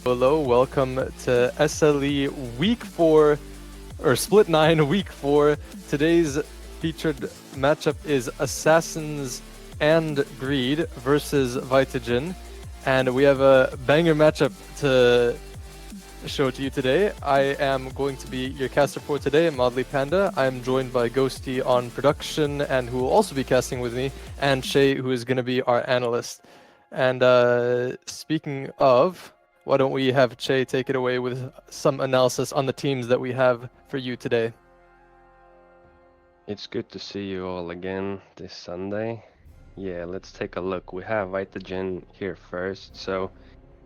Hello, welcome to SLE Week 4, or Split 9, Week 4. Today's featured matchup is Assassins and Greed versus Vitagen. And we have a banger matchup to show to you today. I am going to be your caster for today, Modly Panda. I am joined by Ghosty on production, and who will also be casting with me, and Shay, who is going to be our analyst. And speaking of, why don't we have Che take it away with some analysis on the teams that we have for you today? It's good to see you all again this Sunday. Yeah, let's take a look. We have Vitagen here first. So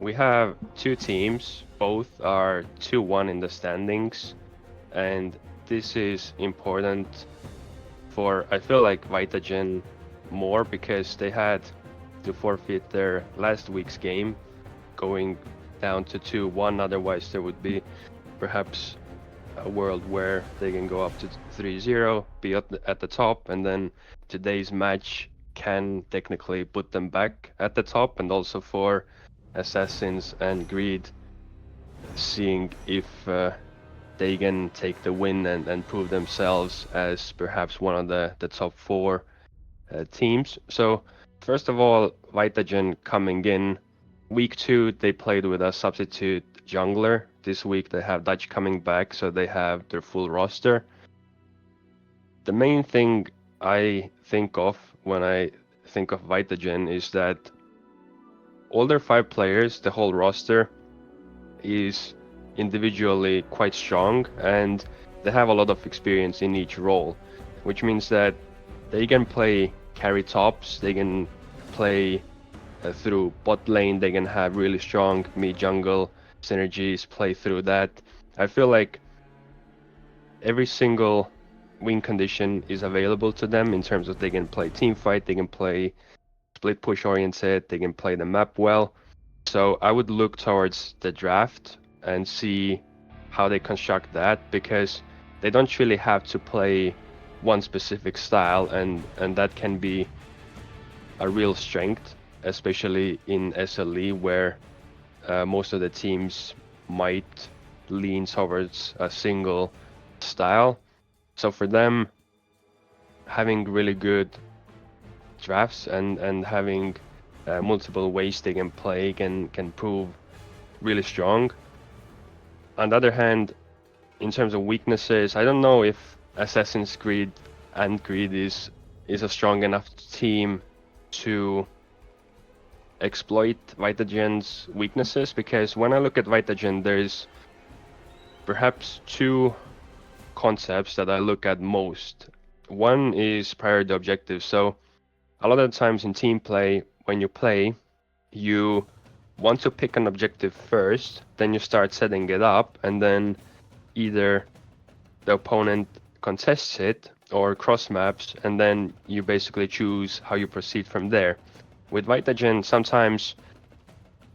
we have two teams. Both are 2-1 in the standings. And this is important for, I feel like, Vitagen more because they had to forfeit their last week's game, going down to 2-1. Otherwise, there would be perhaps a world where they can go up to 3-0, be at the top, and then today's match can technically put them back at the top, and also for Assassins and Greed, seeing if they can take the win and prove themselves as perhaps one of the top 4 teams. So first of all, Vitagen coming in. Week 2, they played with a substitute jungler. This week they have Dutch coming back, so they have their full roster. The main thing I think of when I think of Vitagen is that all their 5 players, the whole roster, is individually quite strong, and they have a lot of experience in each role, which means that they can play carry tops, they can play through bot lane, they can have really strong mid jungle synergies, play through that. I feel like every single win condition is available to them in terms of they can play team fight, they can play split push oriented, they can play the map well. So I would look towards the draft and see how they construct that, because they don't really have to play one specific style, and that can be a real strength, especially in SLE, where most of the teams might lean towards a single style. So for them, having really good drafts and having multiple ways they can play can prove really strong. On the other hand, in terms of weaknesses, I don't know if Assassin's Creed and Greed is a strong enough team to exploit Vitagen's weaknesses, because when I look at Vitagen, there's perhaps 2 concepts that I look at most. One is priority objective. So a lot of times in team play, when you play, you want to pick an objective first, then you start setting it up, and then either the opponent contests it or cross maps, and then you basically choose how you proceed from there. With Vitagen, sometimes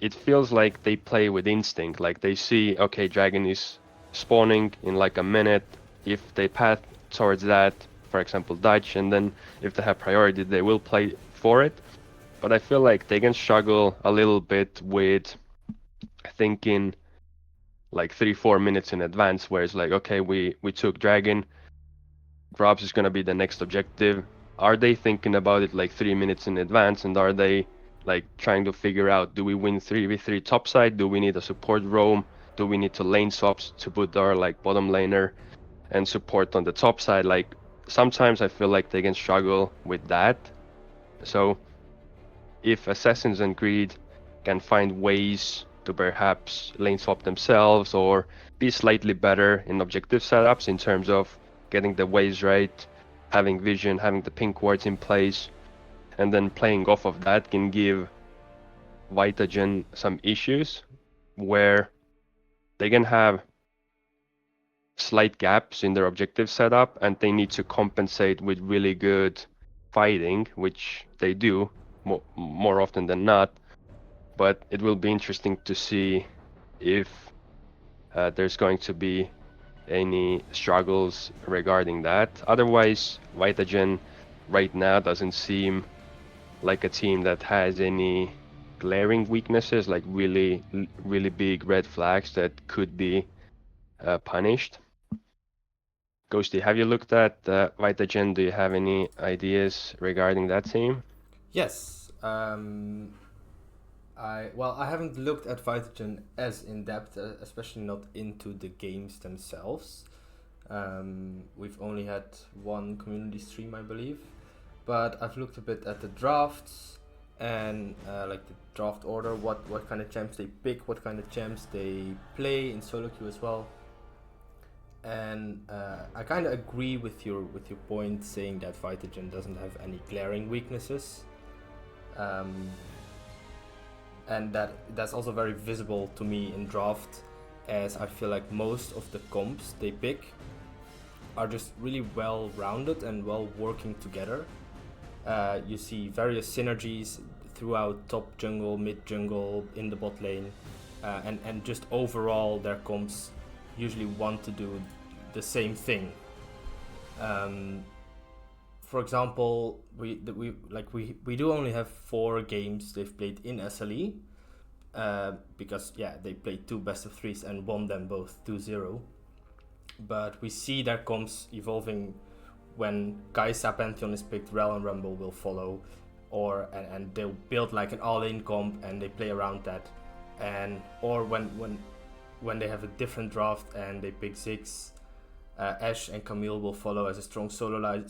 it feels like they play with instinct, like they see, okay, dragon is spawning in like a minute. If they path towards that, for example, Dutch, and then if they have priority, they will play for it. But I feel like they can struggle a little bit with thinking like 3-4 minutes in advance, where it's like, okay, we took dragon, Grobs is going to be the next objective. Are they thinking about it like 3 minutes in advance, and are they like trying to figure out, do we win 3v3 topside? Do we need a support roam? Do we need to lane swaps to put our like bottom laner and support on the top side? Like sometimes I feel like they can struggle with that. So if Assassins and Greed can find ways to perhaps lane swap themselves or be slightly better in objective setups in terms of getting the waves right, having vision, having the pink wards in place, and then playing off of that, can give Vitagen some issues where they can have slight gaps in their objective setup, and they need to compensate with really good fighting, which they do more often than not. But it will be interesting to see if there's going to be any struggles regarding that. Otherwise, Vitagen right now doesn't seem like a team that has any glaring weaknesses, like really big red flags that could be punished. Ghosty, have you looked at Vitagen? Do you have any ideas regarding that team? Yes. I haven't looked at Vitagen as in depth, especially not into the games themselves. We've only had one community stream, I believe, but I've looked a bit at the drafts and like the draft order, what kind of champs they pick, what kind of champs they play in solo queue as well. And I kind of agree with your point saying that Vitagen doesn't have any glaring weaknesses. And that's also very visible to me in draft, as I feel like most of the comps they pick are just really well rounded and well working together. You see various synergies throughout top jungle, mid jungle, in the bot lane, and just overall their comps usually want to do the same thing. For example, we do only have 4 games they've played in SLE, because they played 2 best of 3s and won them both 2-0. But we see their comps evolving. When Kai'Sa Pantheon is picked, Rel and Rumble will follow, and they'll build like an all-in comp and they play around that, or when they have a different draft and they pick Ziggs, Ashe and Camille will follow as a strong solo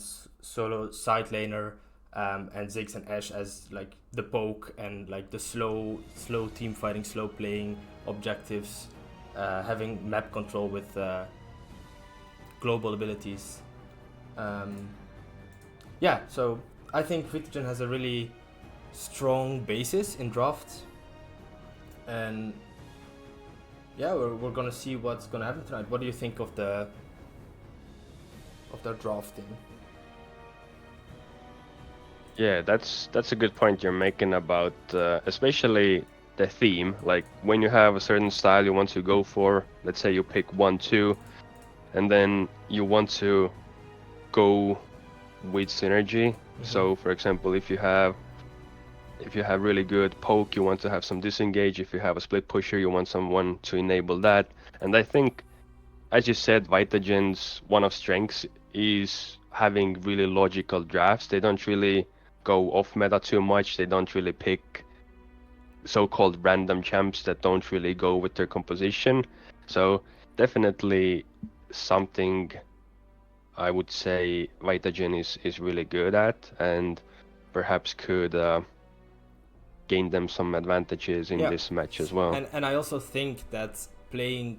side laner, and Ziggs and Ashe as like the poke and like the slow team fighting, slow playing objectives, having map control with global abilities. So I think Vitagen has a really strong basis in draft, and we're gonna see what's gonna happen tonight. What do you think of their drafting? Yeah, that's a good point you're making about especially the theme. Like when you have a certain style you want to go for, let's say you pick 1-2, and then you want to go with synergy. Mm-hmm. So for example, if you have really good poke, you want to have some disengage. If you have a split pusher, you want someone to enable that. And I think, as you said, Vitagen's one of strengths is having really logical drafts. They don't really go off meta too much. They don't really pick so-called random champs that don't really go with their composition. So definitely something I would say Vitagen is really good at, and perhaps could gain them some advantages in this match as well. And I also think that playing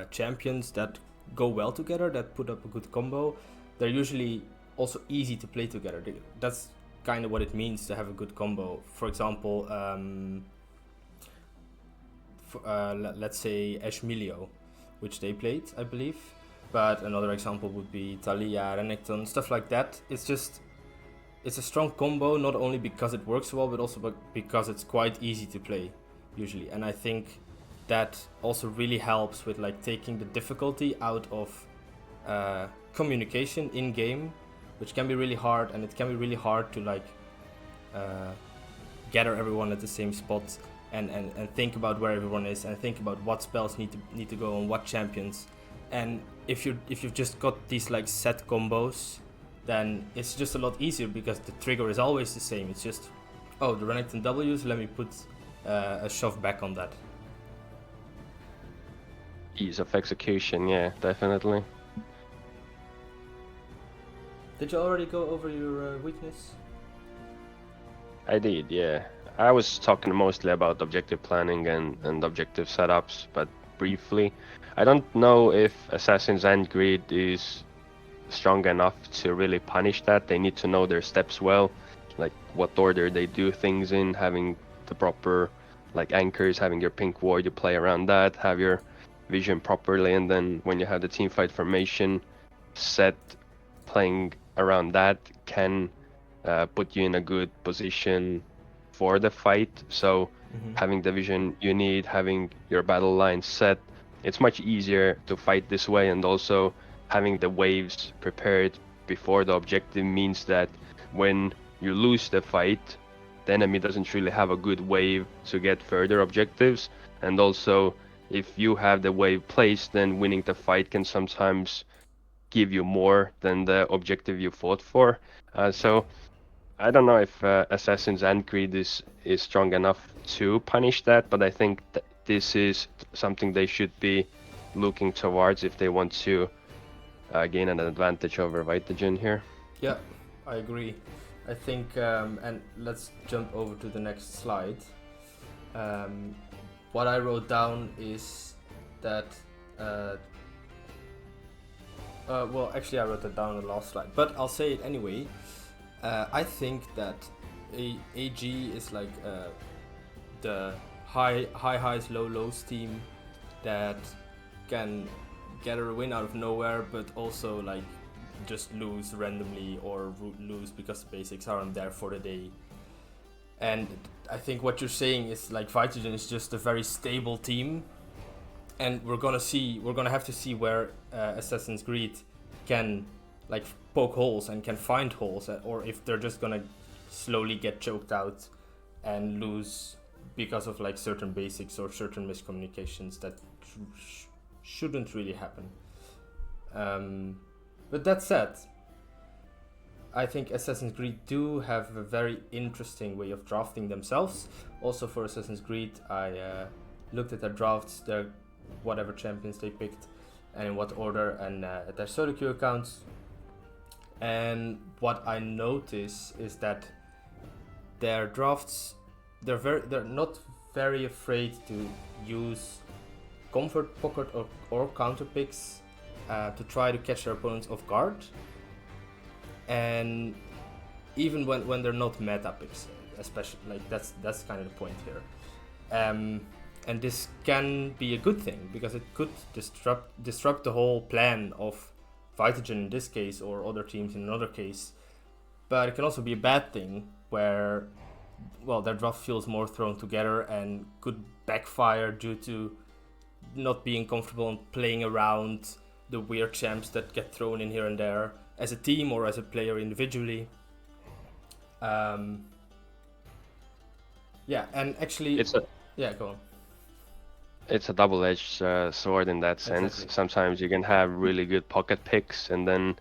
champions that go well together, that put up a good combo, they're usually also easy to play together. That's kind of what it means to have a good combo. For example, let's say Ashe Milio, which they played, I believe. But another example would be Talia, Renekton, stuff like that. It's a strong combo, not only because it works well, but also because it's quite easy to play, usually. And I think that also really helps with like taking the difficulty out of communication in game, which can be really hard, and it can be really hard to like gather everyone at the same spot and think about where everyone is, and think about what spells need to go on what champions. And if you've just got these like set combos, then it's just a lot easier because the trigger is always the same. It's just, the Renekton W's, let me put a shove back on that. Ease of execution, yeah, definitely. Did you already go over your weakness? I did, yeah. I was talking mostly about objective planning and objective setups, but briefly. I don't know if Assassin's End Greed is strong enough to really punish that. They need to know their steps well, like what order they do things in, having the proper like anchors, having your pink ward, you play around that, have your vision properly, and then when you have the team fight formation set, playing around that can put you in a good position for the fight. So having the vision you need, having your battle line set, it's much easier to fight this way. And also having the waves prepared before the objective means that when you lose the fight, the enemy doesn't really have a good wave to get further objectives, and also if you have the wave placed, then winning the fight can sometimes give you more than the objective you fought for. So I don't know if Assassins and Greed is strong enough to punish that, but I think this is something they should be looking towards if they want to gain an advantage over Vitagen here. Yeah, I agree. I think, and let's jump over to the next slide. What I wrote down is that, well, actually I wrote it down on the last slide, but I'll say it anyway. I think that AG is like the highs, lows team that can get a win out of nowhere, but also like just lose randomly or lose because the basics aren't there for the day. And I think what you're saying is like Vitagen is just a very stable team, and we're gonna have to see where Assassin's Creed can like poke holes and can find holes, or if they're just gonna slowly get choked out and lose because of like certain basics or certain miscommunications that shouldn't really happen. But that said, I think Assassin's Creed do have a very interesting way of drafting themselves. Also for Assassin's Creed, I looked at their drafts, their whatever champions they picked, and in what order, and at their solo queue accounts. And what I notice is that their drafts, they're not very afraid to use comfort pocket or counter picks to try to catch their opponents off guard. And even when they're not meta picks, especially, like that's kind of the point here. And this can be a good thing because it could disrupt the whole plan of Vitagen in this case, or other teams in another case. But it can also be a bad thing where, well, their draft feels more thrown together and could backfire due to not being comfortable and playing around the weird champs that get thrown in here and there as a team or as a player individually. Yeah, and actually, go on. It's a double-edged sword in that sense. Exactly. Sometimes you can have really good pocket picks, and then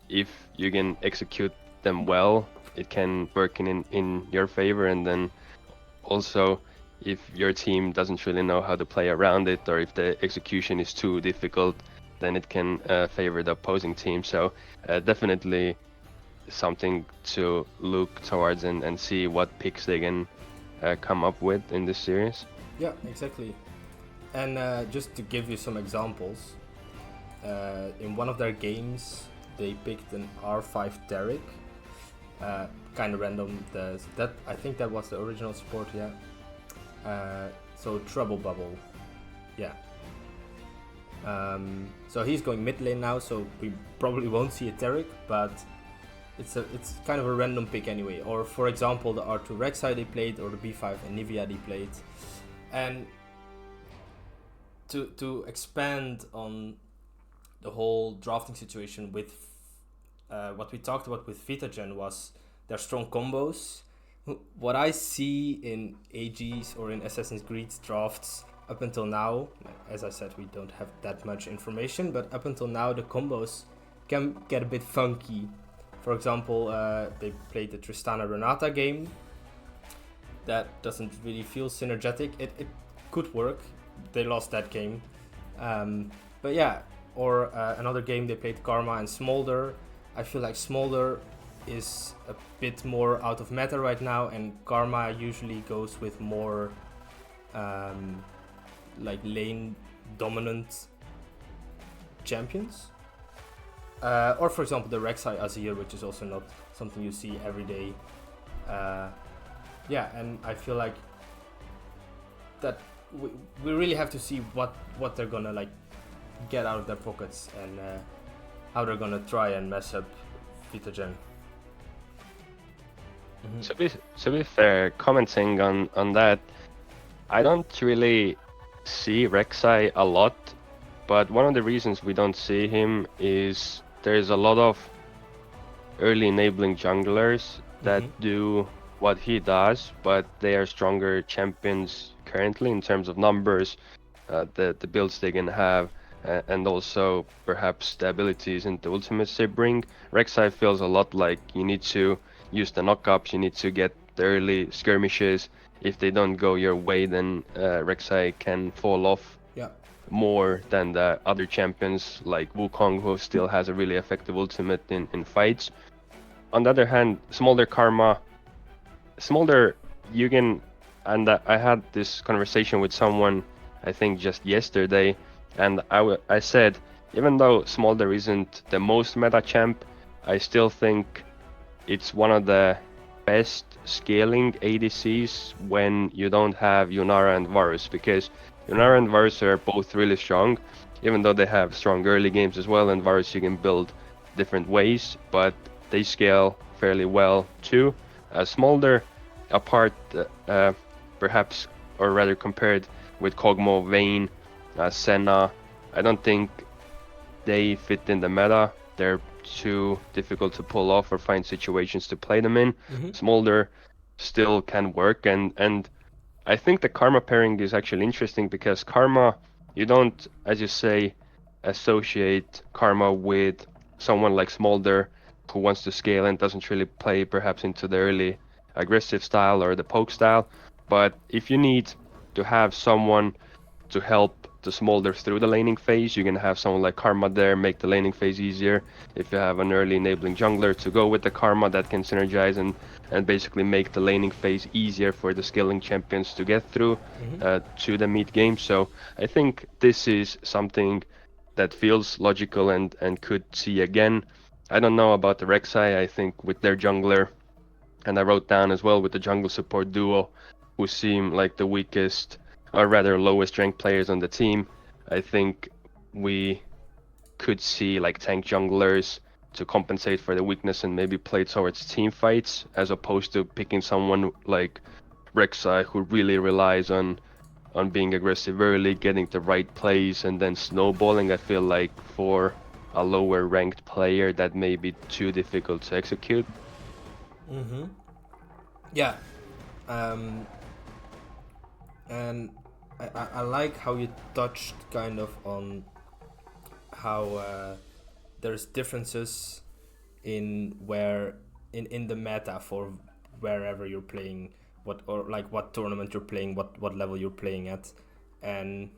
if you can execute them well, it can work in your favor. And then also, if your team doesn't really know how to play around it, or if the execution is too difficult, then it can favor the opposing team. So definitely something to look towards and see what picks they can come up with in this series. Yeah, exactly. And just to give you some examples, in one of their games, they picked an R5 Derek, kind of random. That I think that was the original support, yeah. So Trouble Bubble, yeah. So he's going mid lane now, so we probably won't see a Derek, but it's kind of a random pick anyway. Or for example, the R2 Rek'Sai they played, or the B5 Anivia they played, and to expand on the whole drafting situation with what we talked about with Vitagen was their strong combos. What I see in AG's or in Assassin's Creed's drafts up until now, as I said, we don't have that much information, but up until now the combos can get a bit funky. For example, they played the Tristana Renata game. That doesn't really feel synergetic. It could work. They lost that game. But yeah, or another game they played Karma and Smolder. I feel like Smolder is a bit more out of meta right now, and Karma usually goes with more like lane dominant champions. Or for example the Rek'Sai Azir, which is also not something you see every day. Yeah, and I feel like that we really have to see what they're gonna like get out of their pockets, and how they're gonna try and mess up Vitagen. Mm-hmm. To be fair, commenting on that, I don't really see Rek'Sai a lot, but one of the reasons we don't see him is there's a lot of early enabling junglers that do what he does, but they are stronger champions currently in terms of numbers, the builds they can have, and also perhaps the abilities and the ultimates they bring. Rek'Sai feels a lot like you need to use the knockups, you need to get the early skirmishes. If they don't go your way, then Rek'Sai can fall off Yeah. more than the other champions like Wukong, who still has a really effective ultimate in fights. On the other hand, Smolder, you can, and I had this conversation with someone, I think just yesterday, and I said, even though Smolder isn't the most meta champ, I still think it's one of the best scaling ADCs when you don't have Yunara and Varus, because Yunara and Varus are both really strong, even though they have strong early games as well, and Varus you can build different ways, but they scale fairly well too. Smolder, apart perhaps, or rather compared with Kog'Maw, Vayne, Senna, I don't think they fit in the meta. They're too difficult to pull off or find situations to play them in. Smolder still can work, and I think the Karma pairing is actually interesting because Karma, you don't, as you say, associate Karma with someone like Smolder who wants to scale and doesn't really play perhaps into the early aggressive style or the poke style. But if you need to have someone to help the Smolder through the laning phase, you can have someone like Karma there, make the laning phase easier. If you have an early enabling jungler to go with the Karma, that can synergize and basically make the laning phase easier for the scaling champions to get through to the mid game. So I think this is something that feels logical and could see again. I don't know about the Rek'Sai. I think with their jungler, and I wrote down as well with the jungle support duo, who seem like the weakest, or rather lowest ranked players on the team. I think we could see like tank junglers to compensate for the weakness and maybe play towards team fights, as opposed to picking someone like Rek'Sai who really relies on being aggressive early, getting the right plays, and then snowballing. I feel like for a lower ranked player that may be too difficult to execute. Yeah. And I like how you touched kind of on how there's differences in where in the meta for wherever you're playing, what tournament you're playing, what level you're playing at. And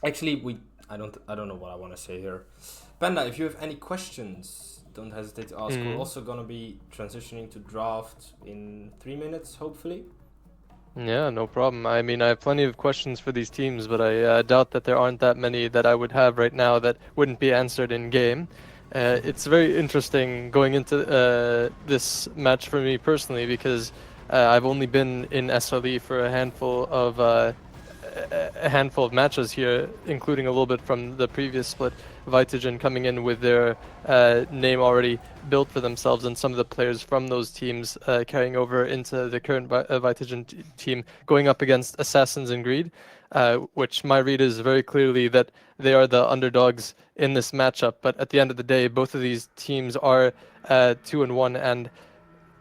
actually I don't know what I want to say here. Panda, if you have any questions, don't hesitate to ask. We're also gonna be transitioning to draft in 3 minutes, hopefully. Yeah, no problem. I mean, I have plenty of questions for these teams, but I doubt that there aren't that many that I would have right now that wouldn't be answered in game. It's very interesting going into this match for me personally because I've only been in SLE for a handful of matches here, including a little bit from the previous split. Vitagen coming in with their name already built for themselves, and some of the players from those teams carrying over into the current Vitagen team, going up against Assassins and Greed, which my read is very clearly that they are the underdogs in this matchup. But at the end of the day, both of these teams are 2-1, and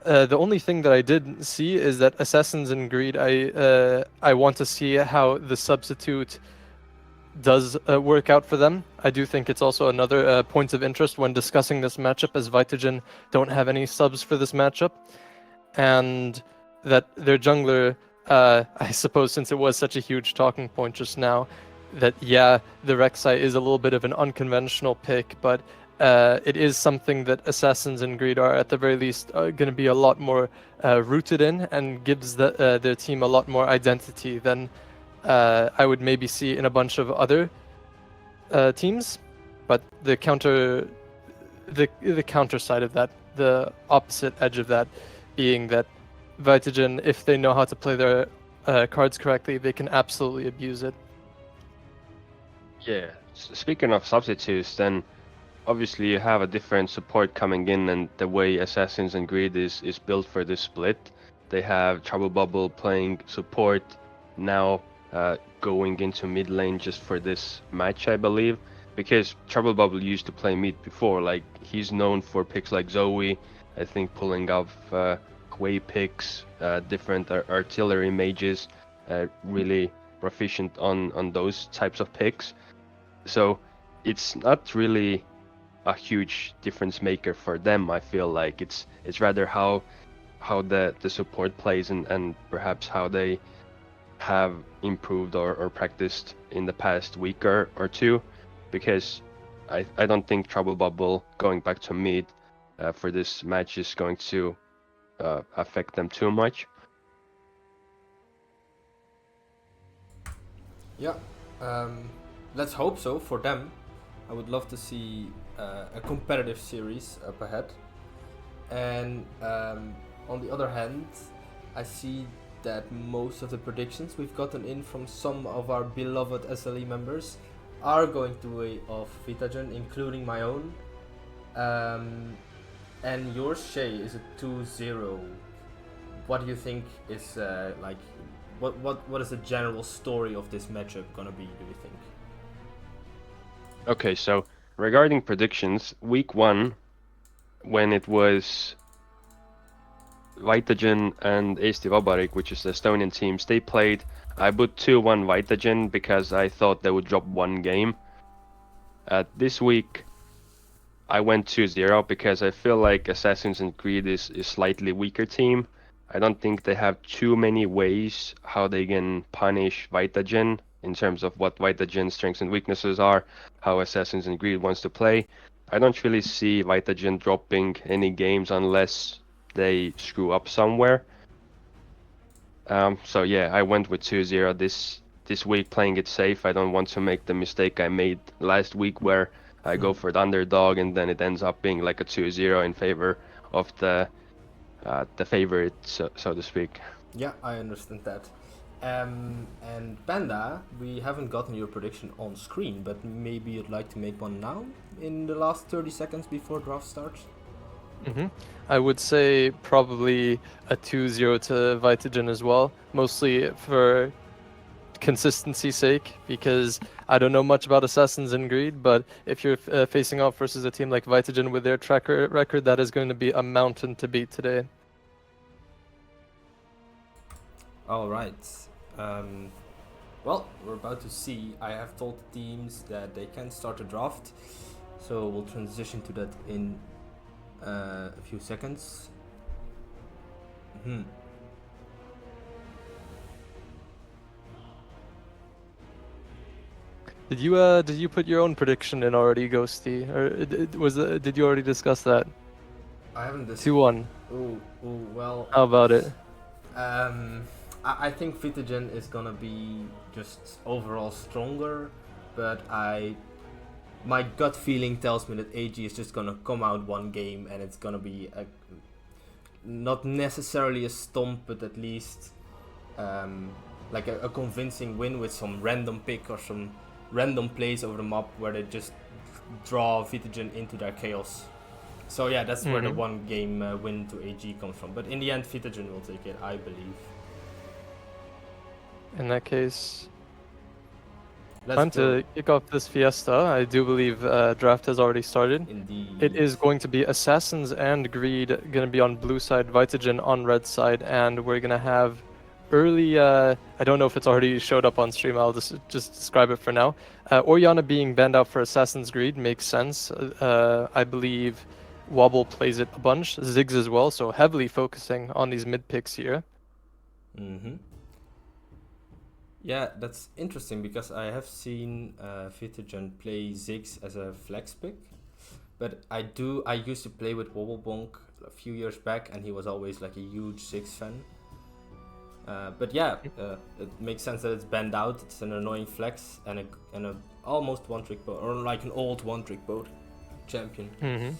the only thing that I did see is that Assassins and Greed, I want to see how the substitute does work out for them. I do think it's also another point of interest when discussing this matchup, as Vitagen don't have any subs for this matchup, and that their jungler, I suppose since it was such a huge talking point just now, that yeah, the Rek'Sai is a little bit of an unconventional pick, but it is something that Assassins and Greed are at the very least going to be a lot more rooted in, and gives their team a lot more identity than I would maybe see in a bunch of other teams. But the counter side of that, the opposite edge of that, being that Vitagen, if they know how to play their cards correctly, they can absolutely abuse it. Yeah, speaking of substitutes, then obviously you have a different support coming in, and the way Assassins and Greed is built for this split, they have Trouble Bubble playing support now, going into mid lane just for this match, I believe, because Trouble Bubble used to play mid before. Like, he's known for picks like Zoe, I think pulling off wave picks, different artillery mages, really proficient on those types of picks. So it's not really a huge difference maker for them. I feel like it's rather how the support plays and perhaps how they have improved or practiced in the past week or two, because I don't think Trouble Bubble going back to mid for this match is going to affect them too much. Yeah, let's hope so for them. I would love to see a competitive series up ahead. And on the other hand, I see that most of the predictions we've gotten in from some of our beloved SLE members are going the way of Vitagen, including my own. And yours, Shay, is a 2-0. What do you think is like? What is the general story of this matchup gonna be? Do you think? Okay, so regarding predictions, week 1, when it was Vitagen and Eesti Vabariik, which is the Estonian teams, they played. I put 2-1 Vitagen because I thought they would drop one game. This week, I went 2-0 because I feel like Assassin's Creed is slightly weaker team. I don't think they have too many ways how they can punish Vitagen in terms of what Vitagen's strengths and weaknesses are, how Assassin's Creed wants to play. I don't really see Vitagen dropping any games unless they screw up somewhere. So yeah, I went with 2-0 this week, playing it safe. I don't want to make the mistake I made last week where I go for the underdog and then it ends up being like a 2-0 in favor of the favorite, so to speak. Yeah, I understand that. And Panda, we haven't gotten your prediction on screen, but maybe you'd like to make one now in the last 30 seconds before draft starts? I would say probably a 2-0 to Vitagen as well, mostly for consistency's sake, because I don't know much about Assassin's Creed, but if you're facing off versus a team like Vitagen with their record, that is going to be a mountain to beat today. All right. Well, we're about to see. I have told the teams that they can start a draft, so we'll transition to that in a few seconds. Did you put your own prediction in already, Ghosty, or did you already discuss that? I haven't 2-1. Ooh, well. How about it? I think Vitagen is gonna be just overall stronger, but my gut feeling tells me that AG is just gonna come out one game and it's gonna be not necessarily a stomp, but at least like a convincing win with some random pick or some random plays over the map where they just draw Vitagen into their chaos. So yeah, that's where the one game win to AG comes from. But in the end, Vitagen will take it, I believe. In that case, time to kick off this fiesta. I do believe draft has already started. Indeed. It is going to be Assassins and Greed going to be on blue side, Vitagen on red side, and we're going to have early, I don't know if it's already showed up on stream, I'll just describe it for now. Oriana being banned out for Assassin's Greed makes sense. I believe Wobble plays it a bunch, Ziggs as well, so heavily focusing on these mid picks here. Yeah, that's interesting because I have seen Vitagen play Ziggs as a flex pick, but I used to play with Wobblebonk a few years back and he was always like a huge Ziggs fan. But yeah, it makes sense that it's banned out. It's an annoying flex and a almost one-trick boat, or like an old one-trick boat champion.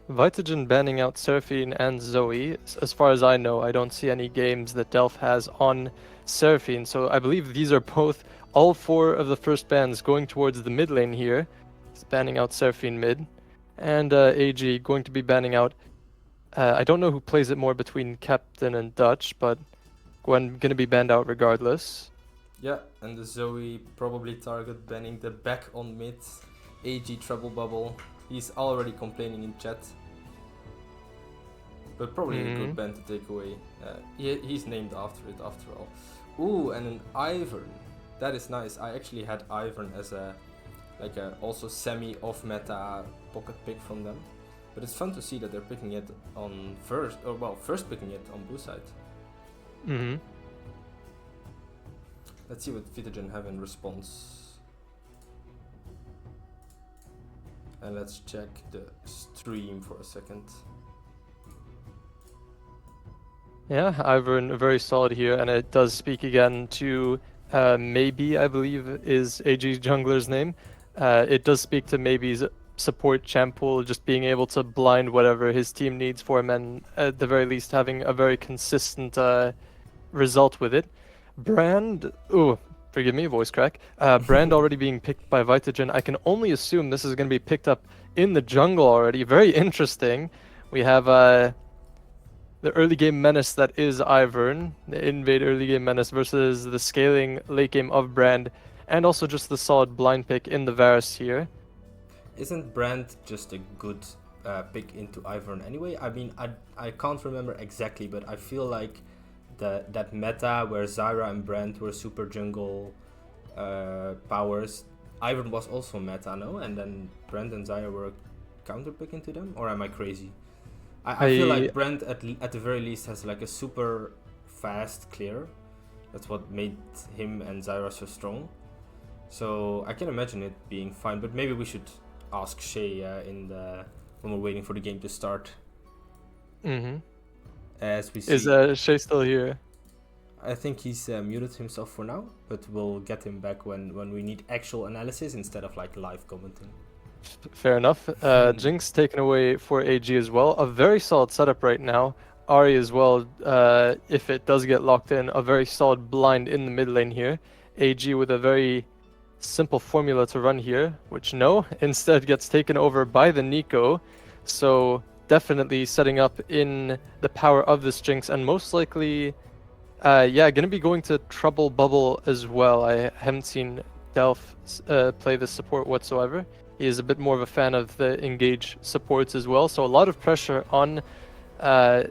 Vitagen banning out Seraphine and Zoe. As far as I know, I don't see any games that Delph has on Seraphine, so I believe these are both, all four of the first bans going towards the mid lane here. It's banning out Seraphine mid, and AG going to be banning out, I don't know who plays it more between Captain and Dutch, but Gwen gonna be banned out regardless. Yeah, and the Zoe probably target banning the back on mid, AG Trouble Bubble. He's already complaining in chat. but probably a good band to take away. He's named after it after all. Ooh, and an Ivern. That is nice. I actually had Ivern as a also semi off meta pocket pick from them. But it's fun to see that they're picking it on first picking it on blue side. Mm-hmm. Let's see what Vitagen have in response. And let's check the stream for a second. Yeah, Ivern very solid here, and it does speak again to Maybe, I believe is AG's jungler's name. It does speak to Maybe's support champ pool, just being able to blind whatever his team needs for him, and at the very least having a very consistent result with it. Brand, forgive me, voice crack. Brand already being picked by Vitagen. I can only assume this is going to be picked up in the jungle already. Very interesting. We have the early game menace that is Ivern, the invade early game menace versus the scaling late game of Brand, and also just the solid blind pick in the Varus here. Isn't Brand just a good pick into Ivern anyway? I mean, I can't remember exactly, but I feel like that meta where Zyra and Brand were super jungle powers, Ivern was also meta, no? And then Brand and Zyra were counter pick into them? Or am I crazy? I feel like Brand at the very least has like a super fast clear. That's what made him and Zyra so strong. So I can imagine it being fine, but maybe we should ask Shay when we're waiting for the game to start. Mm-hmm. As we see, Is Shay still here? I think he's muted himself for now, but we'll get him back when we need actual analysis instead of like live commenting. Fair enough. Jinx taken away for AG as well. A very solid setup right now. Ahri as well, if it does get locked in, a very solid blind in the mid lane here. AG with a very simple formula to run here, which instead gets taken over by the Nico. So definitely setting up in the power of this Jinx, and most likely, gonna be going to Trouble Bubble as well. I haven't seen Delph play this support whatsoever. He is a bit more of a fan of the engage supports as well, so a lot of pressure on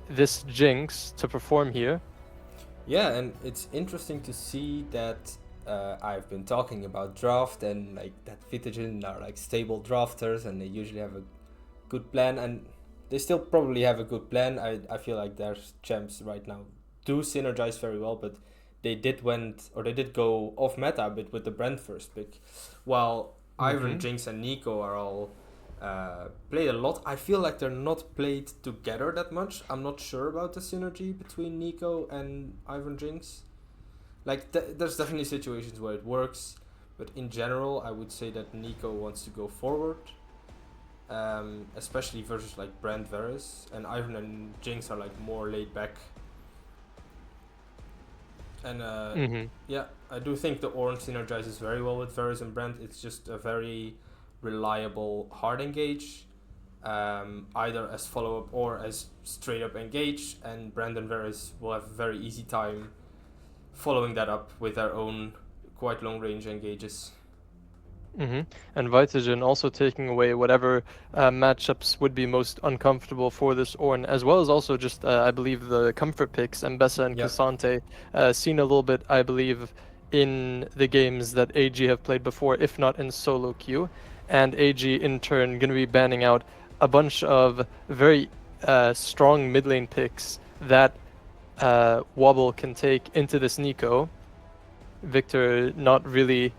this Jinx to perform here. Yeah, and it's interesting to see that I've been talking about draft and like that Vitagen are like stable drafters and they usually have a good plan, and they still probably have a good plan. I feel like their champs right now do synergize very well, but they did go off meta a bit with the Brand first pick, while Ivern, Jinx, and Nico are all played a lot. I feel like they're not played together that much. I'm not sure about the synergy between Nico and Ivern, Jinx. Like, there's definitely situations where it works, but in general, I would say that Nico wants to go forward, especially versus like Brand Varus, and Ivern and Jinx are like more laid back. And yeah, I do think the orange synergizes very well with Varus and Brand. It's just a very reliable hard engage, either as follow-up or as straight-up engage, and Brand and Varus will have a very easy time following that up with their own quite long-range engages. And Vitagen also taking away whatever matchups would be most uncomfortable for this Ornn, as well as also just, I believe, the comfort picks, Mbessa and Cassante, seen a little bit, I believe, in the games that AG have played before, if not in solo queue. And AG, in turn, going to be banning out a bunch of very strong mid lane picks that Wobble can take into this Nico. Victor not really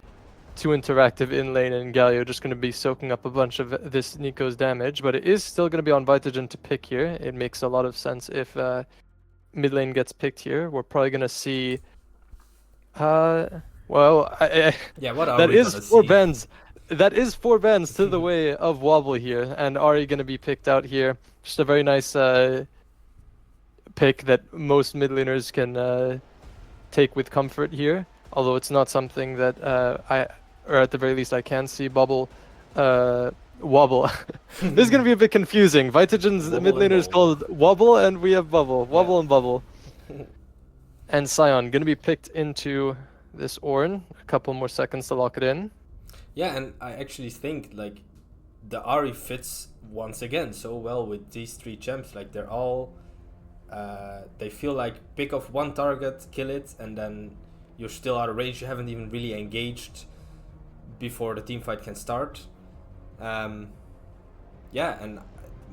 too interactive in lane, and Galio just going to be soaking up a bunch of this Nico's damage, but it is still going to be on Vitagen to pick here. It makes a lot of sense if mid lane gets picked here. We're probably going to see that is four bans. That is 4 bans to the way of Wobble here, and Ahri going to be picked out here. Just a very nice pick that most mid laners can take with comfort here, although it's not something that or at the very least I can see Wobble. This is going to be a bit confusing. Vitagen's mid laner is called Wobble, and we have Bubble. Wobble and Bubble. And Sion going to be picked into this Ornn. A couple more seconds to lock it in. Yeah, and I actually think like the Ahri fits once again so well with these 3 champs. Like, they're all they feel like pick off one target, kill it, and then you're still out of range. You haven't even really engaged before the team fight can start. And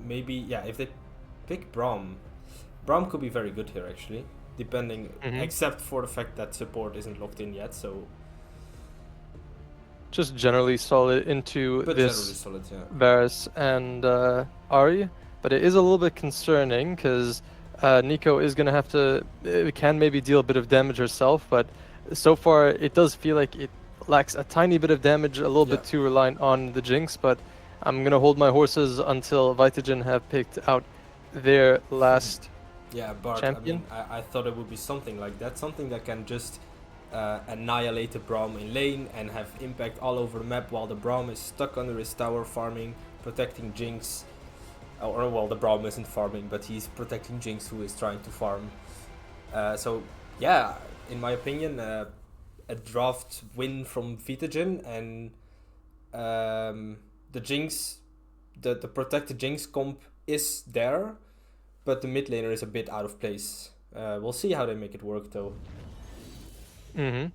maybe if they pick Braum could be very good here actually, depending, except for the fact that support isn't locked in yet. So just generally solid into but generally this solid, yeah. Varus and Ari, but it is a little bit concerning because Nico is going to have to can maybe deal a bit of damage herself, but so far it does feel like it lacks a tiny bit of damage, a little bit too reliant on the Jinx. But I'm going to hold my horses until Vitagen have picked out their last Bart, champion. I mean, I thought it would be something like that, something that can just annihilate the Braum in lane and have impact all over the map while the Braum is stuck under his tower farming, protecting Jinx. Or well, the Braum isn't farming, but he's protecting Jinx, who is trying to farm. In my opinion, a draft win from Vitagen, and the Jinx, the protected Jinx comp is there, but the mid laner is a bit out of place. We'll see how they make it work though. I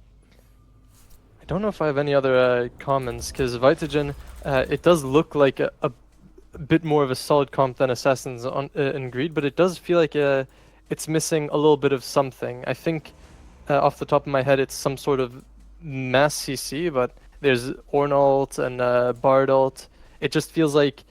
don't know if I have any other comments, because Vitagen, it does look like a bit more of a solid comp than Assassins in Greed, but it does feel like it's missing a little bit of something. I think off the top of my head it's some sort of mass CC, but there's Ornn ult and Bard ult. It just feels like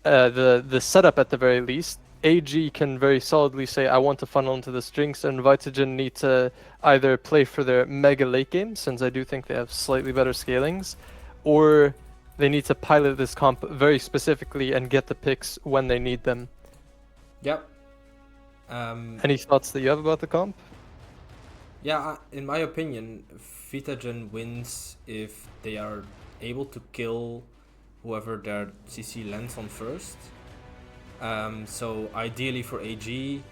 the setup at the very least. AG can very solidly say, I want to funnel into the Jinx, and Vitagen need to either play for their mega late game, since I do think they have slightly better scalings, or they need to pilot this comp very specifically and get the picks when they need them. Yep. Any thoughts that you have about the comp? Yeah, in my opinion, Vitagen wins if they are able to kill whoever their CC lands on first. So ideally for AG,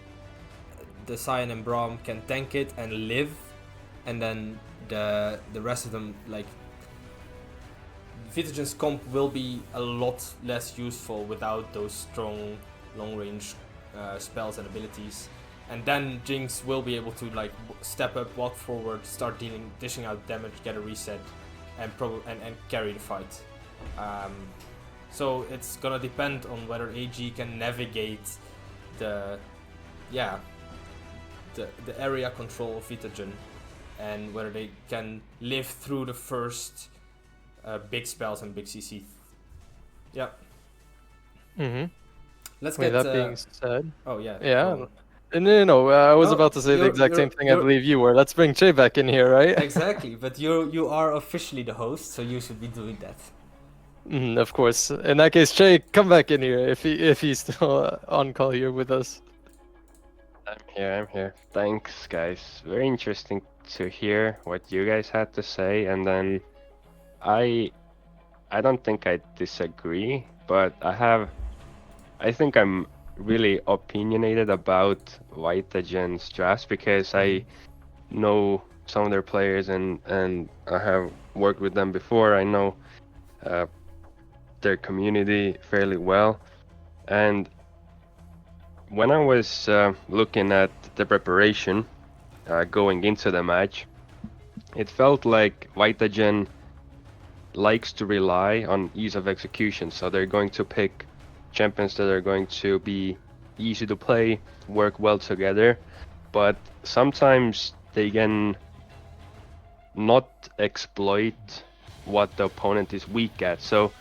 the Sion and Braum can tank it and live, and then the rest of them, like Vitagen's comp will be a lot less useful without those strong long range spells and abilities. And then Jinx will be able to like step up, walk forward, start dishing out damage, get a reset, and carry the fight. So it's gonna depend on whether AG can navigate the area control of Vitagen, and whether they can live through the first big spells and big CC. Yeah. Let's get that being said. Oh yeah. Yeah. No. I was No, about to say the exact same thing I believe you were. Let's bring Che back in here, right? Exactly, but you are officially the host, so you should be doing that. Of course. In that case, Che, come back in here if he's still on call here with us. I'm here. Thanks, guys. Very interesting to hear what you guys had to say, and then I don't think I disagree, but I think I'm really opinionated about Vitagen's drafts because I know some of their players and I have worked with them before. I know their community fairly well, and when I was looking at the preparation going into the match, it felt like Vitagen likes to rely on ease of execution, so they're going to pick champions that are going to be easy to play, work well together, but sometimes they can not exploit what the opponent is weak at. So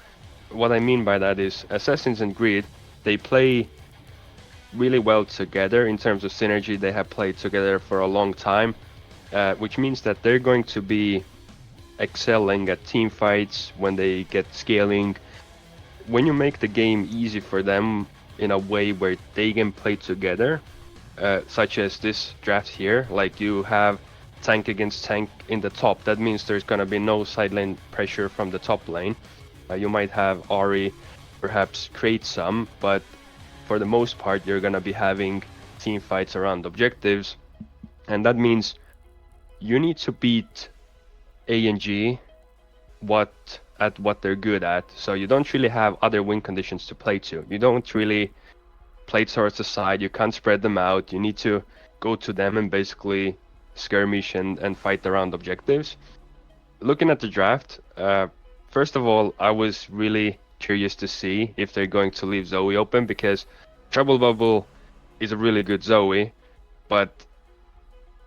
what I mean by that is Assassins and Greed, they play really well together in terms of synergy. They have played together for a long time, which means that they're going to be excelling at team fights when they get scaling. When you make the game easy for them in a way where they can play together, such as this draft here, like you have tank against tank in the top, that means there's gonna be no side lane pressure from the top lane. You might have Ari perhaps create some, but for the most part you're gonna be having team fights around objectives, and that means you need to beat A and G at what they're good at. So you don't really have other win conditions to play to. You don't really plates towards the side. You can't spread them out. You need to go to them and basically skirmish and fight around objectives. Looking at the draft, first of all, I was really curious to see if they're going to leave Zoe open, because Trouble Bubble is a really good Zoe, but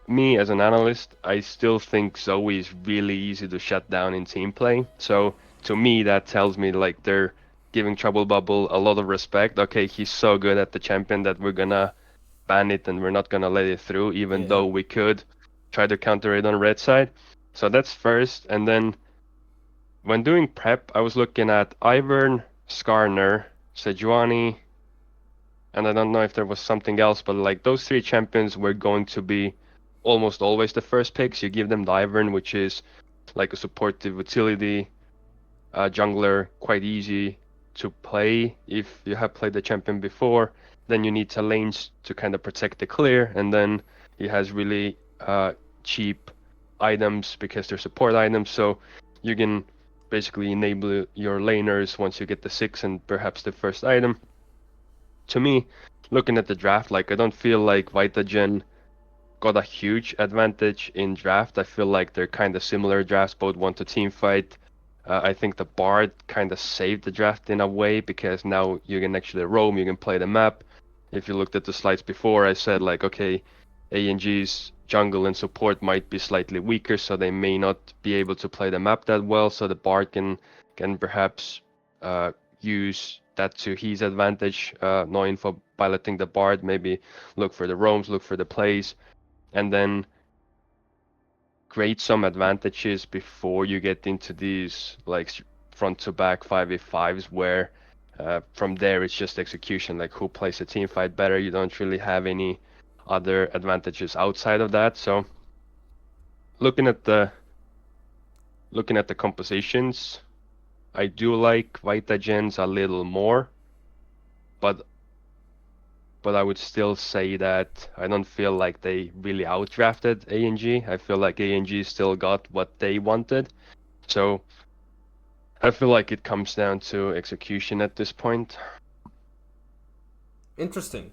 me as an analyst, I still think Zoe is really easy to shut down in team play. So to me, that tells me like they're giving Trouble Bubble a lot of respect. Okay, he's so good at the champion that we're gonna ban it and we're not gonna let it through, even though we could try to counter it on red side. So that's first, and then when doing prep, I was looking at Ivern, Skarner, Sejuani, and I don't know if there was something else, but like those three champions were going to be almost always the first picks. You give them the Ivern, which is like a supportive utility jungler, quite easy to play if you have played the champion before. Then you need Talanes to kind of protect the clear, and then he has really cheap items because they're support items, so you can basically enable your laners once you get the 6 and perhaps the first item. To me, looking at the draft, like I don't feel like Vitagen got a huge advantage in draft. I feel like they're kind of similar drafts, both want to team fight. I think the Bard kind of saved the draft in a way, because now you can actually roam, you can play the map. If you looked at the slides before, I said like, okay, ANG's jungle and support might be slightly weaker, so they may not be able to play the map that well, so the Bard can perhaps use that to his advantage, knowing for piloting the Bard, maybe look for the roams, look for the plays, and then create some advantages before you get into these like front to back 5v5s where from there it's just execution, like who plays a team fight better. You don't really have any other advantages outside of that. So looking at the compositions, I do like Vitagen's a little more, but I would still say that I don't feel like they really outdrafted ANG. I feel like ANG still got what they wanted. So I feel like it comes down to execution at this point. Interesting.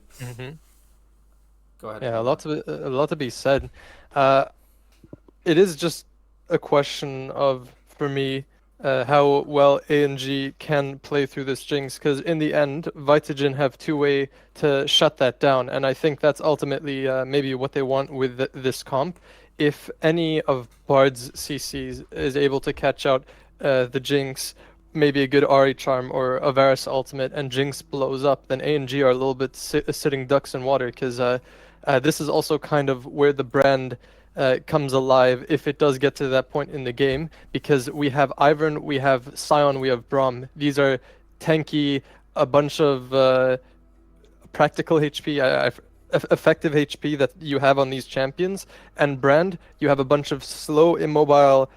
Go ahead. Yeah, a lot to be said. It is just a question of, for me, how well ANG can play through this Jinx, because in the end, Vitagen have two-way to shut that down, and I think that's ultimately maybe what they want with this comp. If any of Bard's CCs is able to catch out the Jinx, maybe a good Ahri Charm or a Varus ultimate, and Jinx blows up, then ANG are a little bit sitting ducks in water, because this is also kind of where the brand comes alive if it does get to that point in the game, because we have Ivern, we have Sion, we have Braum. These are tanky, a bunch of practical HP, effective HP that you have on these champions, and Brand, you have a bunch of slow, immobile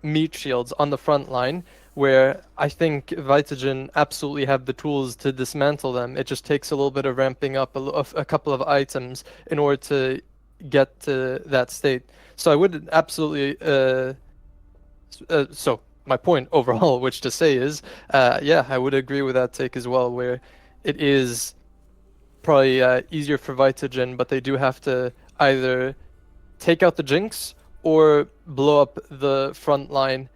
meat shields on the front line, where I think Vitagen absolutely have the tools to dismantle them. It just takes a little bit of ramping up a couple of items in order to get to that state. So I would absolutely so my point overall, which to say is, yeah, I would agree with that take as well, where it is probably easier for Vitagen, but they do have to either take out the Jinx or blow up the front line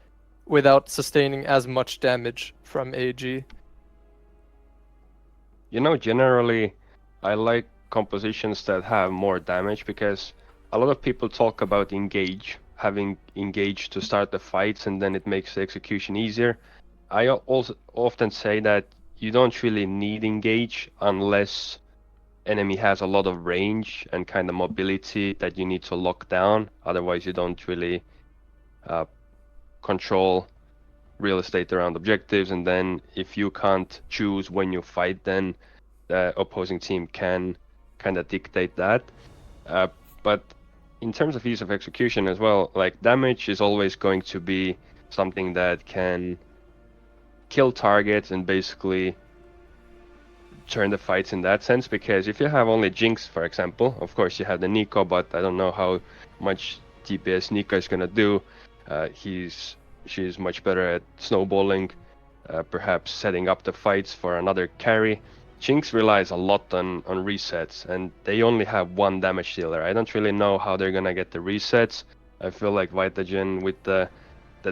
without sustaining as much damage from AG. You know, generally, I like compositions that have more damage, because a lot of people talk about engage, having engage to start the fights, and then it makes the execution easier. I also often say that you don't really need engage unless enemy has a lot of range and kind of mobility that you need to lock down. Otherwise, you don't really control real estate around objectives, and then if you can't choose when you fight, then the opposing team can kind of dictate that. But in terms of ease of execution as well, like damage is always going to be something that can kill targets and basically turn the fights in that sense, because if you have only Jinx, for example, of course you have the Nico, but I don't know how much DPS Nico is gonna do. She's much better at snowballing, perhaps setting up the fights for another carry. Jinx relies a lot on resets, and they only have one damage dealer. I don't really know how they're gonna get the resets. I feel like Vitagen with the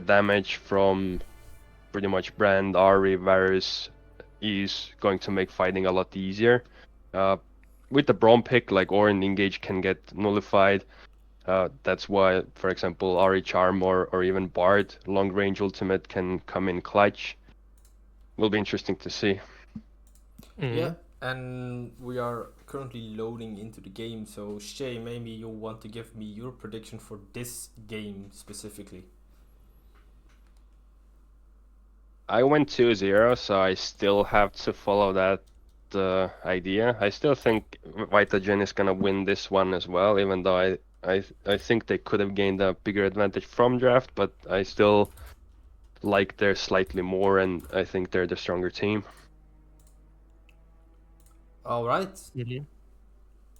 damage from pretty much Brand, Ahri, Varus is going to make fighting a lot easier. With the Braum pick, like Orin Engage can get nullified. That's why, for example, Ahri Charm or even Bard long range ultimate can come in clutch. Will be interesting to see. Yeah, and we are currently loading into the game. So Shay, maybe you want to give me your prediction for this game specifically. I went 2-0, so I still have to follow that idea. I still think Vitagen is gonna win this one as well, even though I think they could have gained a bigger advantage from draft, but I still like theirs slightly more, and I think they're the stronger team. All right. Mhm.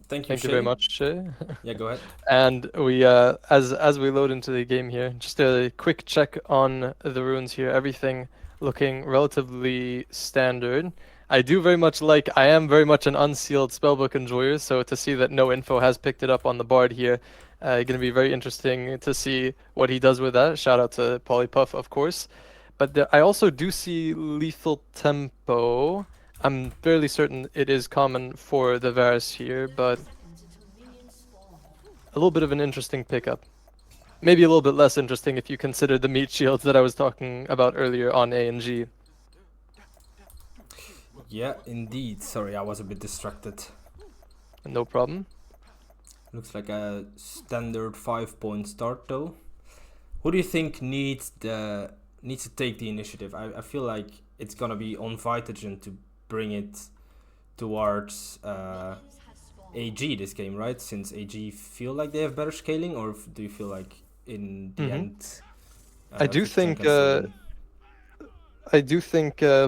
Thank you, Thank Shay. you very much, Shay. Yeah, go ahead. And we, as we load into the game here, just a quick check on the runes here. Everything looking relatively standard. I do very much like. I am very much an unsealed spellbook enjoyer, so to see that no info has picked it up on the bard here, going to be very interesting to see what he does with that. Shout out to Polypuff, of course. But I also do see lethal tempo. I'm fairly certain it is common for the Varus here, but a little bit of an interesting pickup. Maybe a little bit less interesting if you consider the meat shields that I was talking about earlier on A and G. Yeah, indeed. Sorry, I was a bit distracted. No problem. Looks like a standard 5-point start though. Who do you think needs to take the initiative? I feel like it's gonna be on Vitagen to bring it towards AG this game, right? Since AG feel like they have better scaling, or do you feel like in the end? I do Vitagen think can still win?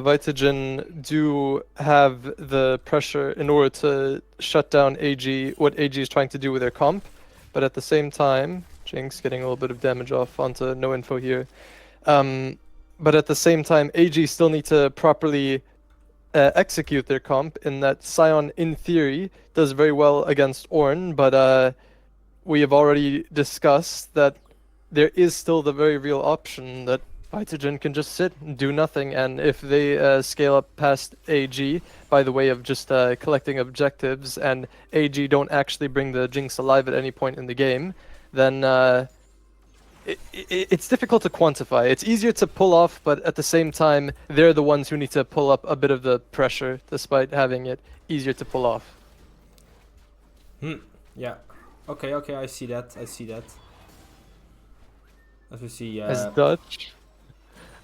Vitagen do have the pressure in order to shut down AG, what AG is trying to do with their comp, but at the same time, Jinx getting a little bit of damage off onto no info here. But at the same time, AG still need to properly execute their comp in that Sion, in theory, does very well against Ornn, but we have already discussed that there is still the very real option that Vitagen can just sit and do nothing, and if they scale up past AG by the way of just collecting objectives, and AG don't actually bring the Jinx alive at any point in the game, then it's difficult to quantify. It's easier to pull off, but at the same time, they're the ones who need to pull up a bit of the pressure, despite having it easier to pull off. Yeah. Okay, I see that. As we see, As Dutch,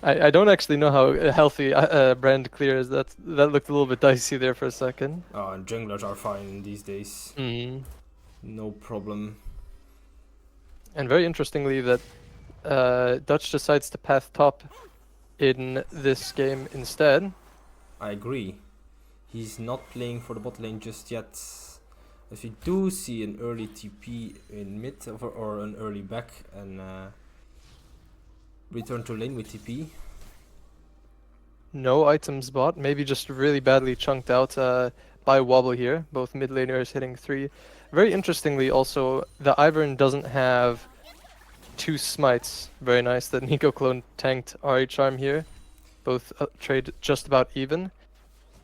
I don't actually know how healthy Brand Clear is. That looked a little bit dicey there for a second. oh, and junglers are fine these days. No problem. And very interestingly, that Dutch decides to path top in this game instead. I agree. He's not playing for the bot lane just yet. As we do see an early TP in mid or an early back and return to lane with TP. No items bought, maybe just really badly chunked out by Wobble here. Both mid laners hitting 3. Very interestingly also, the Ivern doesn't have 2 smites. Very nice that Nico Clone tanked Ahri Charm here. Both trade just about even.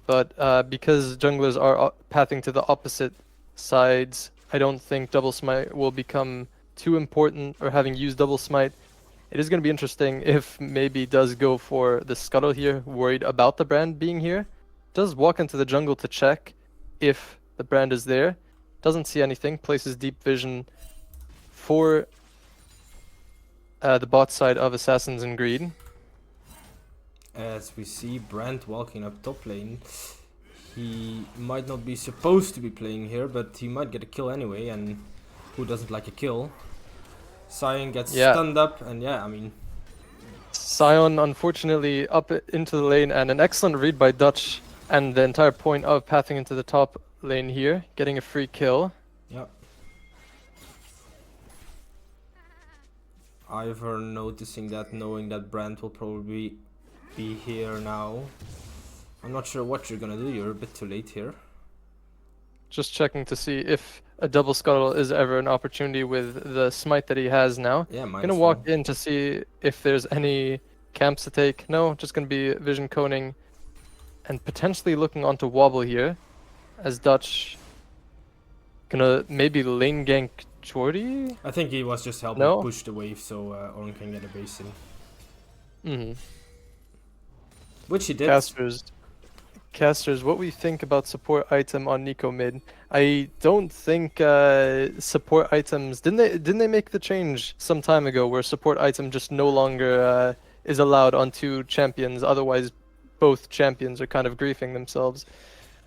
But because junglers are pathing to the opposite sides, I don't think double smite will become too important, or having used double smite. It is going to be interesting if maybe does go for the scuttle here, worried about the brand being here. Does walk into the jungle to check if the brand is there. Doesn't see anything, places deep vision for the bot side of Assassins and Greed. As we see Brand walking up top lane, he might not be supposed to be playing here, but he might get a kill anyway, and who doesn't like a kill? Sion gets stunned up, and yeah, I mean... Sion unfortunately up into the lane, and an excellent read by Dutch, and the entire point of pathing into the top lane here, getting a free kill. Yep. Ivor noticing that, knowing that Brand will probably be here now. I'm not sure what you're gonna do. You're a bit too late here. Just checking to see if a double scuttle is ever an opportunity with the smite that he has now. Yeah, Gonna minus walk one. in to see if there's any camps to take. No, just gonna be vision coning and potentially looking onto wobble here as Dutch gonna maybe lane gank Jordy? I think he was just helping No? push the wave so Oren can get a base in. Mm-hmm. Which he did. Casters, what we think about support item on Nico mid? I don't think support items didn't they make the change some time ago where support item just no longer is allowed on two champions, otherwise both champions are kind of griefing themselves.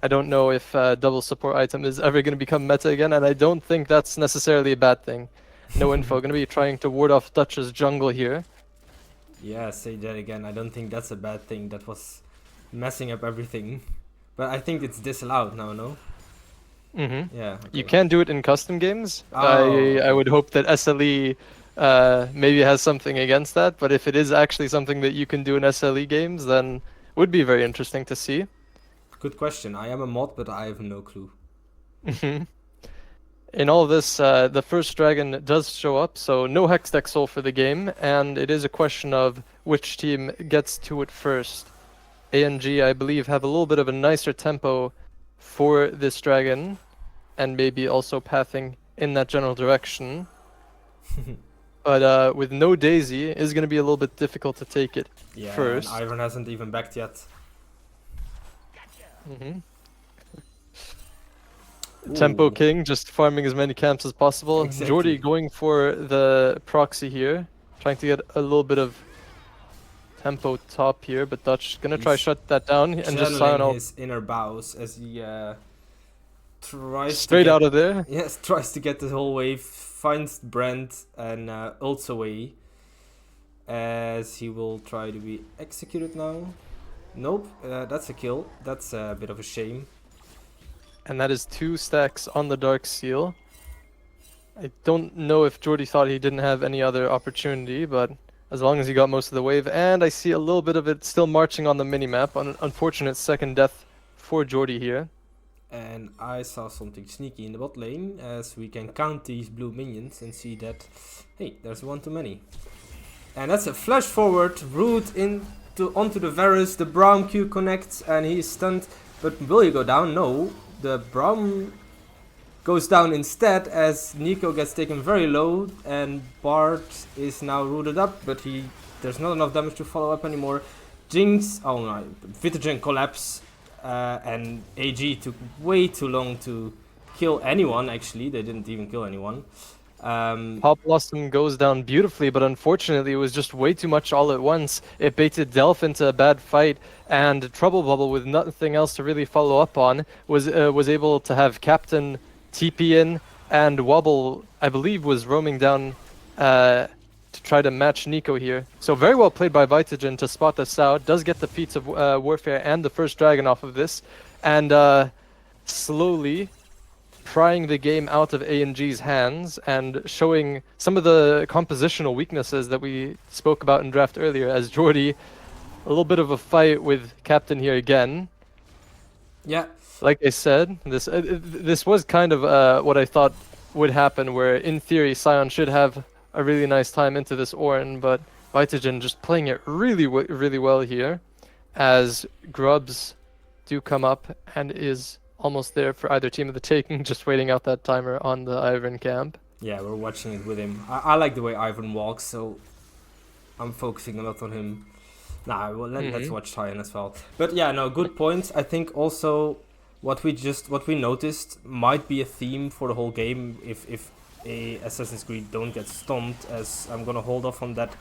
I don't know if double support item is ever going to become meta again, and I don't think that's necessarily a bad thing. No info. Going to be trying to ward off Dutch's jungle here. Yeah, say that again. I don't think that's a bad thing. That was messing up everything. But I think it's disallowed now, no? Mm-hmm. Yeah. Okay. You can do it in custom games. Oh, I okay. would hope that SLE maybe has something against that, but if it is actually something that you can do in SLE games, then would be very interesting to see. Good question. I am a mod, but I have no clue. In all this, the first dragon does show up, so no Hex Deck Soul for the game, and it is a question of which team gets to it first. ANG, I believe, have a little bit of a nicer tempo for this dragon, and maybe also pathing in that general direction. But with no Daisy, it is going to be a little bit difficult to take it Yeah, first. and Ivan hasn't even backed yet. Mm-hmm. Tempo Ooh. King, just farming as many camps as possible. Exactly. Jordy going for the proxy here, trying to get a little bit of tempo top here, but Dutch gonna try He's shut that down and just Channeling Sion his inner bows as he tries straight to get, out of there. Yes, tries to get the whole wave, finds Brent and ults away as he will try to be executed now. Nope, that's a kill. That's a bit of a shame. And that is 2 stacks on the Dark Seal. I don't know if Jordy thought he didn't have any other opportunity, but as long as he got most of the wave, and I see a little bit of it still marching on the minimap. An unfortunate second death for Jordy here. And I saw something sneaky in the bot lane as we can count these blue minions and see that, hey, there's one too many. And that's a flash forward, root onto the Varus, the Braum Q connects and he's stunned. But will he go down? No. The Braum goes down instead as Nico gets taken very low and Bart is now rooted up, but there's not enough damage to follow up anymore. Jinx, oh no, Vitagen collapse and AG took way too long to kill anyone actually, they didn't even kill anyone. Pop Blossom goes down beautifully, but unfortunately it was just way too much all at once. It baited Delph into a bad fight, and Trouble Bubble, with nothing else to really follow up on, was able to have Captain TP in, and Wobble, I believe, was roaming down to try to match Nico here. So very well played by Vitagen to spot this out. Does get the feats of Warfare and the first dragon off of this, and slowly prying the game out of ANG's hands and showing some of the compositional weaknesses that we spoke about in draft earlier, as Jordy, a little bit of a fight with Captain here again. Yeah. Like I said, this was kind of what I thought would happen, where in theory Sion should have a really nice time into this Ornn, but Vitagen just playing it really well here, as Grubs do come up and is almost there for either team of the taking, just waiting out that timer on the Ivan camp. Yeah, we're watching it with him. I like the way Ivan walks, so I'm focusing a lot on him. Nah, well, let's watch Sion as well. But yeah, no, good points. I think also what we noticed might be a theme for the whole game if a Assassin's Creed don't get stomped, as I'm gonna hold off on that.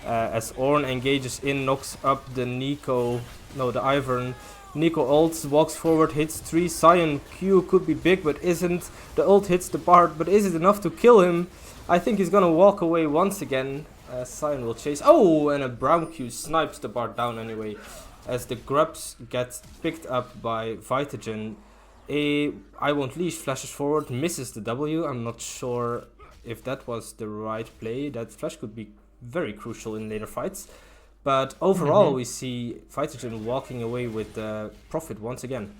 As Ornn engages in, knocks up the Ivern. Nico ults, walks forward, hits 3. Sion Q could be big, but isn't. The ult hits the Bard, but is it enough to kill him? I think he's gonna walk away once again. Sion will chase. Oh, and a Braum Q snipes the Bard down anyway. As the Grubs get picked up by Vitagen. I Won't Leash flashes forward, misses the W. I'm not sure if that was the right play. That flash could be very crucial in later fights. But overall, Mhm. we see Vitagen walking away with profit once again.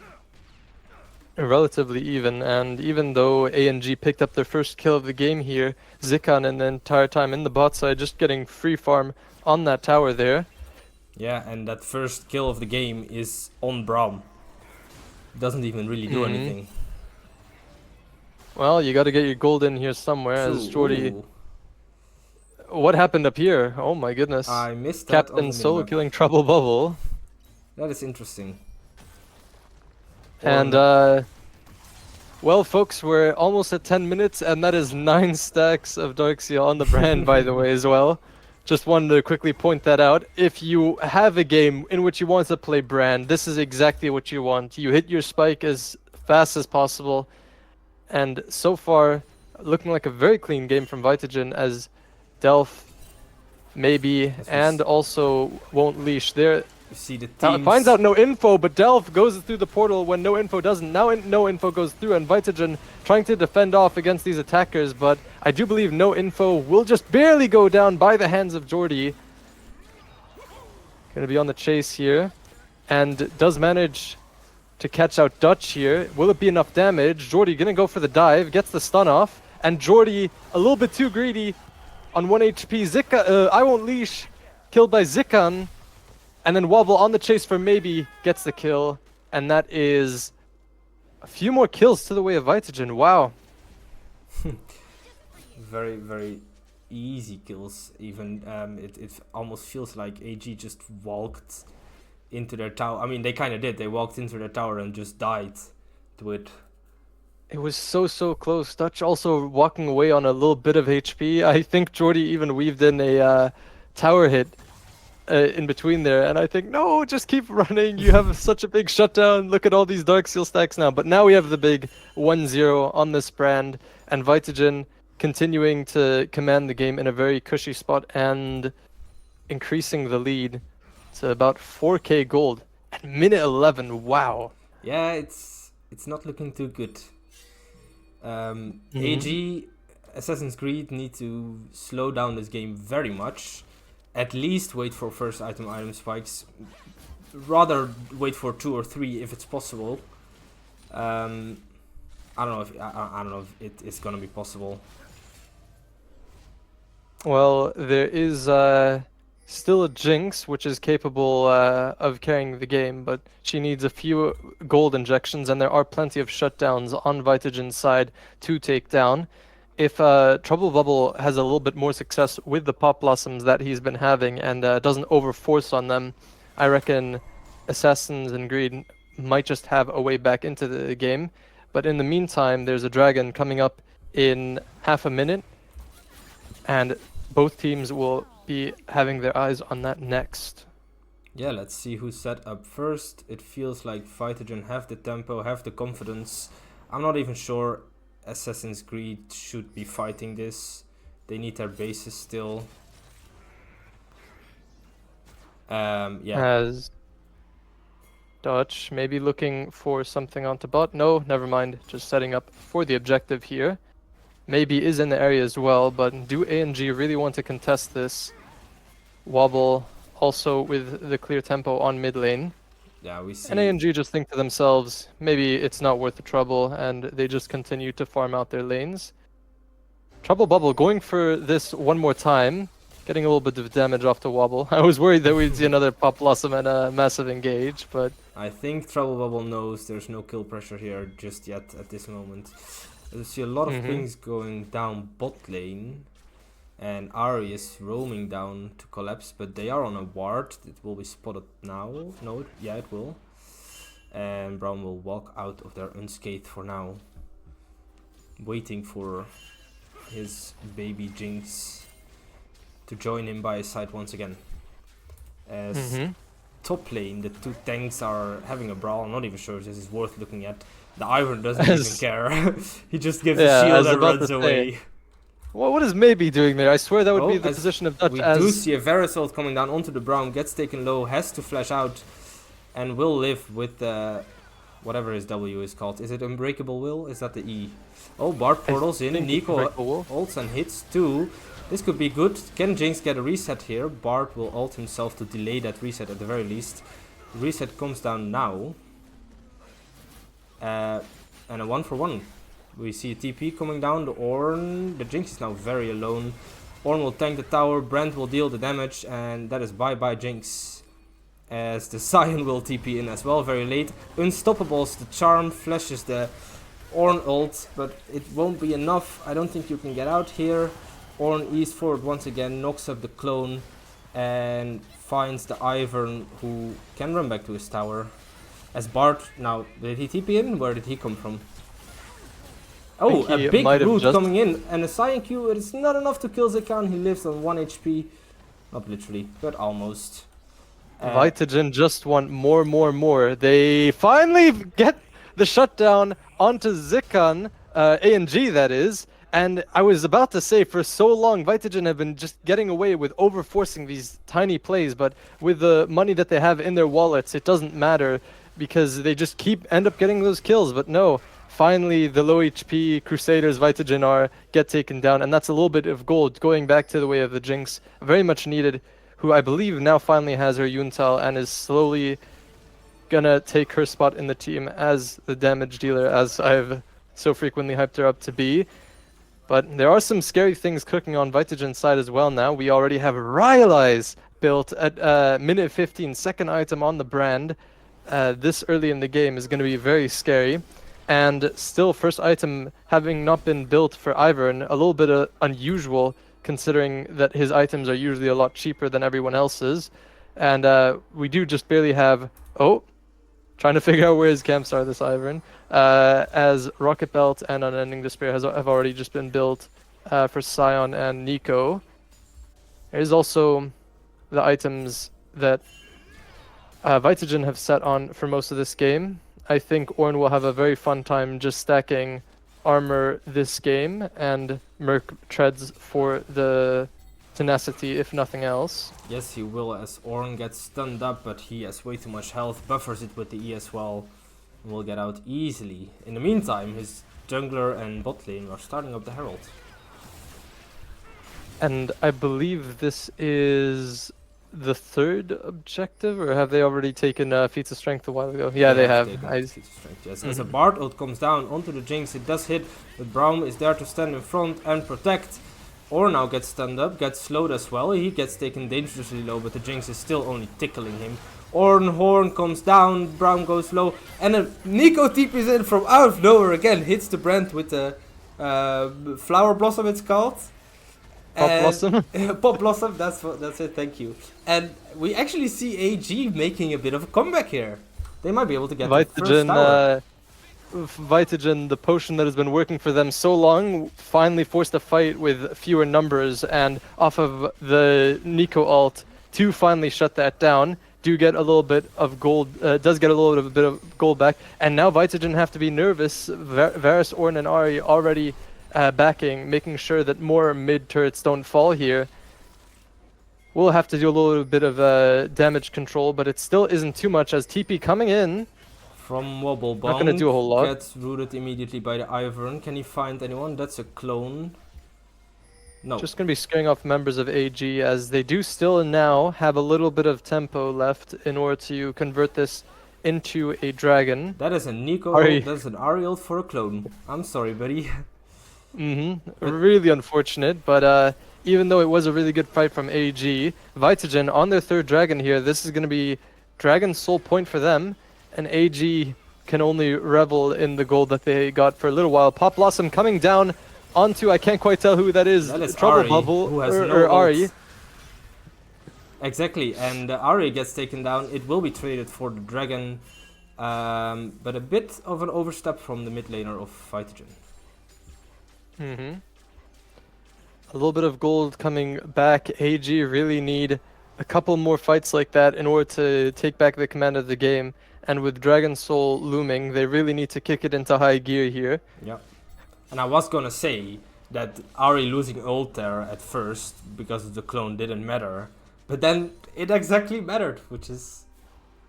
Relatively even, and even though A&G picked up their first kill of the game here, Zikan in the entire time in the bot side just getting free farm on that tower there. Yeah, and that first kill of the game is on Braum. Doesn't even really do Mhm. anything. Well, you got to get your gold in here somewhere True. as Jordy. Ooh, What happened up here? Oh my goodness. I missed that on Captain the solo minimap. killing Trouble Bubble. That is interesting. And well, folks, we're almost at 10 minutes, and that is 9 stacks of Darkseal on the brand, by the way, as well. Just wanted to quickly point that out. If you have a game in which you want to play brand, this is exactly what you want. You hit your spike as fast as possible, and so far, looking like a very clean game from Vitagen, as Delph maybe, As we and also won't leash. There You see the now it teams. finds out no info, but Delph goes through the portal when no info doesn't. Now no info goes through, and Vitagen trying to defend off against these attackers, but I do believe no info will just barely go down by the hands of Jordy. Gonna be on the chase here, and does manage to catch out Dutch here. Will it be enough damage? Jordy gonna go for the dive, gets the stun off, and Jordy a little bit too greedy on 1 HP. Zika, I won't leash, killed by Zikan. And then Wobble on the chase for maybe gets the kill. And that is a few more kills to the way of Vitagen. Wow. Very, very easy kills. Even it almost feels like AG just walked into their tower. I mean, they kind of did. They walked into their tower and just died to it. It was so close. Dutch also walking away on a little bit of HP. I think Jordy even weaved in a tower hit in between there. And I think, no, just keep running. You have such a big shutdown. Look at all these Darkseal stacks now. But now we have the big 1-0 on this brand. And Vitagen continuing to command the game in a very cushy spot and increasing the lead to about 4k gold at minute 11. Wow. Yeah, it's not looking too good. AG, Assassin's Creed need to slow down this game very much. At least wait for first item spikes. Rather wait for 2 or 3 if it's possible. I don't know if it is gonna be possible. Well, there is still a Jinx, which is capable of carrying the game, but she needs a few gold injections, and there are plenty of shutdowns on Vitagen's side to take down. If Trouble Bubble has a little bit more success with the Pop Blossoms that he's been having and doesn't overforce on them, I reckon Assassins and Greed might just have a way back into the game. But in the meantime, there's a dragon coming up in half a minute, and both teams will be having their eyes on that next. Yeah, let's see who's set up first. It feels like Vitagen have the tempo, have the confidence. I'm not even sure Assassin's Creed should be fighting this. They need their bases still. Yeah. As Dutch maybe looking for something onto bot. No, never mind. Just setting up for the objective here. Maybe is in the area as well, but do A&G really want to contest this? Wobble also with the clear tempo on mid lane. Yeah, we see. And A&G just think to themselves, maybe it's not worth the trouble, and they just continue to farm out their lanes. Trouble Bubble going for this one more time, getting a little bit of damage off the Wobble. I was worried that we'd see another Pop Blossom and a massive engage, but... I think Trouble Bubble knows there's no kill pressure here just yet at this moment. I see a lot of things going down bot lane. And Ari is roaming down to collapse, but they are on a ward. It will be spotted now. No, yeah, it will. And Brown will walk out of there unscathed for now. Waiting for his baby Jinx to join him by his side once again. As top lane, the two tanks are having a brawl. I'm not even sure if this is worth looking at. The Iron doesn't even care. He just gives a shield and runs away. Well, what is maybe doing there? I swear that would be the as position of Dutch. We do see a Verisalt coming down onto the Brown, gets taken low, has to flash out, and will live with whatever his W is called. Is it Unbreakable Will? Is that the E? Oh, Bard portals in. Nico ults and hits too. This could be good. Can Jinx get a reset here? Bard will ult himself to delay that reset at the very least. Reset comes down now. And a 1-for-1. We see a TP coming down. The Ornn. The Jinx is now very alone. Ornn will tank the tower. Brand will deal the damage. And that is bye-bye Jinx. As the Sion will TP in as well very late. Unstoppables the charm. Flashes the Ornn ult. But it won't be enough. I don't think you can get out here. Ornn east forward once again. Knocks up the clone. And finds the Ivern who can run back to his tower. As Bard, now, did he TP in? Where did he come from? Oh, a big root coming in. And a Sion Q, it's not enough to kill Zekan. He lives on 1 HP. Not literally, but almost. Vitagen just want more. They finally get the shutdown onto Zekan, ANG that is. And I was about to say, for so long, Vitagen have been just getting away with overforcing these tiny plays, but with the money that they have in their wallets, it doesn't matter because they just end up getting those kills. But no, finally the low HP Crusaders Vitagen get taken down, and that's a little bit of gold going back to the way of the Jinx, very much needed, who I believe now finally has her Yuntal and is slowly gonna take her spot in the team as the damage dealer, as I've so frequently hyped her up to be. But there are some scary things cooking on Vitagen's side as well now. We already have Rylai's built at minute 15, second item on the brand. This early in the game is going to be very scary. And still, first item having not been built for Ivern, a little bit unusual considering that his items are usually a lot cheaper than everyone else's. And we do just barely have... Oh, trying to figure out where his camps are, this Ivern. As Rocket Belt and Unending Despair have already just been built for Sion and Nico. There's also the items that Vitagen have set on for most of this game. I think Ornn will have a very fun time just stacking armor this game, and Merc treads for the tenacity if nothing else. Yes, he will, as Ornn gets stunned up, but he has way too much health, buffers it with the E as well, and will get out easily. In the meantime, his jungler and bot lane are starting up the Herald. And I believe this is the third objective, or have they already taken Feats of Strength a while ago? Yeah, they have. Feats of Strength, yes. As a Bard ult comes down onto the Jinx, it does hit, but Braum is there to stand in front and protect. Ornn now gets stunned up, gets slowed as well. He gets taken dangerously low, but the Jinx is still only tickling him. Ornn Horn comes down, Braum goes low, and a Nico TP's in from out of nowhere again, hits the brand with the Flower Blossom it's called. Pop Blossom? Pop Blossom, that's it, thank you. And we actually see AG making a bit of a comeback here. They might be able to get the first tower. Vitagen, the potion that has been working for them so long, finally forced a fight with fewer numbers, and off of the Nico ult to finally shut that down. Do get a little bit of gold, does get a little bit of gold back, and now Vitagen have to be nervous. Varus, Ornn, and Ahri already backing, making sure that more mid turrets don't fall here. We'll have to do a little bit of damage control, but it still isn't too much as TP coming in. From Wobble Bomb, not gonna do a whole lot. Gets rooted immediately by the Ivern. Can he find anyone? That's a clone. No. Just gonna be scaring off members of AG, as they do still now have a little bit of tempo left in order to convert this into a dragon. That is a Nico, that's an Ariel for a clone. I'm sorry, buddy. Really unfortunate, but even though it was a really good fight from AG, Vitagen on their third dragon here, this is gonna be Dragon Soul point for them. And AG can only revel in the gold that they got for a little while. Pop Blossom coming down onto, I can't quite tell who that is. That is Trouble Ahri, Bubble, who has or Ahri. Exactly, and Ahri gets taken down. It will be traded for the dragon, but a bit of an overstep from the mid laner of Vitagen. A little bit of gold coming back. AG really need a couple more fights like that in order to take back the command of the game. And with Dragon Soul looming, they really need to kick it into high gear here. Yeah. And I was gonna say that Ahri losing ult there at first because of the clone didn't matter. But then it exactly mattered, which is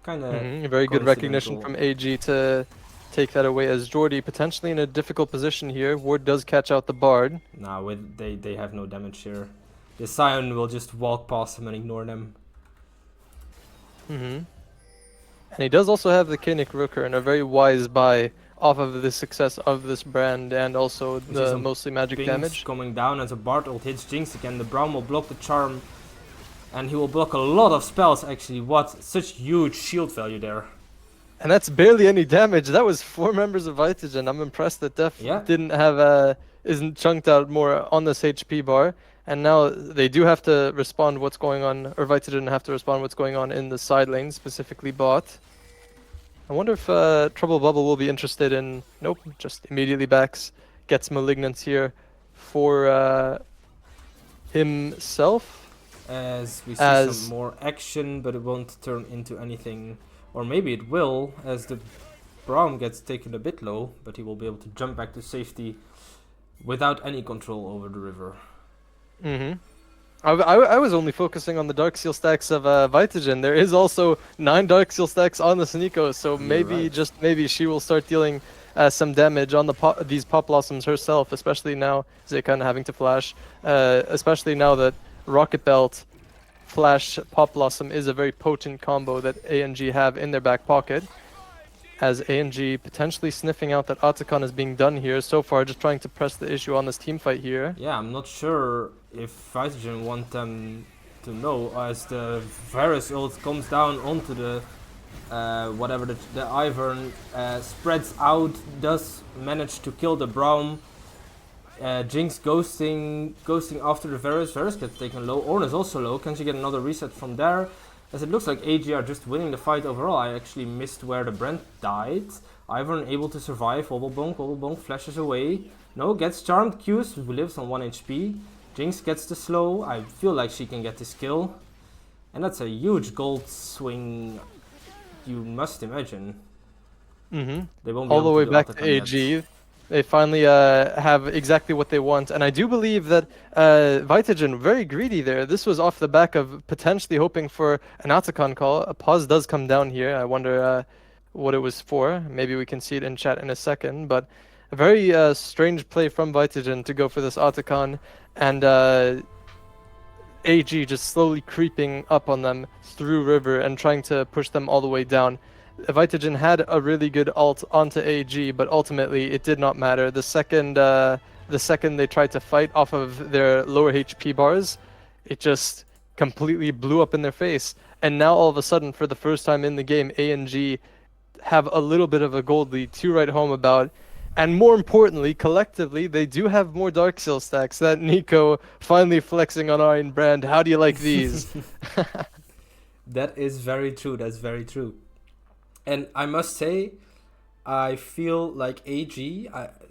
kind of very good recognition from AG to take that away, as Jordy potentially in a difficult position here. Ward does catch out the Bard. Nah, they have no damage here. the Scion will just walk past them and ignore them. And he does also have the Kinnick Rooker, and a very wise buy off of the success of this brand and also We see the some mostly magic Pings damage. coming down as a Bard ult hits Jinx again. The Braum will block the charm, and he will block a lot of spells actually. What? Such huge shield value there. And that's barely any damage. That was 4 members of Vitagen. I'm impressed that Def Yeah. didn't have isn't chunked out more on this HP bar. And now they do have to respond what's going on, or Vitagen have to respond what's going on in the side lane, specifically bot. I wonder if Trouble Bubble will be interested in... Nope, just immediately backs. Gets Malignant here for himself. As we see some more action, but it won't turn into anything. Or maybe it will, as the Braum gets taken a bit low, but he will be able to jump back to safety without any control over the river. I was only focusing on the Dark Seal stacks of Vitagen. There is also 9 Dark Seal stacks on the Sneeko, so maybe, just maybe, she will start dealing some damage on these Pop Blossoms herself, especially now Zekan having to flash, especially now that Rocket Belt Flash Pop Blossom is a very potent combo that ANG have in their back pocket. As ANG potentially sniffing out that Otacon is being done here so far, just trying to press the issue on this team fight here. Yeah, I'm not sure if Vitagen want them to know, as the Varus ult comes down onto the whatever the Ivern spreads out, does manage to kill the Braum. Jinx ghosting after the Varus. Varus gets taken low. Ornn is also low. Can she get another reset from there? As it looks like AG are just winning the fight overall. I actually missed where the Brent died. Ivern able to survive. Wobble bonk flashes away. No, gets charmed. Q's, who lives on 1 HP. Jinx gets the slow. I feel like she can get this kill. And that's a huge gold swing, you must imagine. They won't be all the able way to do back to Otacon AG. yet. They finally have exactly what they want, and I do believe that Vitagen very greedy there. This was off the back of potentially hoping for an Otacon call. A pause does come down here. I wonder what it was for. Maybe we can see it in chat in a second, but a very strange play from Vitagen to go for this Otacon, and AG just slowly creeping up on them through river and trying to push them all the way down. Vitagen had a really good ult onto AG, but ultimately it did not matter. The second they tried to fight off of their lower HP bars, it just completely blew up in their face. And now all of a sudden, for the first time in the game, ANG have a little bit of a gold lead to write home about. And more importantly, collectively, they do have more Dark Seal stacks. That Nico finally flexing on Iron Brand. How do you like these? That is very true. That's very true. And I must say, I feel like AG,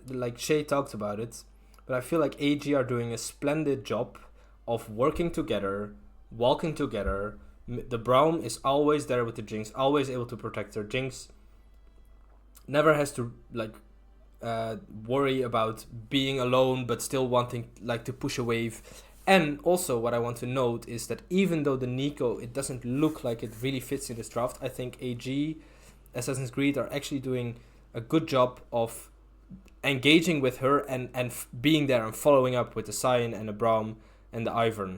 like Shay talked about it, but I feel like AG are doing a splendid job of working together, walking together. The Braum is always there with the Jinx, always able to protect her. Jinx never has to worry about being alone, but still wanting to push a wave. And also what I want to note is that even though the Nico, it doesn't look like it really fits in this draft, I think AG, Assassin's Creed are actually doing a good job of engaging with her and being there and following up with the Scion and the Braum and the Ivern.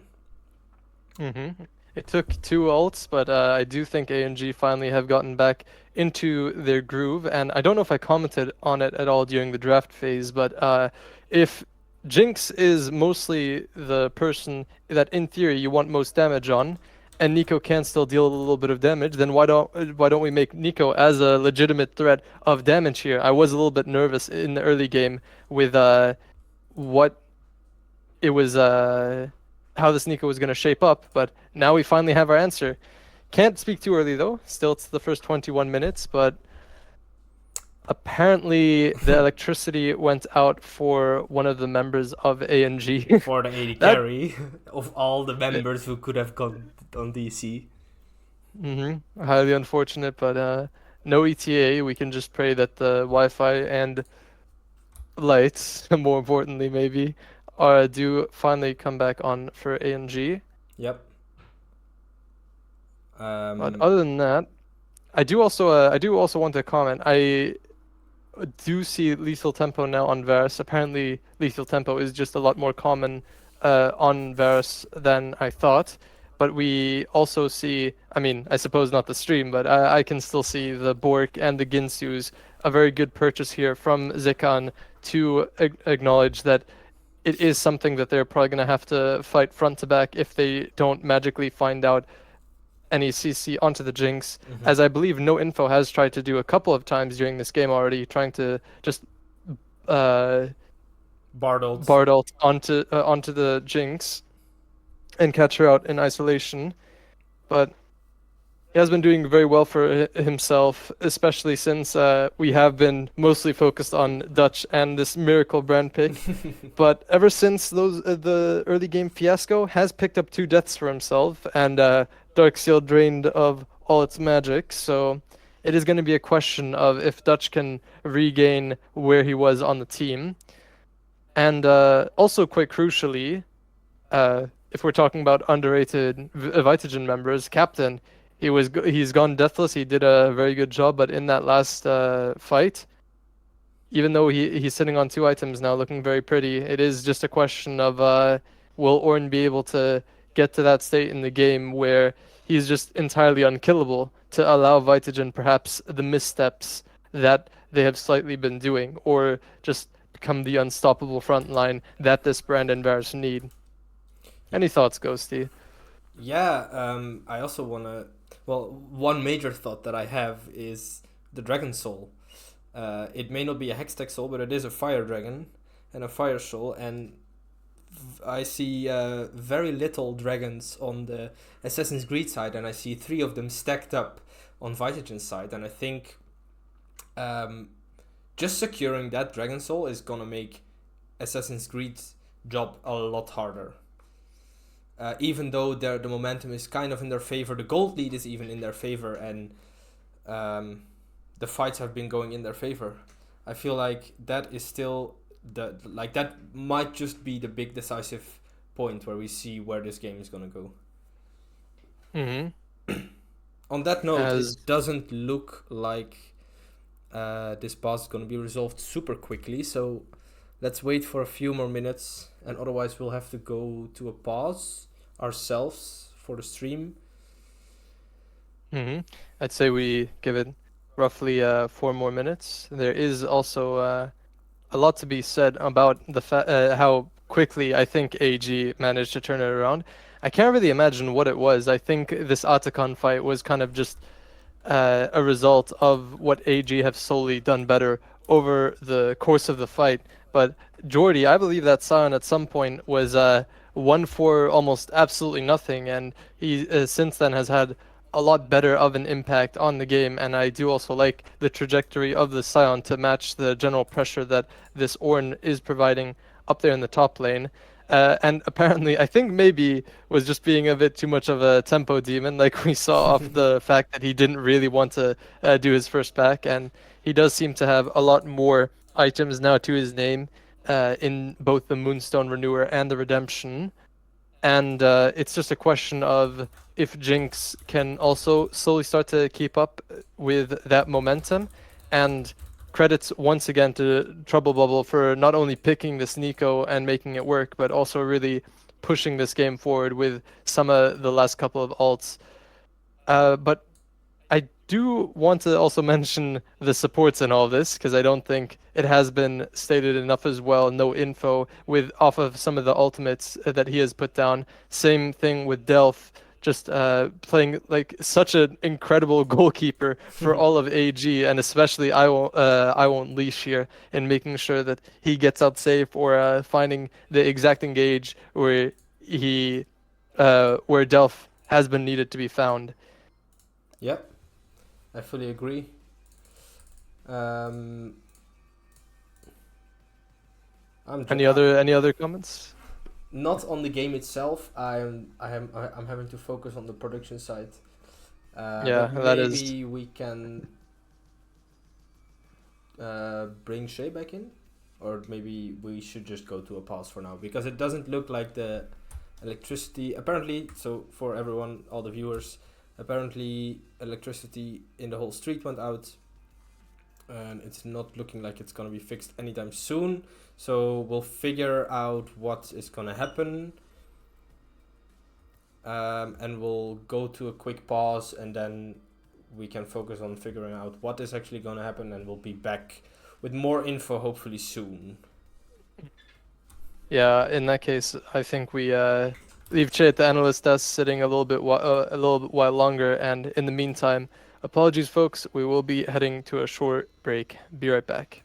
It took 2 ults, but I do think ANG finally have gotten back into their groove, and I don't know if I commented on it at all during the draft phase, but if Jinx is mostly the person that in theory you want most damage on, and Nico can still deal a little bit of damage, then why don't we make Nico as a legitimate threat of damage here? I was a little bit nervous in the early game with what it was, how this Nico was going to shape up, but now we finally have our answer. Can't speak too early though. Still, it's the first 21 minutes, but apparently the electricity went out for one of the members of ANG. For the AD carry of all the members who could have gone on DC. Highly unfortunate, but no ETA. We can just pray that the Wi-Fi and lights, more importantly maybe, do finally come back on for ANG. Yep. But other than that, I do also want to comment. I do see lethal tempo now on Varus. Apparently, lethal tempo is just a lot more common on Varus than I thought. But we also see, I mean, I suppose not the stream, but I can still see the Bork and the Ginsus, a very good purchase here from Zikan to acknowledge that it is something that they're probably going to have to fight front to back if they don't magically find out any CC onto the Jinx, as I believe No Info has tried to do a couple of times during this game already, trying to just uh, Bardolds. Bard ult onto the Jinx and catch her out in isolation. But he has been doing very well for himself, especially since we have been mostly focused on Dutch and this miracle brand pick. But ever since those the early game fiasco, has picked up 2 deaths for himself, and Darkseal drained of all its magic. So it is going to be a question of if Dutch can regain where he was on the team. And also, quite crucially, if we're talking about underrated Vitagen members, Captain, he's gone deathless. He did a very good job, but in that last fight, even though he's sitting on 2 items now, looking very pretty, it is just a question of will Ornn be able to get to that state in the game where he's just entirely unkillable to allow Vitagen perhaps the missteps that they have slightly been doing, or just become the unstoppable front line that this brand and Varus need. Any thoughts, Ghosty? Yeah, I also want to. Well, one major thought that I have is the Dragon Soul. It may not be a Hextech Soul, but it is a Fire Dragon and a Fire Soul, and I see very little dragons on the Assassin's Creed side, and I see 3 of them stacked up on Vitagen's side, and I think just securing that Dragon Soul is gonna make Assassin's Creed's job a lot harder. Even though the momentum is kind of in their favor, the gold lead is even in their favor, and the fights have been going in their favor. I feel like that is still that might just be the big decisive point where we see where this game is gonna go. On that note, it doesn't look like this boss is gonna be resolved super quickly, so let's wait for a few more minutes, and otherwise we'll have to go to a pause ourselves for the stream. I'd say we give it roughly 4 more minutes. There is also a lot to be said about the how quickly I think AG managed to turn it around. I can't really imagine what it was. I think this Atacon fight was kind of just a result of what AG have solely done better over the course of the fight. But Jordy, I believe that Sion at some point was 1 for almost absolutely nothing, and he since then has had a lot better of an impact on the game, and I do also like the trajectory of the Sion to match the general pressure that this Ornn is providing up there in the top lane. And apparently, I think maybe was just being a bit too much of a tempo demon, like we saw off the fact that he didn't really want to do his first back, and he does seem to have a lot more items now to his name in both the Moonstone Renewer and the Redemption. And it's just a question of if Jinx can also slowly start to keep up with that momentum. And credits once again to Trouble Bubble for not only picking this Nico and making it work, but also really pushing this game forward with some of the last couple of ults. But I do want to also mention the supports in all this, because I don't think it has been stated enough as well. No Info with off of some of the ultimates that he has put down. Same thing with Delph, just playing like such an incredible goalkeeper for all of AG, and especially I won't leash here in making sure that he gets out safe, or finding the exact engage where where Delph has been needed to be found. Yep. I fully agree. Any other comments? Not on the game itself. I'm having to focus on the production side. Maybe we can bring Shay back in, or maybe we should just go to a pause for now, because it doesn't look like the electricity. Apparently, so for everyone, all the viewers. Apparently, electricity in the whole street went out, and it's not looking like it's gonna be fixed anytime soon. So we'll figure out what is gonna happen, and we'll go to a quick pause, and then we can focus on figuring out what is actually gonna happen, and we'll be back with more info hopefully soon. Yeah, in that case, I think we leave Che at the analyst desk sitting a little bit while longer. And in the meantime, apologies, folks. We will be heading to a short break. Be right back.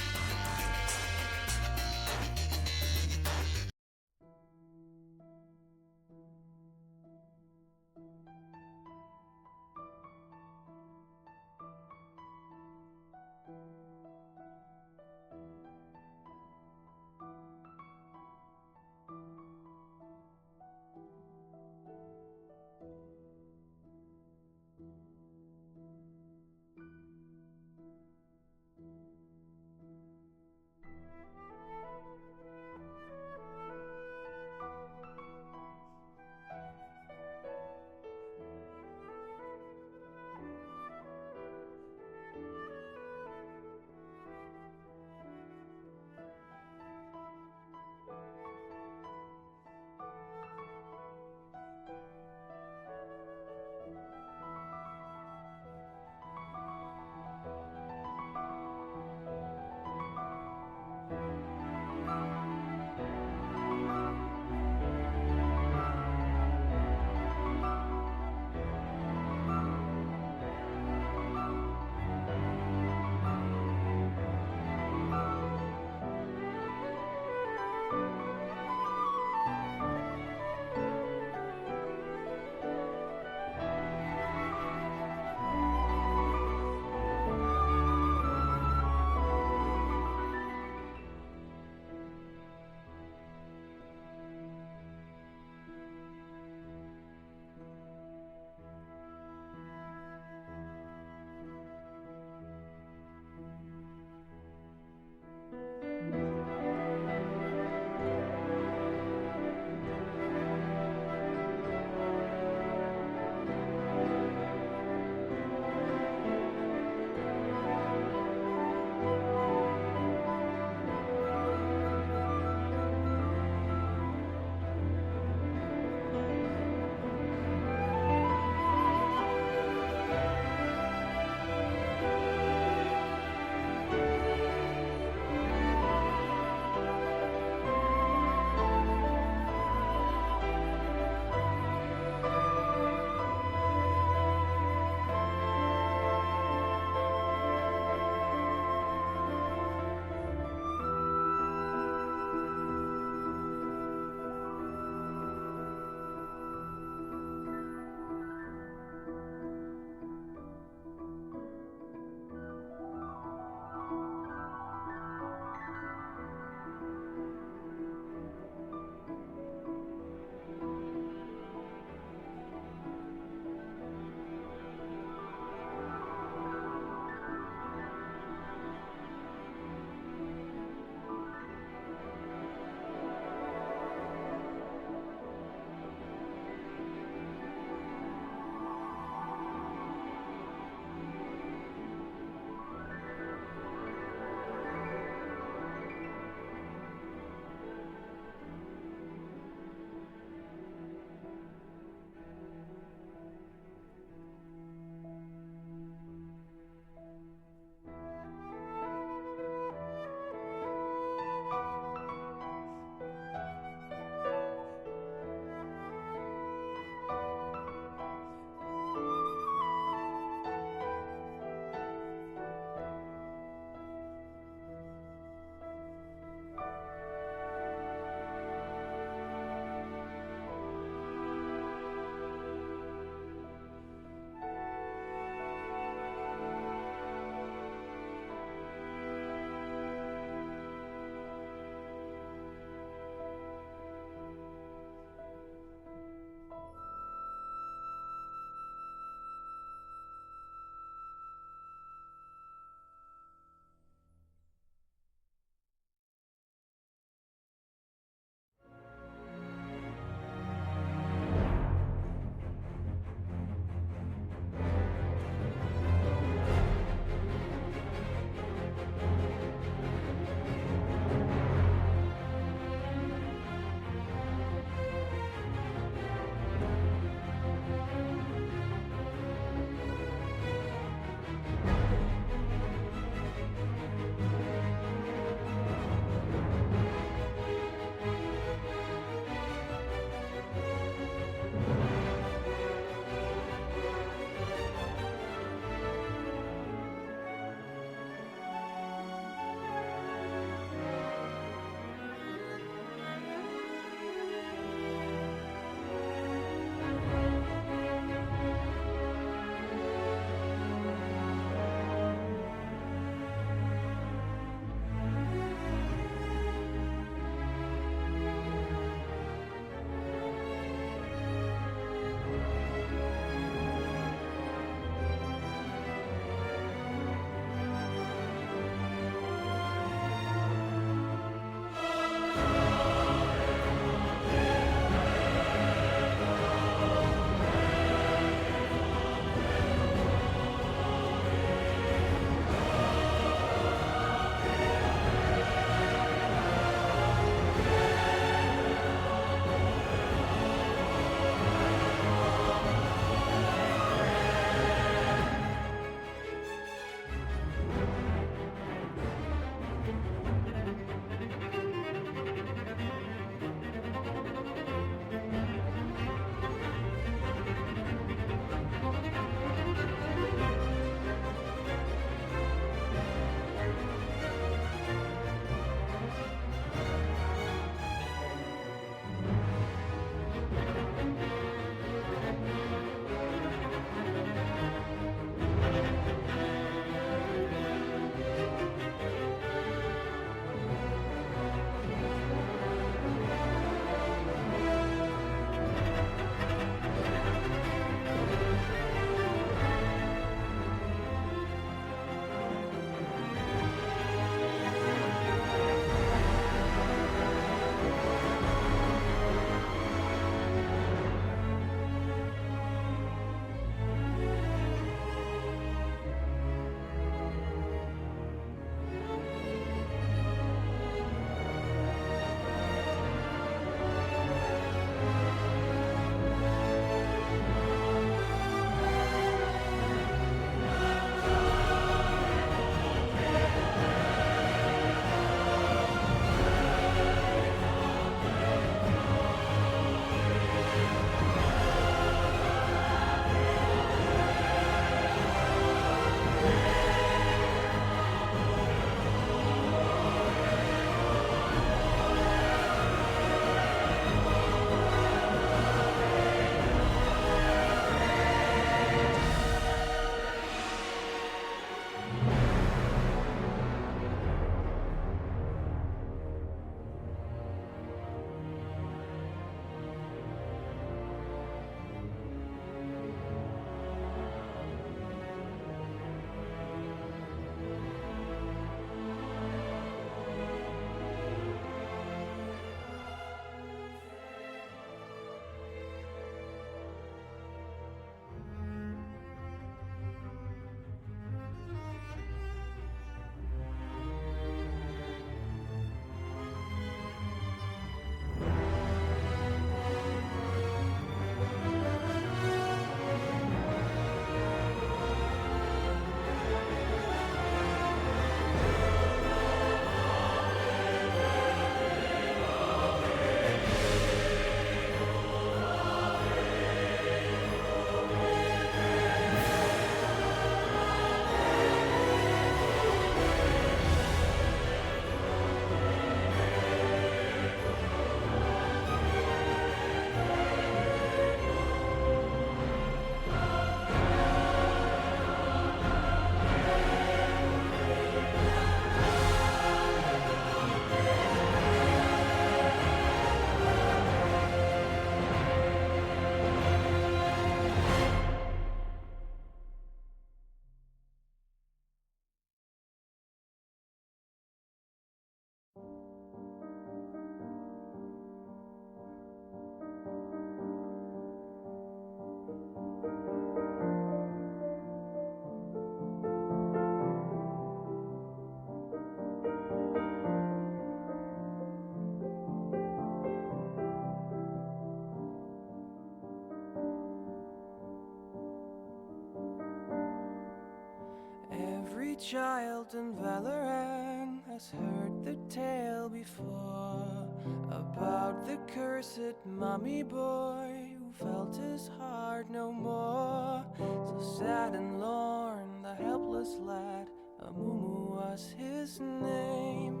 Every child in Valoran has heard the tale before about the cursed mummy boy who felt his heart no more. So sad and lorn, the helpless lad, Amumu was his name.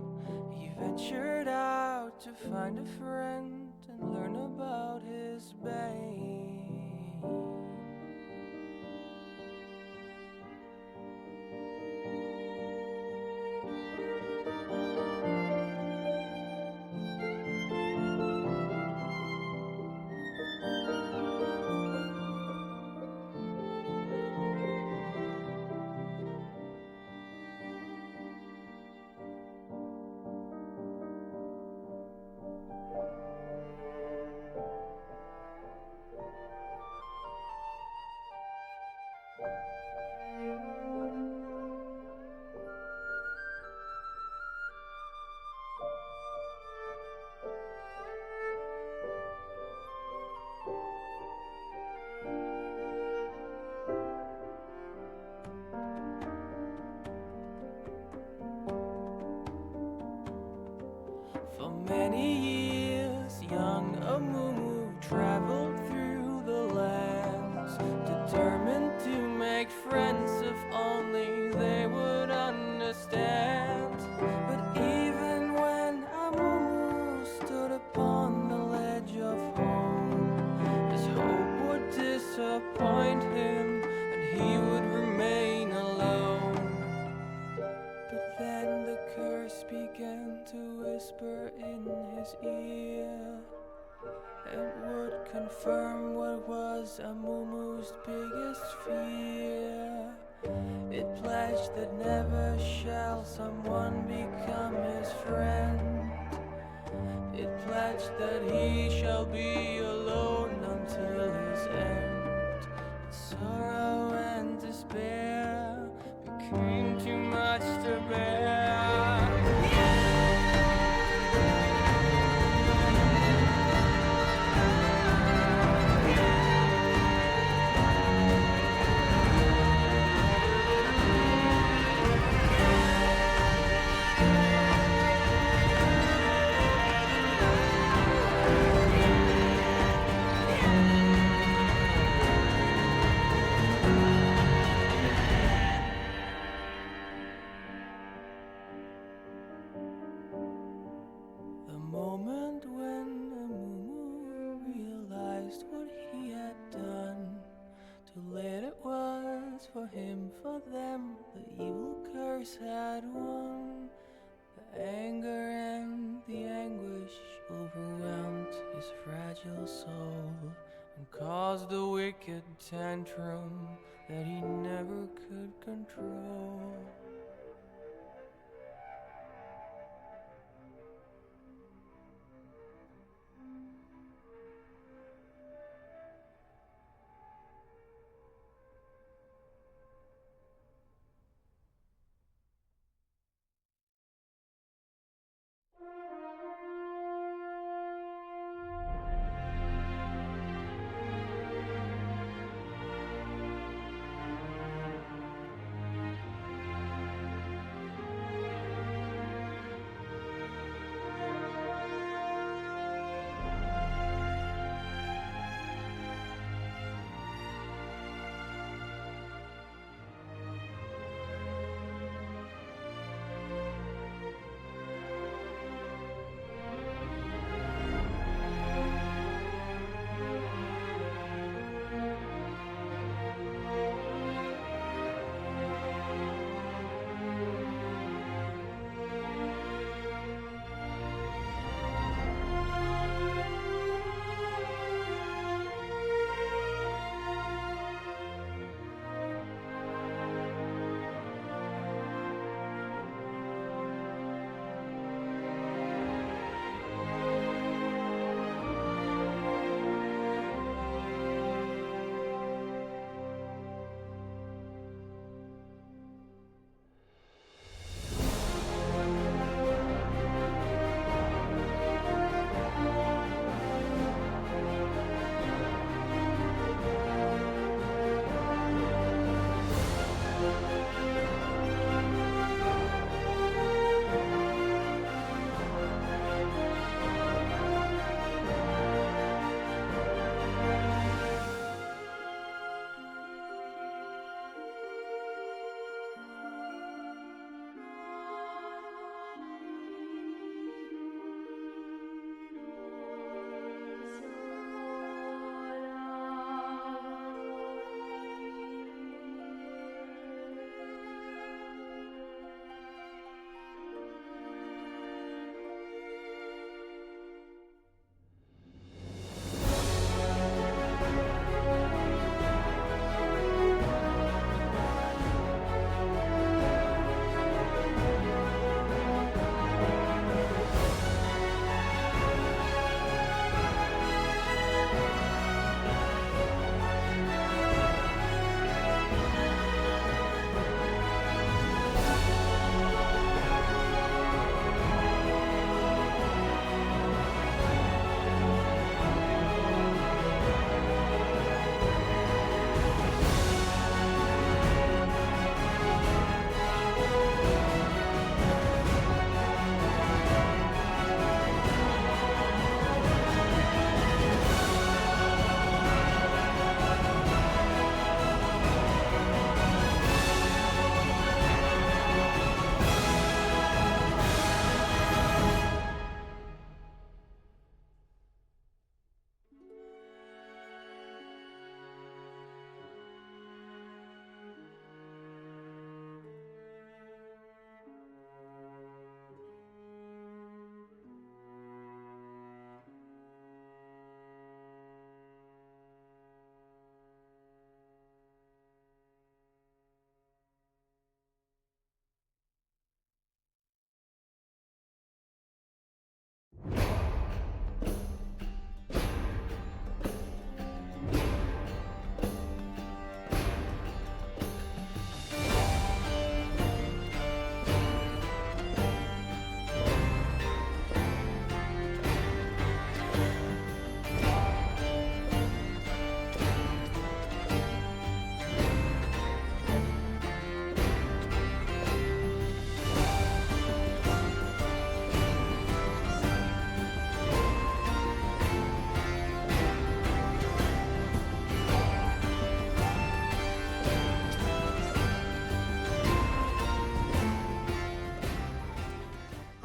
He ventured out to find a friend and learn about his bane. For many years, young Amumu traveled through the lands, determined to make friends if only they would understand. But even when Amumu stood upon the ledge of home, his hope would disappoint him and he would remain alone. But then the curse began to whisper in his ear and would confirm what was Amumu's biggest fear. It pledged that never shall someone become his friend. It pledged that he shall be alone until his end. Sorrow and despair became too much to bear. The moment when Amumu realized what he had done, too late it was for him, for them, the evil curse had won. The anger and the anguish overwhelmed his fragile soul and caused a wicked tantrum that he never could control.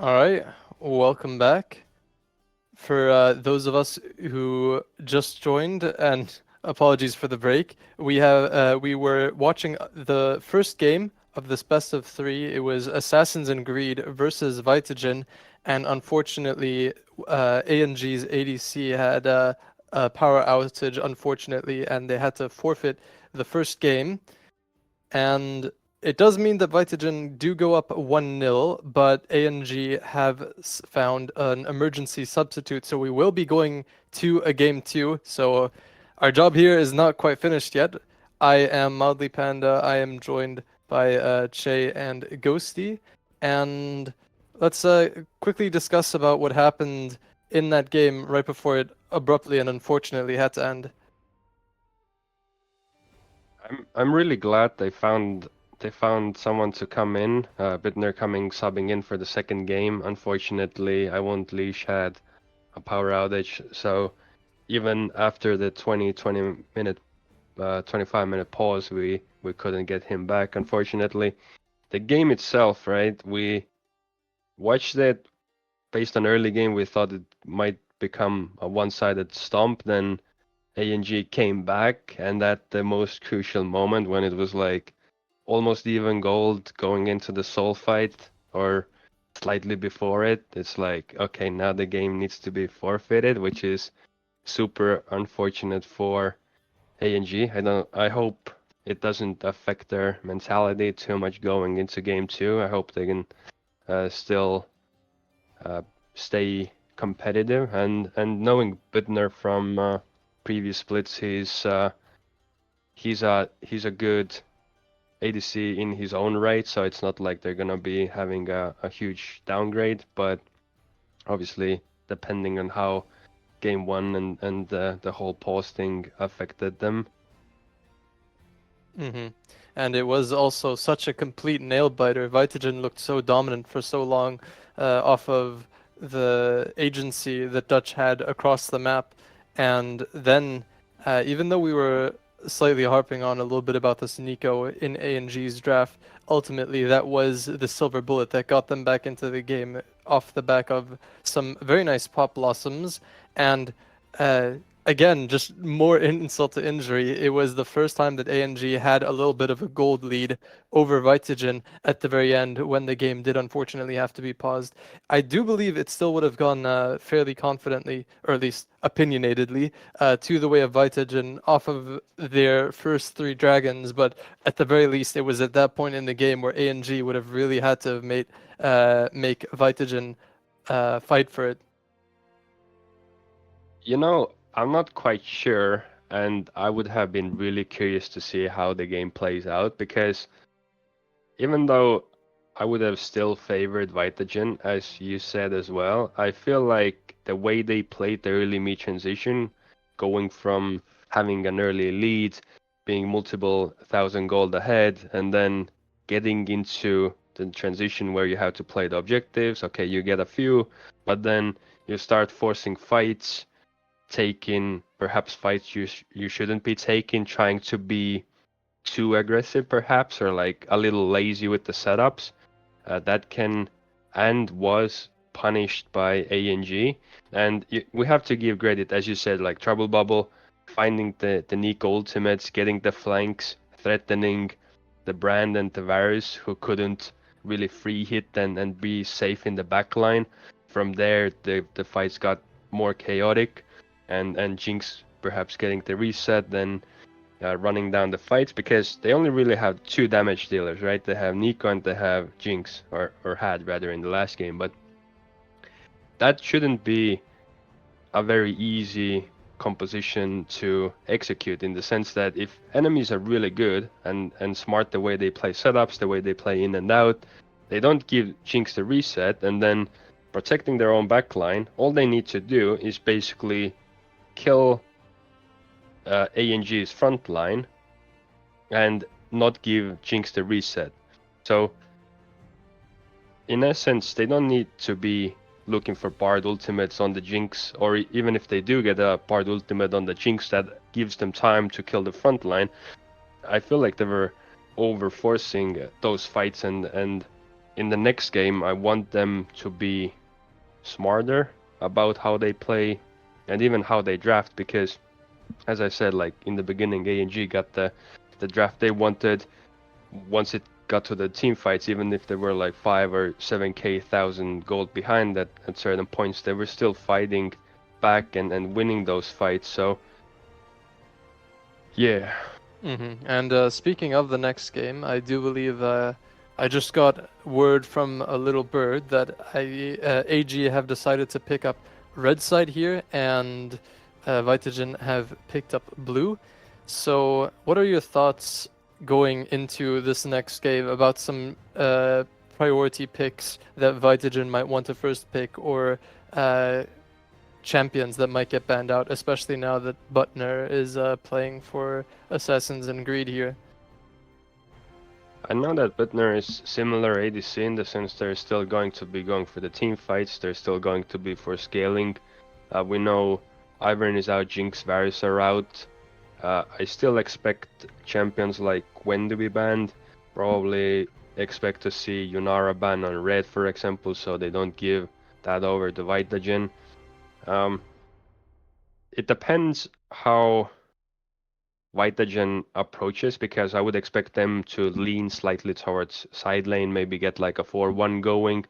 All right, welcome back. For those of us who just joined, and apologies for the break, we were watching the first game of this best of three. It was Assassins and Greed versus Vitagen, and unfortunately, ANG's ADC had a power outage, unfortunately, and they had to forfeit the first game. And it does mean that Vitagen do go up 1-0, but ANG have found an emergency substitute, so we will be going to a game two. So our job here is not quite finished yet. I am Mildly Panda. I am joined by Che and Ghosty. And let's quickly discuss about what happened in that game right before it abruptly and unfortunately had to end. I'm really glad they found someone to come in. Bittner coming subbing in for the second game. Unfortunately, I won't leash had a power outage, so even after the 25-minute pause, we couldn't get him back. Unfortunately, the game itself, right? We watched it based on early game. We thought it might become a one-sided stomp. Then ANG came back, and at the most crucial moment when it was like almost even gold going into the soul fight or slightly before it, it's like, okay, now the game needs to be forfeited, which is super unfortunate for ANG. I hope it doesn't affect their mentality too much going into game two. I hope they can still stay competitive, and knowing Bittner from previous splits, he's a good ADC in his own right, so it's not like they're gonna be having a huge downgrade, but obviously depending on how game one and the whole pause thing affected them. And it was also such a complete nail biter. Vitagen looked so dominant for so long off of the agency that Dutch had across the map. And then, even though we were slightly harping on a little bit about this Nico in ANG's draft, ultimately that was the silver bullet that got them back into the game off the back of some very nice pop blossoms. And again, just more insult to injury. It was the first time that ANG had a little bit of a gold lead over Vitagen at the very end when the game did unfortunately have to be paused. I do believe it still would have gone fairly confidently, or at least opinionatedly, to the way of Vitagen off of their first three dragons, but at the very least, it was at that point in the game where ANG would have really had to make Vitagen fight for it. You know, I'm not quite sure, and I would have been really curious to see how the game plays out, because even though I would have still favored Vitagen, as you said as well, I feel like the way they played the early me transition, going from having an early lead, being multiple thousand gold ahead, and then getting into the transition where you have to play the objectives. Okay, you get a few, but then you start forcing fights, taking perhaps fights you shouldn't be taking, trying to be too aggressive perhaps, or like a little lazy with the setups. That can and was punished by ANG. And we have to give credit, as you said, like Trouble Bubble, finding the Nico ultimates, getting the flanks, threatening the Brand and the Varus, who couldn't really free hit and be safe in the backline. From there, the fights got more chaotic, and Jinx perhaps getting the reset, then running down the fights, because they only really have two damage dealers, right? They have Nico and they have Jinx, or had rather in the last game, but that shouldn't be a very easy composition to execute, in the sense that if enemies are really good and smart the way they play setups, the way they play in and out, they don't give Jinx the reset, and then protecting their own backline, all they need to do is basically kill ANG's front line and not give Jinx the reset. So in essence, they don't need to be looking for Bard ultimates on the Jinx, or even if they do get a Bard ultimate on the Jinx that gives them time to kill the front line. I feel like they were over forcing those fights, and in the next game, I want them to be smarter about how they play and even how they draft, because as I said, like in the beginning, ANG got the draft they wanted. Once it got to the team fights, even if they were like 5 or 7k thousand gold behind at certain points, they were still fighting back and winning those fights. So yeah. And speaking of the next game, I do believe I just got word from a little bird that AG have decided to pick up red side here, and Vitagen have picked up blue. So, what are your thoughts going into this next game about some priority picks that Vitagen might want to first pick, or champions that might get banned out, especially now that Butner is playing for Assassins and Greed here? I know that Butner is similar ADC in the sense they're still going to be going for the team fights, they're still going to be for scaling. We know Ivern is out, Jinx, Varus are out. I still expect champions like Gwen to be banned. Probably expect to see Yunara ban on red, for example, so they don't give that over to Vitagen. It depends how Vitagen approaches, because I would expect them to lean slightly towards side lane, maybe get like a 4-1 going,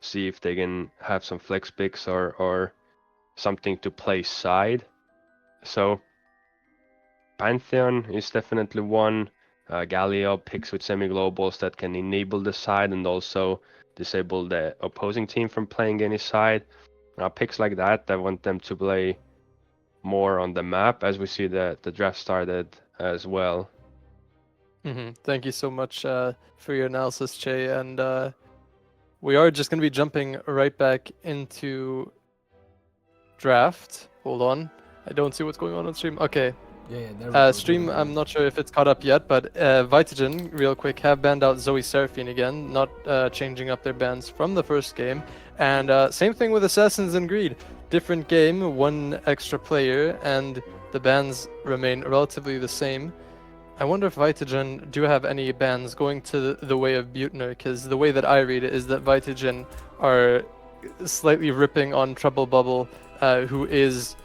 see if they can have some flex picks or something to play side. So Pantheon is definitely one. Galio picks with semi-globals that can enable the side and also disable the opposing team from playing any side. Picks like that, I want them to play more on the map, as we see the draft started as well. Thank you so much for your analysis, Che. And we are just going to be jumping right back into draft. Hold on. I don't see what's going on stream. Okay. Yeah, there we go. Stream, I'm not sure if it's caught up yet, but Vitagen, real quick, have banned out Zoe Seraphine again, not changing up their bans from the first game. And same thing with Assassins and Greed. Different game, one extra player, and the bans remain relatively the same. I wonder if Vitagen do have any bans going to the way of Butner, because the way that I read it is that Vitagen are slightly ripping on Trouble Bubble, who is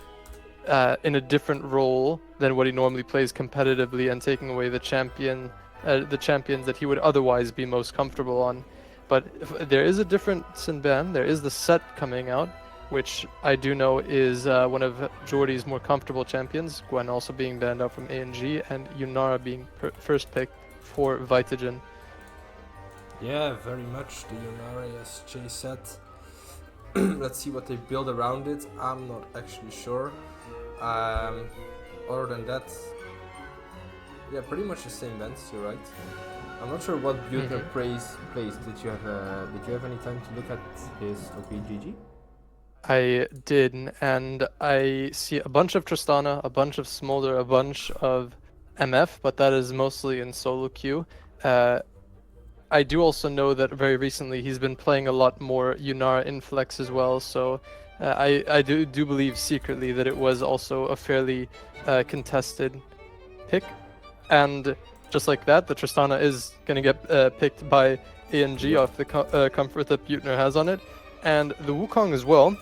in a different role than what he normally plays competitively, and taking away the champions that he would otherwise be most comfortable on. But there is a difference in ban. There is the set coming out, which I do know is one of Jordy's more comfortable champions, Gwen also being banned out from ANG, and Yunara being first picked for Vitagen. Yeah, very much. The Yunara, as Jay said. Let's see what they build around it. I'm not actually sure. Other than that, yeah, pretty much the same bans. You're right. I'm not sure what Butner plays. Did you have any time to look at his OPGG? I did, and I see a bunch of Tristana, a bunch of Smolder, a bunch of MF, but that is mostly in solo queue. I do also know that very recently he's been playing a lot more Yunara Inflex as well, so I do believe secretly that it was also a fairly contested pick. And just like that, the Tristana is going to get picked by ANG off the comfort that Butner has on it. And the Wukong as well,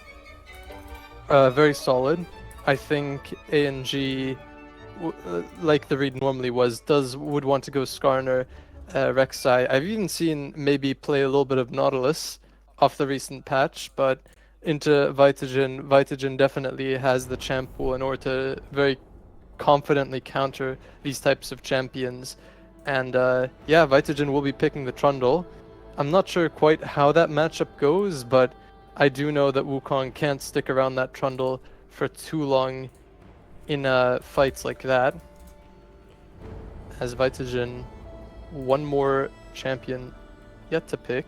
very solid. I think ANG, like the read normally was, would want to go Skarner, Rek'Sai. I've even seen maybe play a little bit of Nautilus off the recent patch, but into Vitagen. Vitagen definitely has the champ pool in order to very confidently counter these types of champions. And yeah, Vitagen will be picking the Trundle. I'm not sure quite how that matchup goes, but I do know that Wukong can't stick around that Trundle for too long in fights like that. As Vitagen, one more champion yet to pick.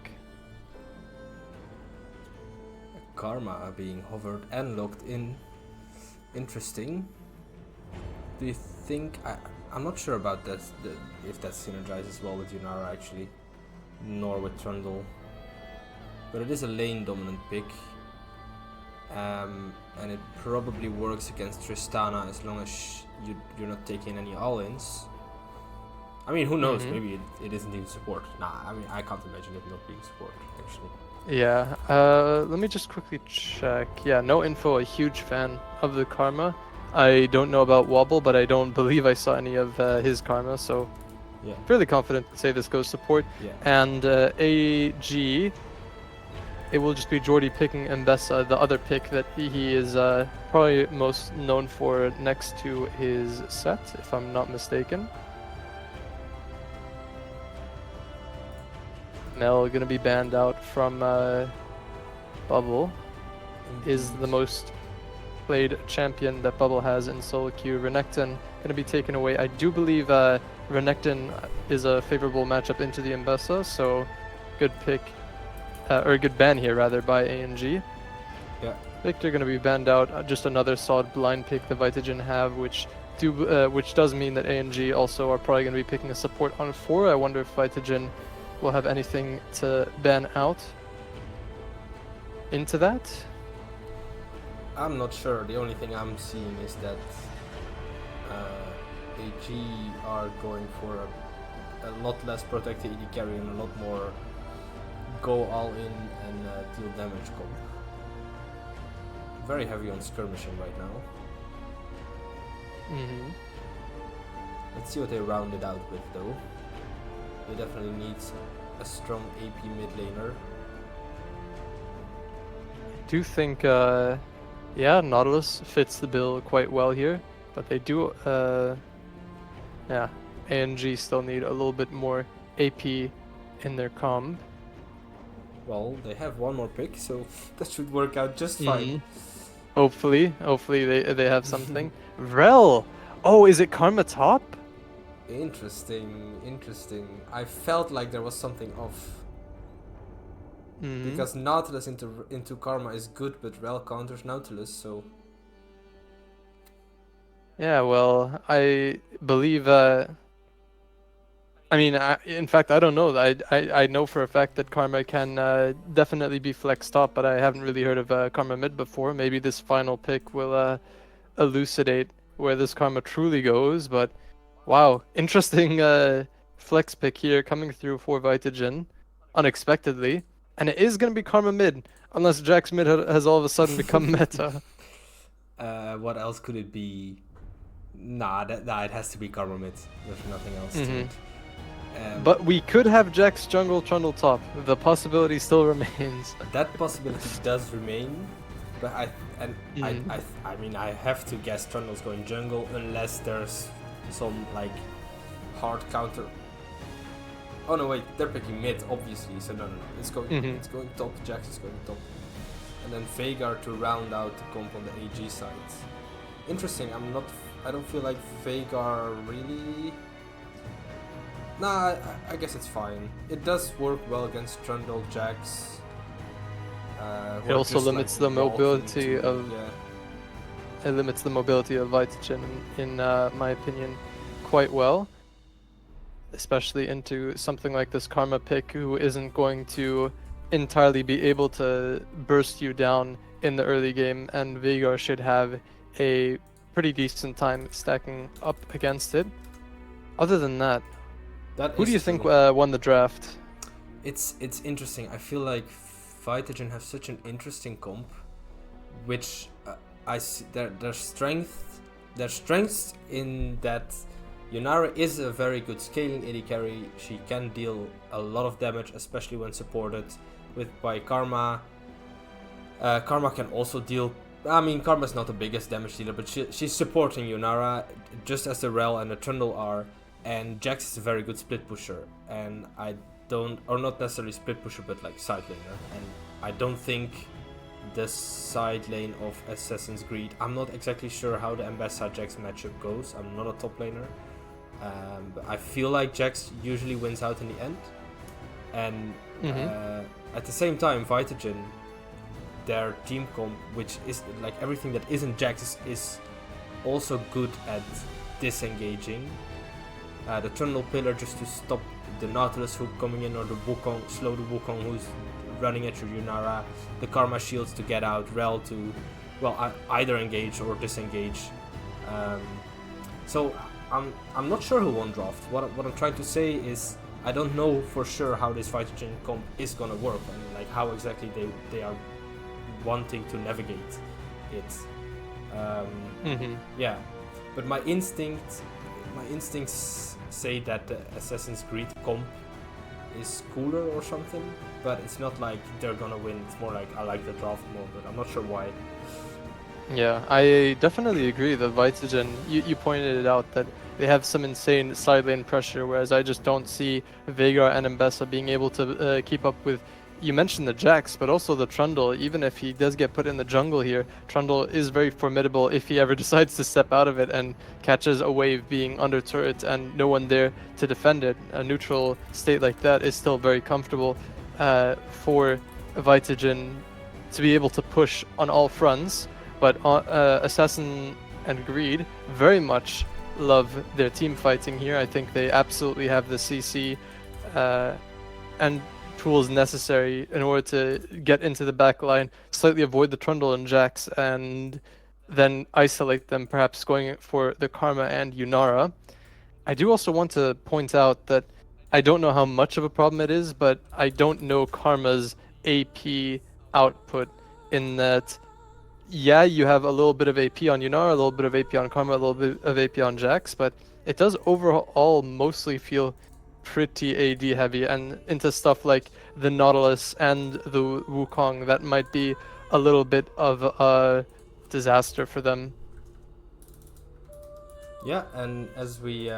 Karma being hovered and locked in. Interesting. Do you think... I'm not sure about that, if that synergizes well with Yunara actually, nor with Trundle. But it is a lane dominant pick. And it probably works against Tristana as long as you're not taking any all-ins. I mean, who knows? Mhm. Maybe it isn't even support. Nah, I mean, I can't imagine it not being support, actually. Yeah, let me just quickly check. Yeah, no info, a huge fan of the Karma. I don't know about Wobble, but I don't believe I saw any of his Karma, so Yeah, fairly confident to say this goes support. yeah. And AG, it will just be Jordy picking Mbessa, the other pick that he is probably most known for next to his set, if I'm not mistaken. Mel gonna be banned out from Bubble. Is the most played champion that Bubble has in solo queue. Renekton gonna be taken away. I do believe Renekton is a favorable matchup into the Mbessa, so good pick, or a good ban here rather by ANG. Yeah. Victor gonna be banned out. Just another solid blind pick the Vitagen have, which does mean that ANG also are probably gonna be picking a support on 4. I wonder if Vitagen will have anything to ban out into that. I'm not sure. The only thing I'm seeing is that AG are going for a lot less protected AD carry and a lot more go all in and deal damage comp. Very heavy on skirmishing right now. Mm-hmm. Let's see what they round it out with though. They definitely need a strong AP mid laner. I do think, yeah, Nautilus fits the bill quite well here, but they do, yeah, ANG still need a little bit more AP in their comb. Well, they have one more pick, so that should work out just fine. Hopefully they have something. Rel! Oh, is it Karma top? Interesting. I felt like there was something off. Mhm. Because Nautilus into Karma is good, but Rel counters Nautilus, so... Yeah, well, I believe, I mean, in fact, I don't know. I know for a fact that Karma can definitely be flex top, but I haven't really heard of Karma mid before. Maybe this final pick will elucidate where this Karma truly goes, but wow, interesting flex pick here coming through for Vitagen unexpectedly. And it is going to be Karma mid, unless Jax mid has all of a sudden become meta. What else could it be? Nah, it has to be Karma mid. There's nothing else to it. But we could have Jax jungle Trundle top. The possibility still remains. That possibility does remain, but I mean I have to guess Trundle's going jungle unless there's some like hard counter. Oh no, wait, they're picking mid obviously, so no, it's going top. Jax is going top, and then Veigar to round out the comp on the AG side. Interesting. I don't feel like Veigar really. Nah, I guess it's fine. It does work well against Trundle, Jax. It also limits the mobility of. Yeah. It limits the mobility of Vitagen, in my opinion, quite well. Especially into something like this Karma pick, who isn't going to entirely be able to burst you down in the early game, and Veigar should have a pretty decent time stacking up against it. Other than that, who do you think won the draft? It's interesting. I feel like Vitagen have such an interesting comp, which I see their strengths in that Yunara is a very good scaling AD carry. She can deal a lot of damage, especially when supported by Karma. Karma can also deal. I mean, Karma's not the biggest damage dealer, but she's supporting Yunara just as the Rel and the Trundle are. And Jax is a very good split pusher, and or not necessarily split pusher, but like side laner. And I don't think the side lane of Assassin's Greed. I'm not exactly sure how the Mbessa Jax matchup goes. I'm not a top laner, but I feel like Jax usually wins out in the end. And at the same time, Vitagen, their team comp, which is like everything that isn't Jax, is also good at disengaging. The Trundle pillar just to stop the Nautilus hook coming in, or the Wukong, slow the Wukong who's running at your Yunara. The Karma shields to get out, Rel to, well, either engage or disengage. So I'm not sure who won draft. What I'm trying to say is I don't know for sure how this Vitagen comp is gonna work and like how exactly they are wanting to navigate it. Yeah, but my instincts say that the Assassin's Creed comp is cooler or something, but it's not like they're gonna win. It's more like I like the draft more, but I'm not sure why. Yeah, I definitely agree that Vitagen, you pointed it out that they have some insane side lane pressure, whereas I just don't see Veigar and Mbessa being able to keep up with, you mentioned the Jax, but also the Trundle. Even if he does get put in the jungle here, Trundle is very formidable if he ever decides to step out of it and catches a wave being under turret and no one there to defend it. A neutral state like that is still very comfortable for Vitagen to be able to push on all fronts. But Assassin and Greed very much love their team fighting here. I think they absolutely have the CC and tools necessary in order to get into the back line, slightly avoid the Trundle and Jax, and then isolate them, perhaps going for the Karma and Yunara. I do also want to point out that I don't know how much of a problem it is, but I don't know Karma's AP output in that yeah, you have a little bit of AP on Yunar, a little bit of AP on Karma, a little bit of AP on Jax, but it does overall mostly feel pretty AD heavy, and into stuff like the Nautilus and the Wukong that might be a little bit of a disaster for them. Yeah, and as we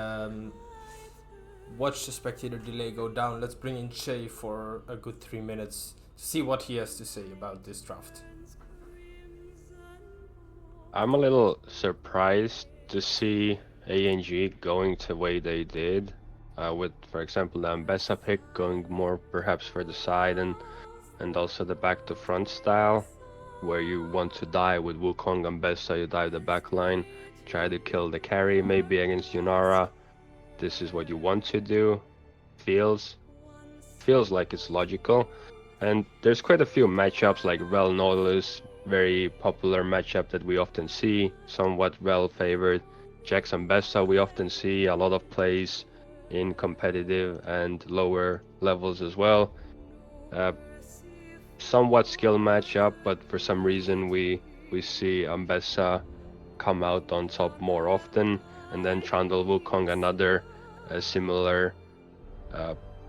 watch the spectator delay go down, let's bring in Shay for a good 3 minutes to see what he has to say about this draft. I'm a little surprised to see ANG going the way they did, with, for example, the Mbessa pick going more perhaps for the side and also the back to front style, where you want to die with Wukong and Mbessa, you dive the back line, try to kill the carry maybe against Yunara. This is what you want to do. Feels like it's logical. And there's quite a few matchups like Rel Nautilus, very popular matchup that we often see, somewhat well favored. Jax and Bessa we often see a lot of plays in competitive and lower levels as well. Somewhat skill matchup, but for some reason we see Ambessa come out on top more often, and then Trundle Wukong another similar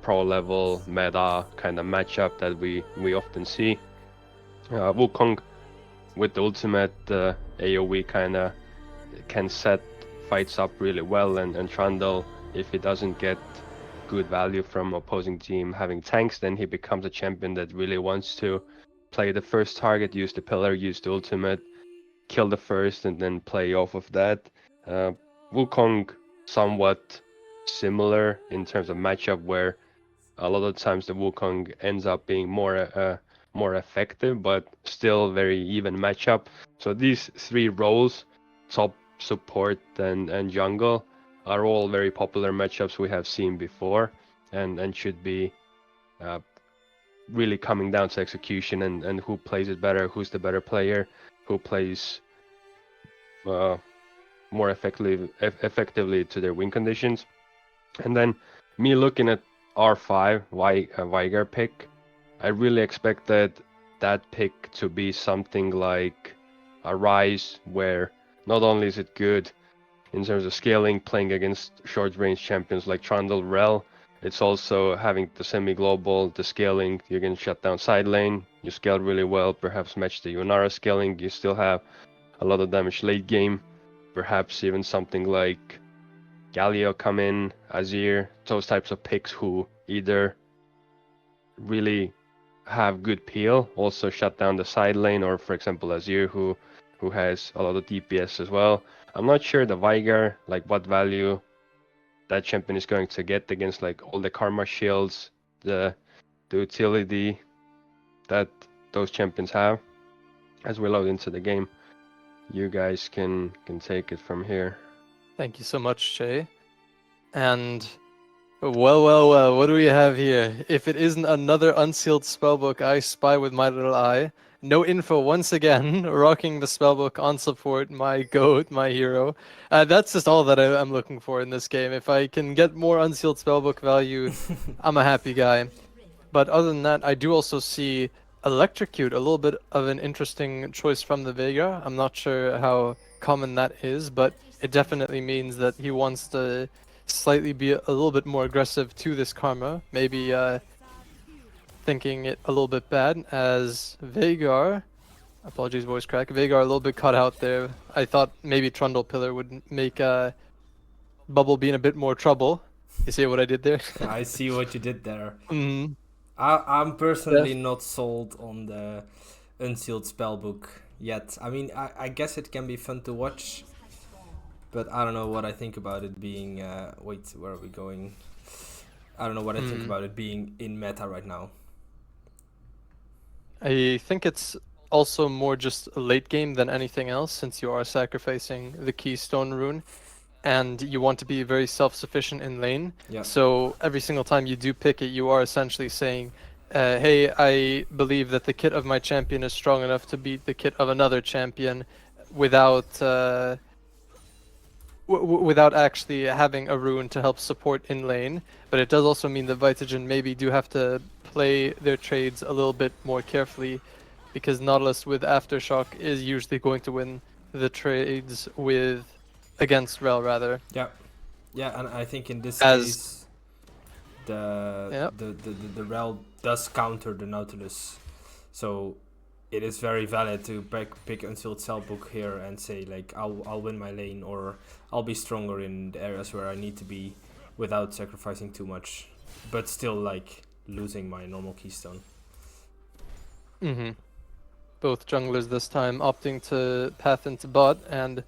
pro level meta kind of matchup that we often see. Wukong with the ultimate AoE kind of can set fights up really well, and Trundle, if he doesn't get good value from opposing team having tanks, then he becomes a champion that really wants to play the first target, use the pillar, use the ultimate, kill the first, and then play off of that. Wukong somewhat similar in terms of matchup, where a lot of times the Wukong ends up being more effective, but still very even matchup. So these three roles, top, support, and jungle, are all very popular matchups we have seen before, and should be really coming down to execution and who plays it better, who's the better player, who plays more effectively to their win conditions. And then me looking at R5 Veigar pick, I really expected that pick to be something like a Rise, where not only is it good in terms of scaling, playing against short range champions like Trundle, Rel, it's also having the semi-global, the scaling, you can shut down side lane, you scale really well, perhaps match the Yunara scaling, you still have a lot of damage late game, perhaps even something like Galio come in, Azir, those types of picks who either really have good peel, also shut down the side lane, or for example Azir who has a lot of DPS as well. I'm not sure the Veigar, like what value that champion is going to get against like all the Karma shields, the utility that those champions have. As we load into the game, you guys can take it from here. Thank you so much, Shay. And well, what do we have here? If it isn't another unsealed spellbook I spy with my little eye, No info once again. Rocking the spellbook on support. My goat, my hero. That's just all that I'm looking for in this game. If I can get more unsealed spellbook value, I'm a happy guy. But other than that, I do also see Electrocute, a little bit of an interesting choice from the Vega. I'm not sure how common that is, but it definitely means that he wants to slightly be a little bit more aggressive to this Karma. Maybe thinking it a little bit bad as Vhagar. Apologies, voice crack. Vhagar a little bit cut out there. I thought maybe Trundle Pillar would make Bubble be in a bit more trouble. You see what I did there? I see what you did there. Mm. I'm personally not sold on the unsealed spellbook yet. I mean, I guess it can be fun to watch, but I don't know what I think about it being. Wait, where are we going? I don't know what I think about it being in meta right now. I think it's also more just a late game than anything else, since you are sacrificing the Keystone rune, and you want to be very self-sufficient in lane. Yeah. So every single time you do pick it, you are essentially saying, hey, I believe that the kit of my champion is strong enough to beat the kit of another champion without without actually having a rune to help support in lane. But it does also mean that Vitagen maybe do have to play their trades a little bit more carefully, because Nautilus with Aftershock is usually going to win the trades against Rel rather. Yeah, and I think in this As- case, the Rel does counter the Nautilus, so it is very valid to pick unsealed spellbook here and say like I'll win my lane, or I'll be stronger in the areas where I need to be without sacrificing too much, but still like losing my normal keystone. Mm-hmm. Both junglers this time opting to path into bot, and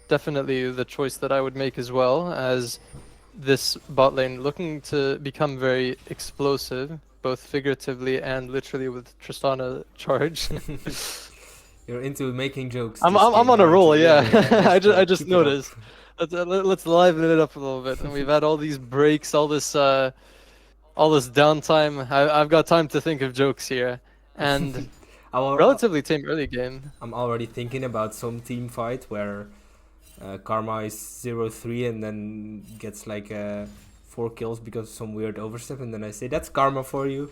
definitely the choice that I would make as well, as this bot lane looking to become very explosive, both figuratively and literally with Tristana charge. You're into making jokes. I'm this game, on a aren't roll, you? yeah. That's I good. just Keep it up. noticed. Let's liven it up a little bit. And we've had all these breaks, all this downtime. I've got time to think of jokes here, and relatively tame early game. I'm already thinking about some team fight where Karma is 0-3 and then gets like 4 kills because of some weird overstep, and then I say that's Karma for you.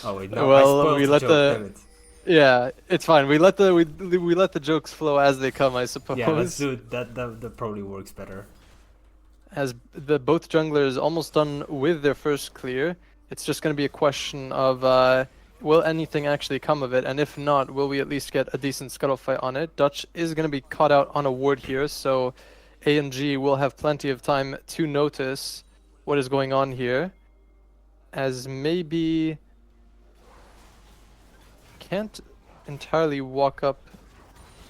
Oh wait, no, Well, I spoiled we the let joke, the- damn it. Yeah, it's fine. We let the jokes flow as they come, I suppose. Yeah, let's do it. That probably works better. As both junglers almost done with their first clear, it's just going to be a question of will anything actually come of it, and if not, will we at least get a decent scuttle fight on it? Dutch is going to be caught out on a ward here, so A&G will have plenty of time to notice what is going on here, as maybe can't entirely walk up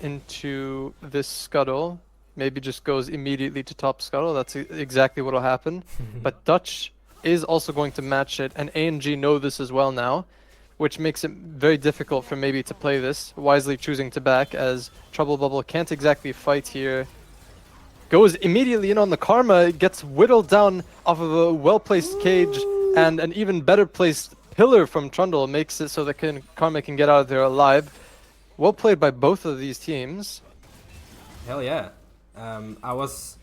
into this scuttle. Maybe just goes immediately to top scuttle. That's exactly what will happen. But Dutch is also going to match it, and A&G know this as well now, which makes it very difficult for maybe to play this, wisely choosing to back, as Trouble Bubble can't exactly fight here. Goes immediately in on the Karma, gets whittled down off of a well-placed cage, and an even better placed pillar from Trundle makes it so that Karma can get out of there alive. Well played by both of these teams. Hell yeah. I was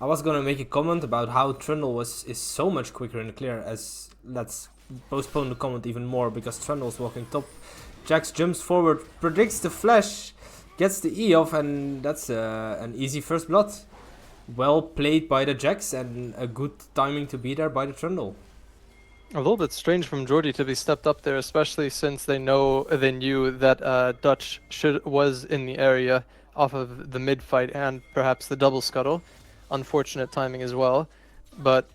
gonna make a comment about how Trundle is so much quicker in the clear, as let's postpone the comment even more because Trundle's walking top. Jax jumps forward, predicts the flash, gets the E off, and that's an easy first blood. Well played by the Jax, and a good timing to be there by the Trundle. A little bit strange from Jordy to be stepped up there, especially since they knew that Dutch was in the area off of the mid fight and perhaps the double scuttle. Unfortunate timing as well. But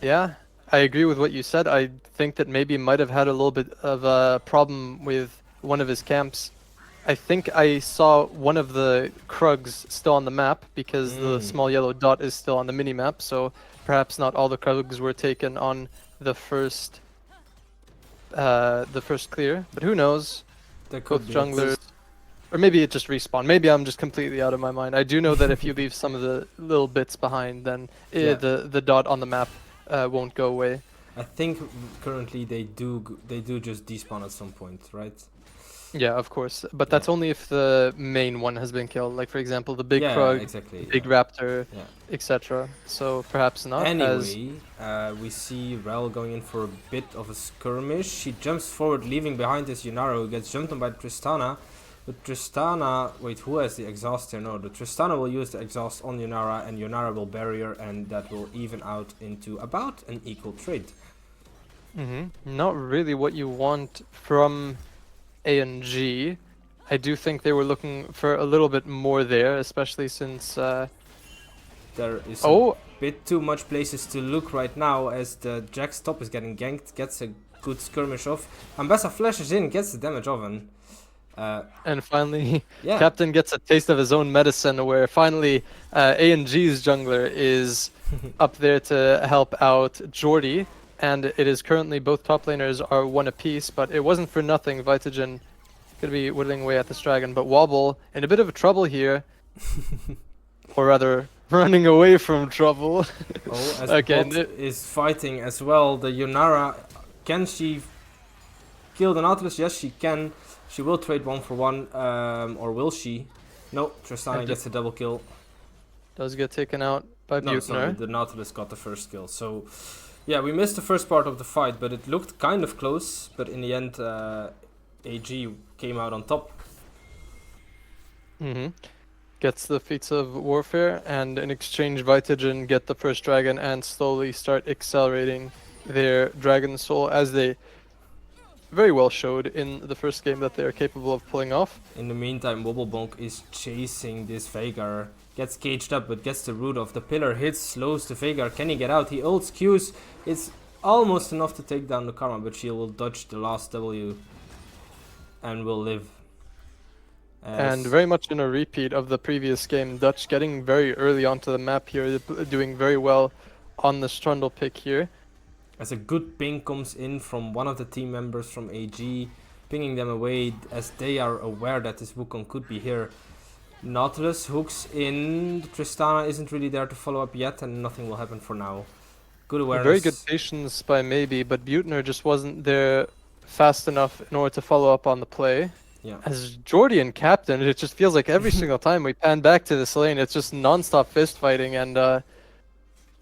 yeah, I agree with what you said. I think that maybe might have had a little bit of a problem with one of his camps. I think I saw one of the Krugs still on the map because the small yellow dot is still on the mini map, so perhaps not all the Krugs were taken on the first clear, but who knows? There could Both be. junglers, or maybe it just respawned. Maybe I'm just completely out of my mind. I do know that if you leave some of the little bits behind, then Yeah. the dot on the map won't go away. I think currently they do just despawn at some point, right? Yeah, of course. But Yeah. that's only if the main one has been killed. Like, for example, the big Yeah, frog, exactly. big Yeah. raptor, Yeah. etc. So perhaps not, as Anyway, we see Rel going in for a bit of a skirmish. She jumps forward, leaving behind his Yunara, who gets jumped on by Tristana. But Tristana... Wait, who has the exhaust here? No, the Tristana will use the exhaust on Yunara, and Yunara will bury her, and that will even out into about an equal trade. not really what you want from A&G. I do think they were looking for a little bit more there, especially since... There is oh, a bit too much places to look right now, as the Jack's top is getting ganked, gets a good skirmish off. Ambessa flashes in, gets the damage off, and and finally, yeah. Captain gets a taste of his own medicine, where finally A&G's jungler is up there to help out Jordy, and it is currently both top laners are one apiece, but it wasn't for nothing. Vitagen could be whittling away at this dragon, but Wobble in a bit of trouble here, or rather, running away from trouble. Oh, as Okay, Bot is fighting as well. The Yunara, can she kill the Nautilus? Yes, she can. She will trade 1-for-1, or will she? No, Tristana And gets a double kill. does get taken out by No, sorry, Butner. the Nautilus got the first kill. So, yeah, we missed the first part of the fight, but it looked kind of close. But in the end, AG came out on top. Gets the feats of warfare, and in exchange, Vitagen get the first dragon and slowly start accelerating their dragon soul, as they very well showed in the first game that they are capable of pulling off. In the meantime, Wobblebonk is chasing this Veigar. Gets caged up, but gets the root of the pillar. Hits, slows the Veigar. Can he get out? He ults, Qs. It's almost enough to take down the Karma, but she will dodge the last W and will live. And very much in a repeat of the previous game, Dutch getting very early onto the map here, doing very well on the Strundle pick here. As a good ping comes in from one of the team members from AG, pinging them away as they are aware that this Wukong could be here. Nautilus hooks in. Tristana isn't really there to follow up yet, and nothing will happen for now. Good awareness. Very good patience by Maybe, but Butner just wasn't there fast enough in order to follow up on the play. Yeah. As Jordy and Captain, it just feels like every single time we pan back to this lane, it's just non-stop fist fighting, and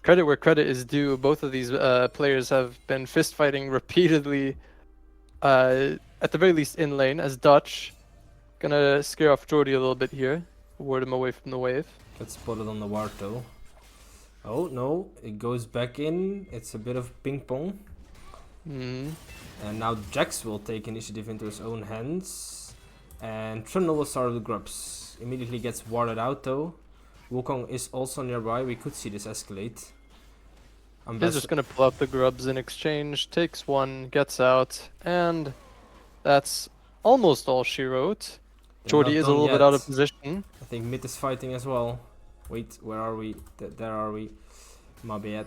credit where credit is due. Both of these players have been fist fighting repeatedly, at the very least in lane, as Dutch gonna scare off Jordy a little bit here, ward him away from the wave. Gets spotted on the ward though. Oh no, it goes back in. It's a bit of ping pong. And now Jax will take initiative into his own hands. And Trundle will start with Grubs. Immediately gets warded out though. Wukong is also nearby. We could see this escalate. He's just gonna pull out the grubs in exchange, takes one, gets out, and that's almost all she wrote. Jordy is a little bit out of position. I think mid is fighting as well. Wait, where are we? There are we. My bad.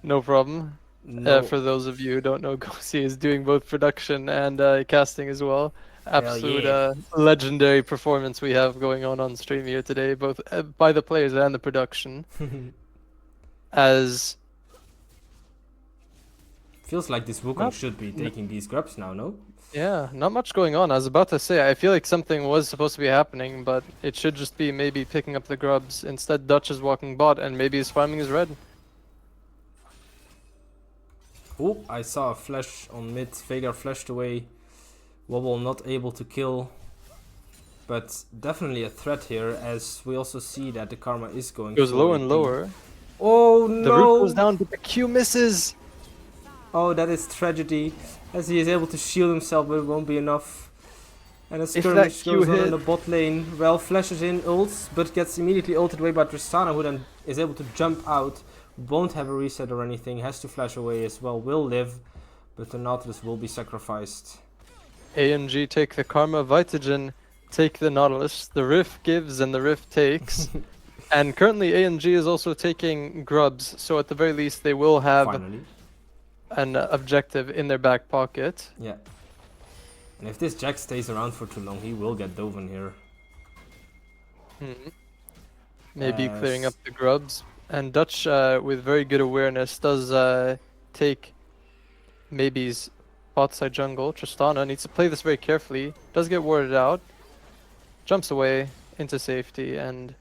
No problem. No. For those of you who don't know, Gosi is doing both production and casting as well. Absolute yeah. legendary performance we have going on stream here today, both by the players and the production. As feels like this Wukong should be taking these grubs now, no? Yeah, not much going on. I was about to say, I feel like something was supposed to be happening, but it should just be maybe picking up the grubs. Instead, Dutch is walking bot, and maybe he's farming his red. Oh, I saw a flash on mid. Veigar flashed away. Wobble not able to kill. But definitely a threat here, as we also see that the Karma is going Goes lower and AP. lower. Oh no! The root goes down, but the Q misses! Oh, that is tragedy. As he is able to shield himself, but it won't be enough. And a skirmish goes on in the bot lane. Well, flashes in, ults, but gets immediately ulted away by Tristana, who then is able to jump out. Won't have a reset or anything, has to flash away as well, will live, but the Nautilus will be sacrificed. A&G take the Karma, Vitagen take the Nautilus, the Rift gives and the Rift takes. And currently A&G is also taking grubs, so at the very least they will have Finally. an objective in their back pocket. Yeah. And if this Jack stays around for too long, he will get Doven here. Maybe clearing up the grubs. And Dutch, with very good awareness, does take Maybe's bot side jungle. Tristana needs to play this very carefully. Does get warded out. Jumps away into safety, and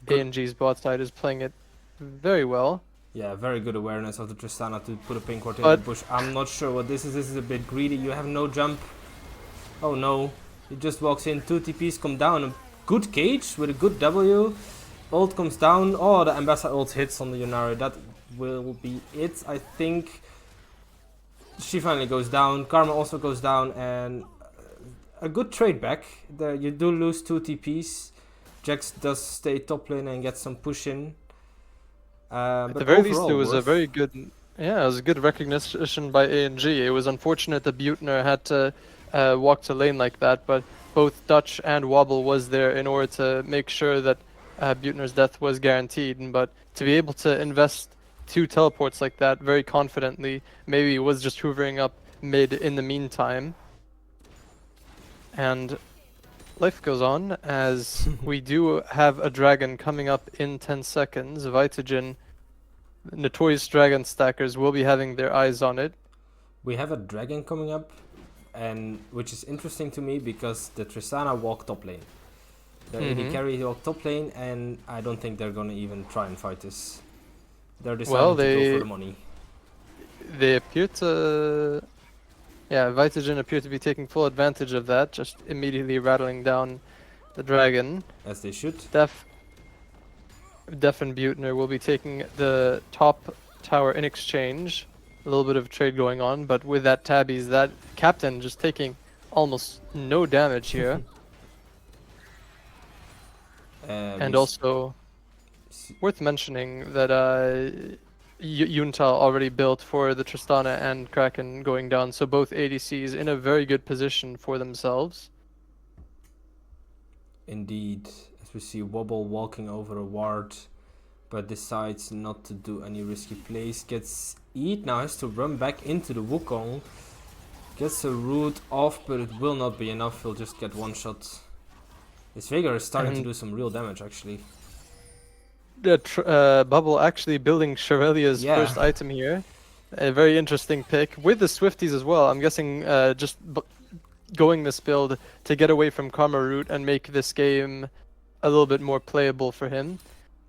Good. ANG's bot side is playing it very well. Yeah, very good awareness of the Tristana to put a pink ward in But- the bush. I'm not sure what this is. This is a bit greedy. You have no jump. Oh no. He just walks in. 2 TPs come down. A good cage with a good W. Ult comes down. Oh, the Ambassador ult hits on the Yunari. That will be it, I think. She finally goes down. Karma also goes down. And a good trade back. There, you do lose 2 TPs. Jax does stay top lane and get some push in. At But the very least, overall, it was a worth. very good, yeah, it was a good recognition by ANG. It was unfortunate that Butner had to walk to lane like that, but both Dutch and Wobble was there in order to make sure that Butner's death was guaranteed. But to be able to invest 2 teleports like that very confidently, maybe was just hoovering up mid in the meantime. And life goes on as we do have a dragon coming up in 10 seconds. Vitagen, notorious dragon stackers, will be having their eyes on it. We have a dragon coming up, and which is interesting to me because the Tristana walk top lane. The AD carry walk top lane, and I don't think they're gonna even try and fight this. They're deciding to go for the money. They appear to... Yeah, Vitagen appear to be taking full advantage of that, just immediately rattling down the dragon. As they should. Def and Butner will be taking the top tower in exchange. A little bit of trade going on, but with that Tabbies, that captain just taking almost no damage here. And also, worth mentioning that Yuntal already built for the Tristana and Kraken going down, so both ADCs in a very good position for themselves. Indeed, as we see Wobble walking over a ward, but decides not to do any risky plays. Gets Eat, now has to run back into the Wukong. Gets a root off, but it will not be enough. He'll just get one shot. His Veigar is starting to do some real damage, actually. Bubble actually building Shirelia's first item here. A very interesting pick with the Swifties as well. I'm guessing just going this build to get away from Karma Root and make this game a little bit more playable for him.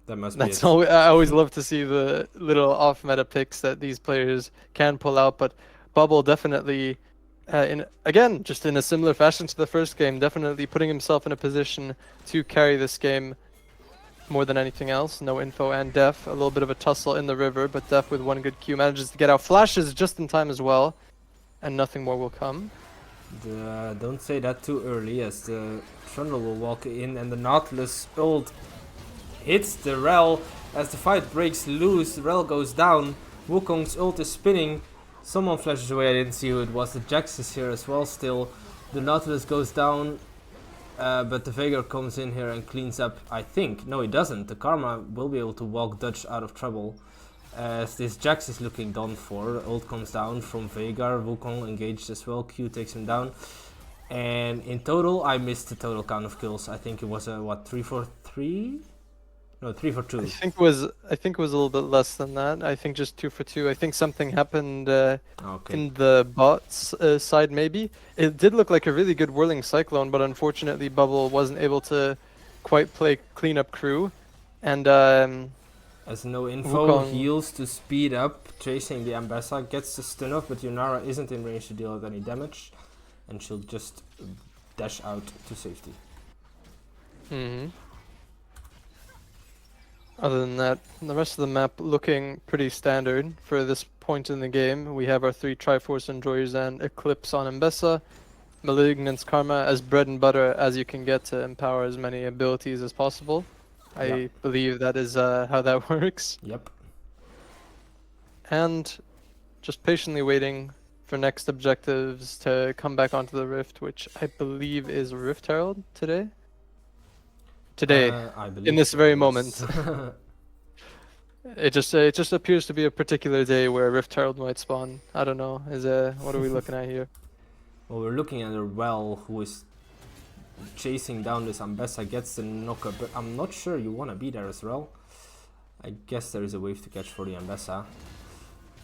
That must be That's always, I always love to see the little off-meta picks that these players can pull out, but Bubble definitely, just in a similar fashion to the first game, definitely putting himself in a position to carry this game more than anything else. No info and Def, a little bit of a tussle in the river, but Def with one good Q manages to get out. Flashes just in time as well, and nothing more will come. Don't say that too early, as the Trundle will walk in and the Nautilus ult hits the Rel. As the fight breaks loose, Rel goes down. Wukong's ult is spinning. Someone flashes away, I didn't see who it was. The Jax is here as well still. The Nautilus goes down, but the Veigar comes in here and cleans up, I think. No, he doesn't. The Karma will be able to walk Dutch out of trouble. As this Jax is looking done for. The ult comes down from Veigar. Wukong engaged as well. Q takes him down. And in total, I missed the total count of kills. I think it was a, 3 for 3? No, 3 for 2. I think it was a little bit less than that. I think just 2 for 2. I think something happened in the bots side maybe. It did look like a really good whirling cyclone, but unfortunately Bubble wasn't able to quite play cleanup crew. And as no info, Wukong heals to speed up, chasing the Ambassa, gets the stun off, but Yunara isn't in range to deal with any damage, and she'll just dash out to safety. Other than that, the rest of the map looking pretty standard for this point in the game. We have our 3 Triforce Enjoyers and Eclipse on Mbessa. Malignant's Karma as bread and butter as you can get to empower as many abilities as possible. I believe that is how that works. Yep. And just patiently waiting for next objectives to come back onto the Rift, which I believe is Rift Herald today. I believe in this so, very yes. moment. It just appears to be a particular day where Rift Herald might spawn. I don't know. What are we looking at here? Well, we're looking at a Well who is chasing down this Ambessa, gets the knocker, but I'm not sure you want to be there as well. I guess there is a wave to catch for the Ambessa.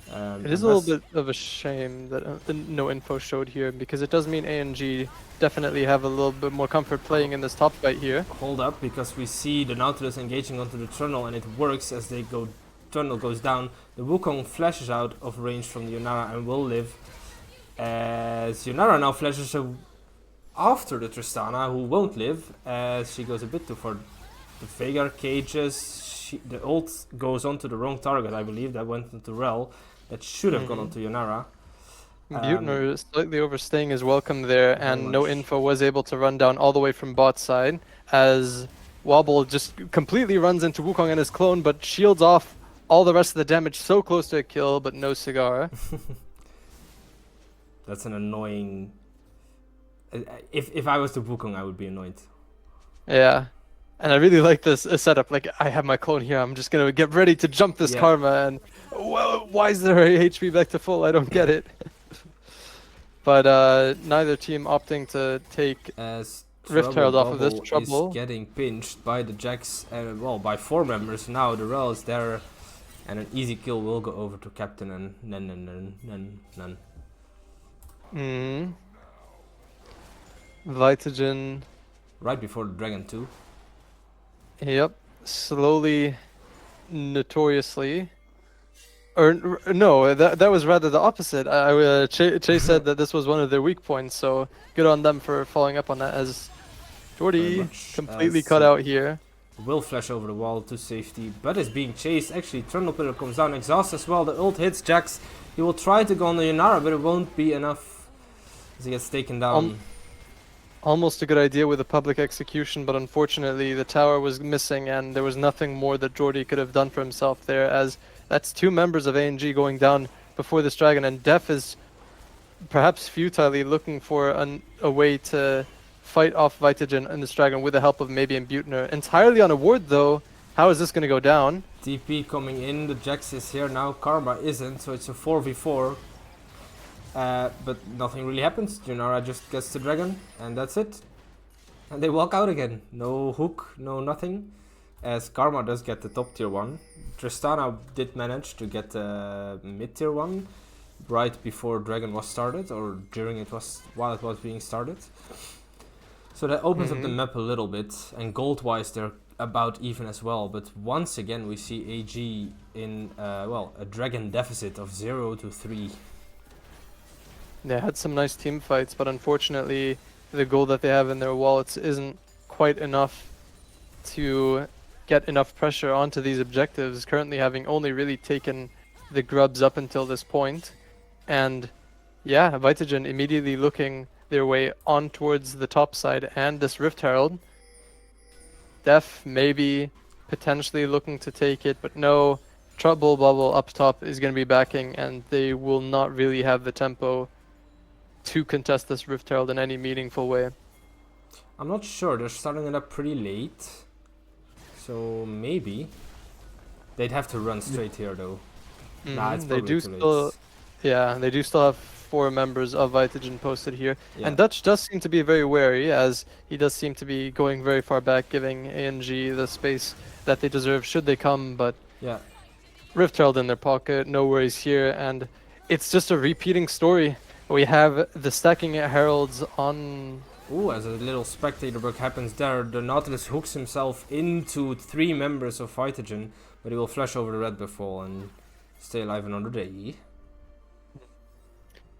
It is a little bit of a shame that no info showed here, because it does mean ANG definitely have a little bit more comfort playing in this top fight here. Hold up, because we see the Nautilus engaging onto the tunnel, and it works as they go. Tunnel goes down. The Wukong flashes out of range from the Yunara and will live. As Yunara now flashes after the Tristana, who won't live, as she goes a bit too far. The Veigar cages. The ult goes onto the wrong target, I believe. That went into Rel. That should have gone onto Yunara. Butner slightly overstaying his welcome there, and no much. info was able to run down all the way from bot side, as Wobble just completely runs into Wukong and his clone, but shields off all the rest of the damage. So close to a kill, but no cigar. That's an annoying. If I was the Wukong, I would be annoyed. Yeah. And I really like this setup. Like, I have my clone here. I'm just going to get ready to jump this Karma. And, well, why is there a HP back to full? I don't get it. But neither team opting to take As Rift Herald off of this Bubble trouble. is getting pinched by the Jacks, well, by 4 members. Now the Rel is there, and an easy kill will go over to Captain and none. Vitagen. Right before the Dragon 2. Yep. Slowly, notoriously. Or no, that was rather the opposite. Chase said that this was one of their weak points, so good on them for following up on that, as Jordy completely cut out here. Will flash over the wall to safety, but is being chased. Actually, Trundle Pillar comes down, exhaust as well. The ult hits Jax. He will try to go on the Yunara, but it won't be enough as he gets taken down. Almost a good idea with a public execution, but unfortunately the tower was missing, and there was nothing more that Jordy could have done for himself there, as that's 2 members of ANG going down before this dragon, and Def is perhaps futilely looking for a way to fight off Vitagen and this dragon with the help of maybe Butner. Entirely on a ward though. How is this going to go down? TP coming in, the Jax is here now, Karma isn't, so it's a 4v4. But nothing really happens. Junara just gets the dragon, and that's it. And they walk out again. No hook, no nothing. As Karma does get the top tier 1. Tristana did manage to get the mid tier 1 right before Dragon was started, or during while it was being started. So that opens up the map a little bit, and gold wise they're about even as well. But once again we see AG in a dragon deficit of 0 to 3. They had some nice team fights, but unfortunately the gold that they have in their wallets isn't quite enough to get enough pressure onto these objectives, currently having only really taken the grubs up until this point. And yeah, Vitagen immediately looking their way on towards the top side and this Rift Herald. Def maybe potentially looking to take it, but no, Trouble Bubble up top is going to be backing, and they will not really have the tempo to contest this Rift Herald in any meaningful way. I'm not sure, they're starting it up pretty late. So maybe they'd have to run straight here though. Nah, it's They probably do too late. still, yeah, they do still have 4 members of Vitagen posted here, Yeah. and Dutch does seem to be very wary, as he does seem to be going very far back, giving ANG the space that they deserve should they come. But Yeah. Rift Herald in their pocket, no worries here, and it's just a repeating story. We have the stacking heralds on. Ooh, as a little spectator bug happens there, the Nautilus hooks himself into 3 members of Vitagen, but he will flash over the red buff wall and stay alive another day.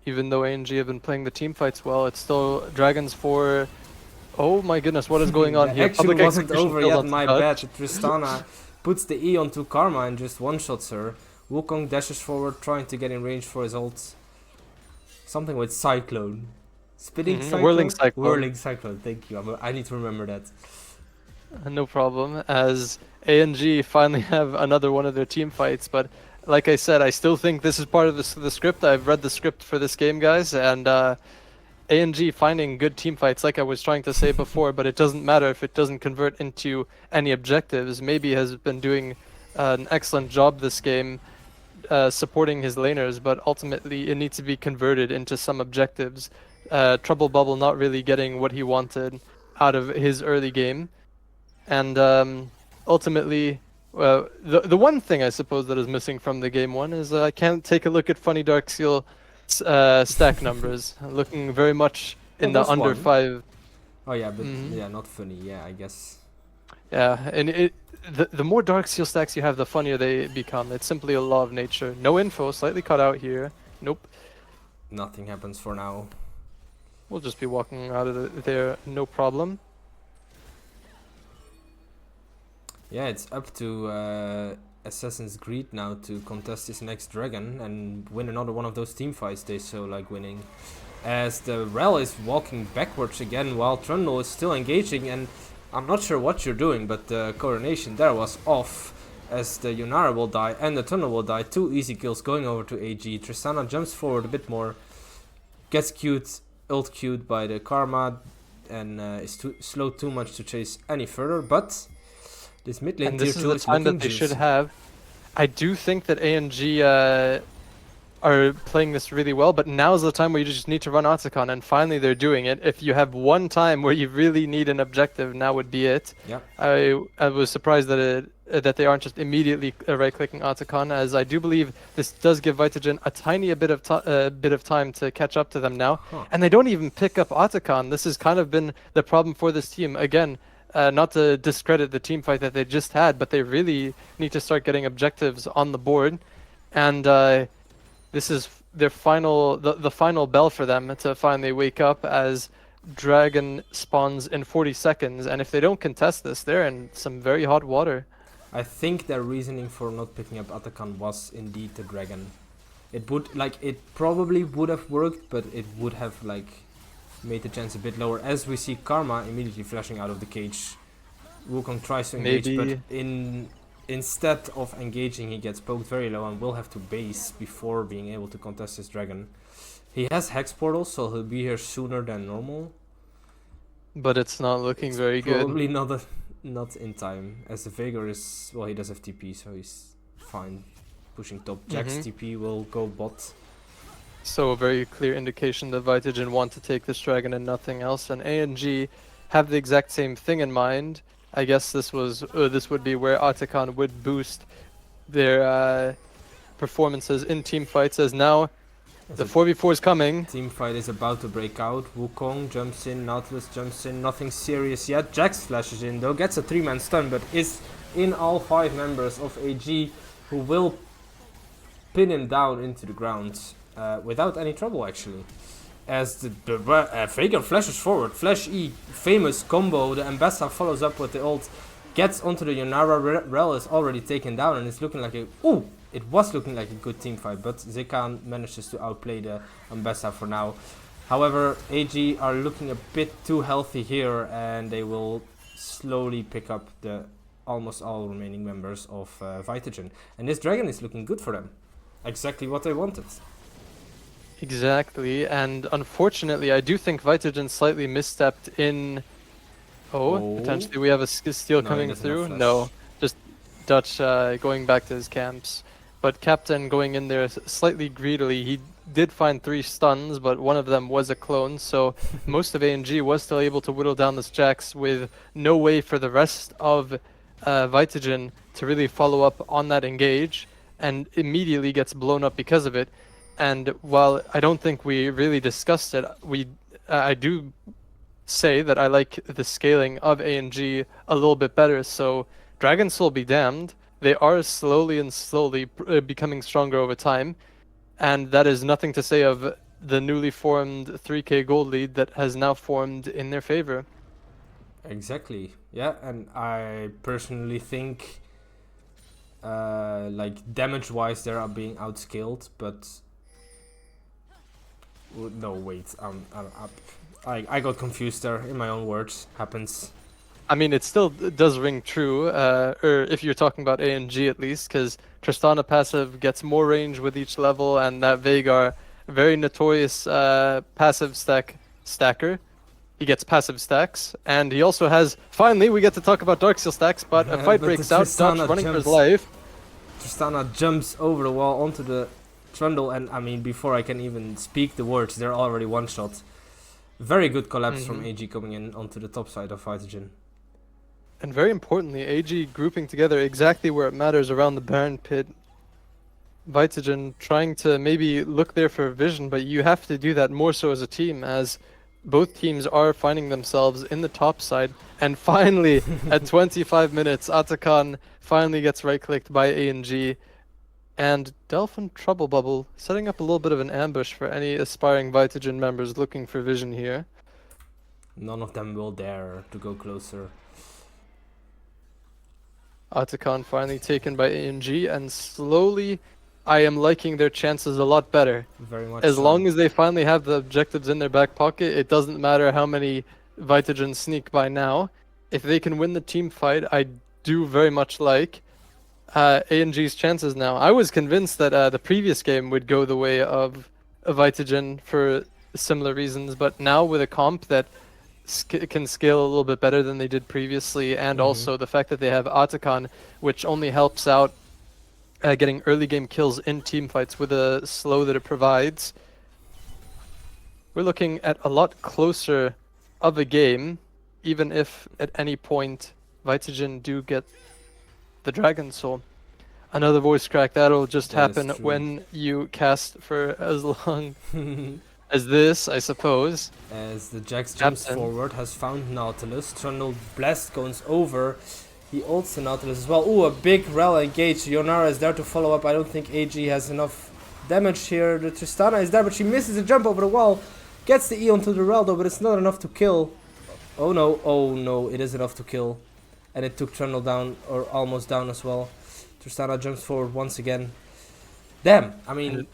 Even though ANG have been playing the team fights well, it's still Dragons for. Oh my goodness, what is going on The here? action Public wasn't execution over failed yet, onto my bad. Dutch. Tristana puts the E onto Karma and just one-shots her. Wukong dashes forward, trying to get in range for his ult. Something with Cyclone. Spitting Cyclone? Whirling Cyclone. Whirling Cyclone, thank you. I need to remember that. No problem, as ANG finally have another one of their team fights, but like I said, I still think this is part of the script. I've read the script for this game, guys, and ANG finding good team fights, like I was trying to say before, but it doesn't matter if it doesn't convert into any objectives. Maybe has been doing an excellent job this game supporting his laners, but ultimately it needs to be converted into some objectives. Trouble Bubble not really getting what he wanted out of his early game, and ultimately Well, the one thing I suppose that is missing from the game one is I can't take a look at funny Dark Seal stack numbers, looking very much Well, in the there's under one. 5. Oh yeah, but Mhm. yeah, not funny. Yeah, I guess. Yeah, and the more Dark Seal stacks you have, the funnier they become. It's simply a law of nature. No info, slightly cut out here. Nope. Nothing happens for now. We'll just be walking out of there, no problem. Yeah, it's up to Assassin's Creed now to contest this next dragon and win another one of those team fights they so like winning. As the Rel is walking backwards again while Trundle is still engaging, and I'm not sure what you're doing, but the coronation there was off as the Yunara will die and the Trundle will die. 2 easy kills going over to AG. Tristana jumps forward a bit more, gets ult queued by the Karma, and is slow too much to chase any further, but this mid lane And tier this is 2 the is time looking that they should juicy. have. I do think that ANG are playing this really well, but now's the time where you just need to run Otacon, and finally they're doing it. If you have one time where you really need an objective, now would be it. Yeah. I was surprised that they aren't just immediately right-clicking Otacon, as I do believe this does give Vitagen a tiny bit of time to catch up to them now, and they don't even pick up Otacon. This has kind of been the problem for this team. Again, not to discredit the team fight that they just had, but they really need to start getting objectives on the board, and this is their the final bell for them to finally wake up, as Dragon spawns in 40 seconds, and if they don't contest this, they're in some very hot water. I think their reasoning for not picking up Atakan was indeed the dragon. It probably would have worked, but it would have made the chance a bit lower. As we see Karma immediately flashing out of the cage. Wukong tries to engage, Maybe. but instead of engaging, he gets poked very low and will have to base before being able to contest his dragon. He has Hex Portals, so he'll be here sooner than normal. But it's not looking It's very good. probably not in time, as the Veigar is, well, he does have TP, so he's fine pushing top. Jack's TP will go bot. So a very clear indication that Vitagen want to take this dragon and nothing else, and ANG have the exact same thing in mind. I guess this would be where Otacon would boost their performances in team fights, as now As the a 4v4 is coming. team fight is about to break out. Wukong jumps in, Nautilus jumps in, nothing serious yet. Jax flashes in though, gets a 3-man stun, but is in all 5 members of AG, who will pin him down into the ground without any trouble actually. As the Veigar flashes forward, Flash E, famous combo, the Ambassa follows up with the ult, gets onto the Yunara, Rel is already taken down, and it's looking like it was looking like a good team fight, but Zekan manages to outplay the Ambassa for now. However, AG are looking a bit too healthy here, and they will slowly pick up the almost all remaining members of Vitagen. And this dragon is looking good for them. Exactly what they wanted. Exactly, and unfortunately, I do think Vitagen slightly misstepped in. Oh. Potentially we have a steal No, he coming doesn't have through. flash. No, just Dutch going back to his camps. But Captain going in there slightly greedily. He did find 3 stuns, but one of them was a clone, so most of ANG was still able to whittle down this Jax with no way for the rest of Vitagen to really follow up on that engage, and immediately gets blown up because of it. And while I don't think we really discussed it, I do say that I like the scaling of ANG a little bit better. So Dragon Soul be damned, they are slowly becoming stronger over time, and that is nothing to say of the newly formed 3k gold lead that has now formed in their favor. Exactly. Yeah, and I personally think damage wise they are being outscaled, but no, wait, I got confused there in my own words. Happens. I mean, it still does ring true, or if you're talking about ANG at least, because Tristana passive gets more range with each level, and that Veigar, very notorious passive stacker, he gets passive stacks, and he also has, finally we get to talk about Darkseal stacks, but a fight But breaks the out, Tristana Dutch running for his jumps. life. Tristana jumps over the wall onto the Trundle, and I mean, before I can even speak the words, they're already one shot. Very good collapse from AG coming in onto the top side of Vitagen. And very importantly, AG grouping together exactly where it matters around the Baron pit. Vitagen trying to maybe look there for vision, but you have to do that more so as a team, as both teams are finding themselves in the top side. And finally, at 25 minutes, Atakan finally gets right-clicked by ANG. And Delphin Trouble Bubble setting up a little bit of an ambush for any aspiring Vitagen members looking for vision here. None of them will dare to go closer. Atakan finally taken by ANG, and slowly I am liking their chances a lot better. Very much As so. long as they finally have the objectives in their back pocket, it doesn't matter how many Vitagen sneak by now. If they can win the team fight, I do very much like ANG's chances now. I was convinced that the previous game would go the way of Vitagen for similar reasons, but now with a comp that can scale a little bit better than they did previously, and also the fact that they have Atakan, which only helps out getting early game kills in team fights with a slow that it provides. We're looking at a lot closer of a game, even if at any point Vitagen do get the Dragon Soul. Another voice crack, that'll just That is happen true. when you cast for as long as this, I suppose. As the Jax jumps Captain. forward, has found Nautilus. Trundle Blast goes over. He ults the Nautilus as well. Ooh, a big Rel engage. Yonara is there to follow up. I don't think AG has enough damage here. The Tristana is there, but she misses a jump over the wall. Gets the E onto the Rel though, but it's not enough to kill. Oh no, it is enough to kill. And it took Trundle down, or almost down as well. Tristana jumps forward once again. Damn, I mean,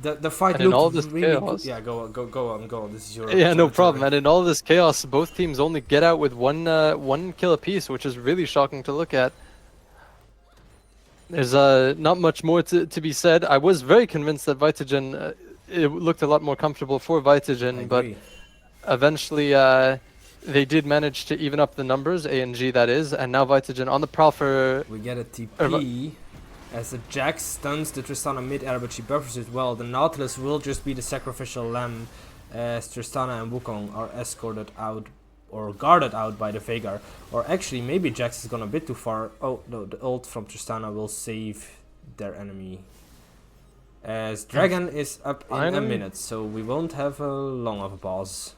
the fight and in all looked this really chaos- cool. Yeah, go on. This is your Yeah, no territory. problem. And in all this chaos, both teams only get out with one kill apiece, which is really shocking to look at. There's not much more to be said. I was very convinced that Vitagen, it looked a lot more comfortable for I Vitagen, but agree. eventually they did manage to even up the numbers, ANG that is, and now Vitagen on the prowl for... We get a TP as the Jax stuns the Tristana mid-air, but she buffers it well. The Nautilus will just be the sacrificial lamb as Tristana and Wukong are escorted out or guarded out by the Veigar. Or actually, maybe Jax has gone a bit too far. Oh no, the ult from Tristana will save their enemy. As Dragon is up in a Finally. minute, so we won't have a long of a pause.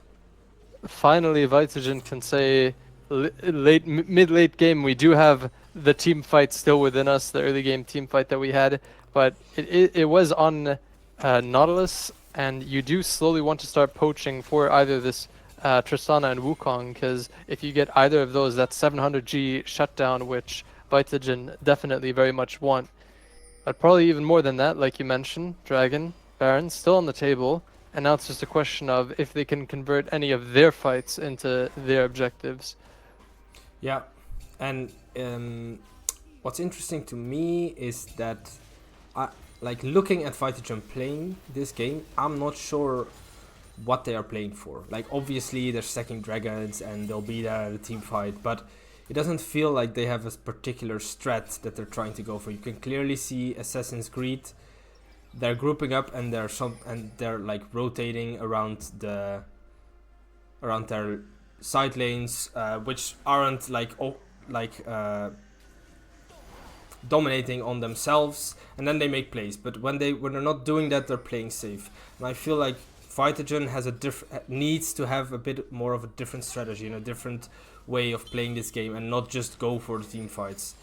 Finally, Vitagen can say mid-late game, we do have the team fight still within us, the early game team fight that we had, but it was on Nautilus, and you do slowly want to start poaching for either this Tristana and Wukong, because if you get either of those, that's 700G shutdown, which Vitagen definitely very much want. But probably even more than that, like you mentioned, Dragon, Baron, still on the table. And now it's just a question of if they can convert any of their fights into their objectives. Yeah, and what's interesting to me is that, like looking at Vitagen playing this game, I'm not sure what they are playing for. Like obviously they're stacking dragons and they'll be there at a team fight, but it doesn't feel like they have a particular strat that they're trying to go for. You can clearly see Assassin's Creed. They're grouping up and they're like rotating around their side lanes, which aren't dominating on themselves, and then they make plays. But when they're not doing that, they're playing safe. And I feel like Vitagen has needs to have a bit more of a different strategy and a different way of playing this game, and not just go for the team fights.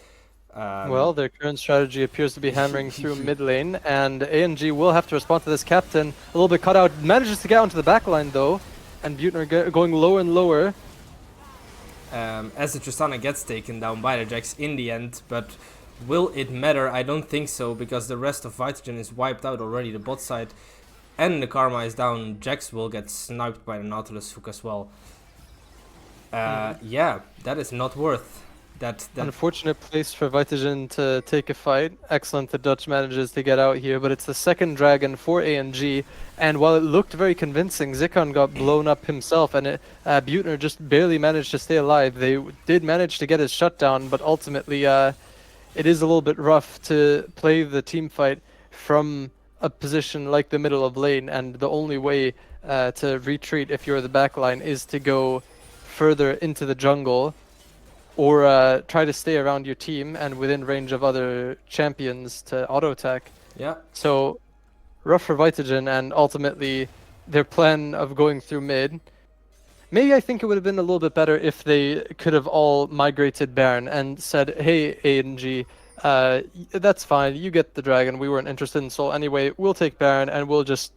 Well, their current strategy appears to be hammering through mid lane, and ANG will have to respond to this. Captain, a little bit cut out, manages to get onto the back line though, and Butner going lower and lower. As the Tristana gets taken down by the Jax in the end, but will it matter? I don't think so, because the rest of Vitagen is wiped out already. The bot side and the Karma is down. Jax will get sniped by the Nautilus hook as well. Yeah, that is not worth that. Unfortunate place for Vitagen to take a fight. Excellent, the Dutch manages to get out here, but it's the second dragon for ANG, and while it looked very convincing, Zikon got blown up himself, and Butner just barely managed to stay alive. They did manage to get his shutdown, but ultimately it is a little bit rough to play the team fight from a position like the middle of lane, and the only way to retreat if you're the backline is to go further into the jungle. or try to stay around your team and within range of other champions to auto attack. Yeah. So rough for Vitagen, and ultimately their plan of going through mid. Maybe I think it would have been a little bit better if they could have all migrated Baron and said, hey, A&G, that's fine, you get the dragon, we weren't interested in Soul anyway, we'll take Baron and we'll just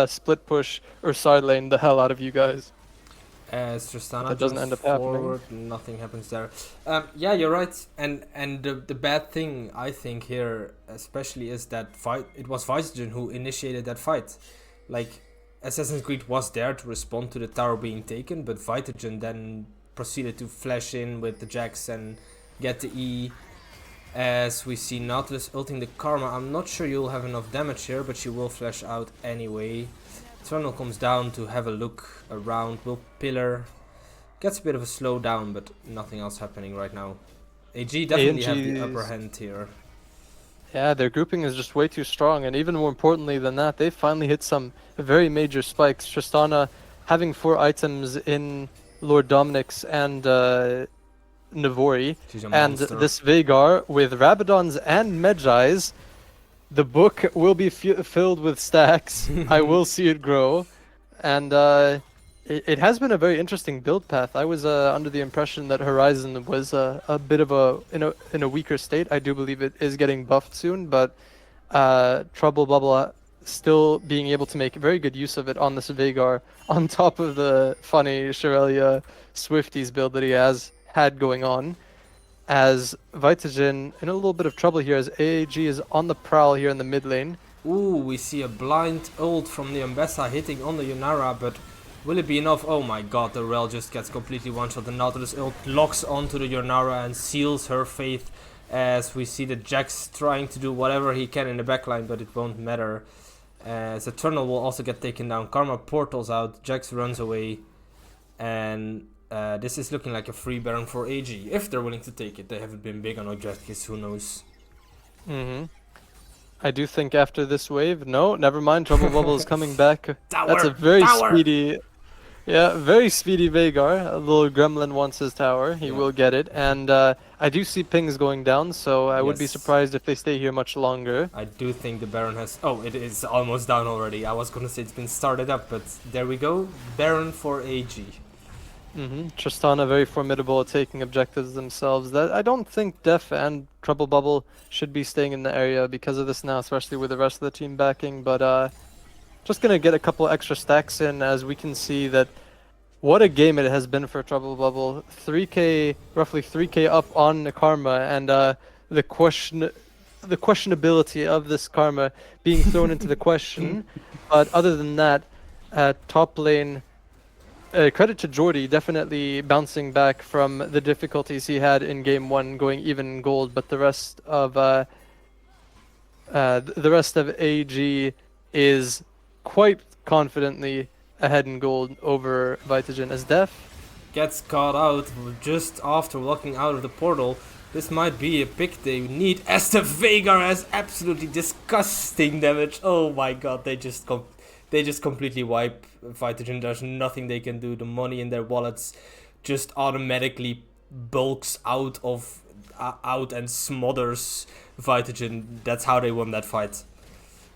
split push or side lane the hell out of you guys. As Tristana That doesn't jumps end up happening. forward, nothing happens there. Yeah, you're right. And the bad thing I think here, especially, is that it was Vitagen who initiated that fight. Like, Assassin's Creed was there to respond to the tower being taken, but Vitagen then proceeded to flash in with the Jax and get the E. As we see Nautilus ulting the Karma, I'm not sure you'll have enough damage here, but she will flash out anyway. Eternal comes down to have a look around, will pillar. Gets a bit of a slowdown, but nothing else happening right now. AG definitely have the upper hand here. Yeah, their grouping is just way too strong, and even more importantly than that, they finally hit some very major spikes. Tristana having 4 items in Lord Dominic's and Navori, and this Veigar with Rabadons and Medjai's. The book will be filled with stacks. I will see it grow, and it has been a very interesting build path. I was under the impression that Horizon was a bit of in a weaker state. I do believe it is getting buffed soon, but Trouble Bubble still being able to make very good use of it on this Veigar, on top of the funny Shirelia Swifties build that he has had going on. As Vitagen in a little bit of trouble here, as AAG is on the prowl here in the mid lane. Ooh, we see a blind ult from the Ambessa hitting on the Yunara, but will it be enough? Oh my god, the Rel just gets completely one-shot. The Nautilus ult locks onto the Yunara and seals her fate, as we see the Jax trying to do whatever he can in the backline, but it won't matter. As Eternal will also get taken down. Karma portals out, Jax runs away, and this is looking like a free Baron for AG, if they're willing to take it. They haven't been big on objectives, who knows. I do think after this wave, no, never mind, Trouble Bubble is coming back. Tower, that's a very tower. speedy, yeah, very speedy Veigar. A little gremlin wants his tower, he will get it, and I do see pings going down, so I would be surprised if they stay here much longer. I do think the Baron has... Oh, it is almost down already. I was gonna say it's been started up, but there we go. Baron for AG. Tristana very formidable at taking objectives themselves. That I don't think Def and Trouble Bubble should be staying in the area because of this now, especially with the rest of the team backing. But just gonna get a couple extra stacks in, as we can see that what a game it has been for Trouble Bubble. 3k, roughly 3k up on the Karma, and the questionability of this Karma being thrown into the question. But other than that, top lane. Credit to Jordy, definitely bouncing back from the difficulties he had in game 1, going even gold. But the rest of AG is quite confidently ahead in gold over Vitagen. As Def gets caught out just after walking out of the portal. This might be a pick they need, as the Veigar has absolutely disgusting damage. Oh my god, they just completely wipe Vitagen. There's nothing they can do. The money in their wallets just automatically bulks out and smothers Vitagen. That's how they won that fight.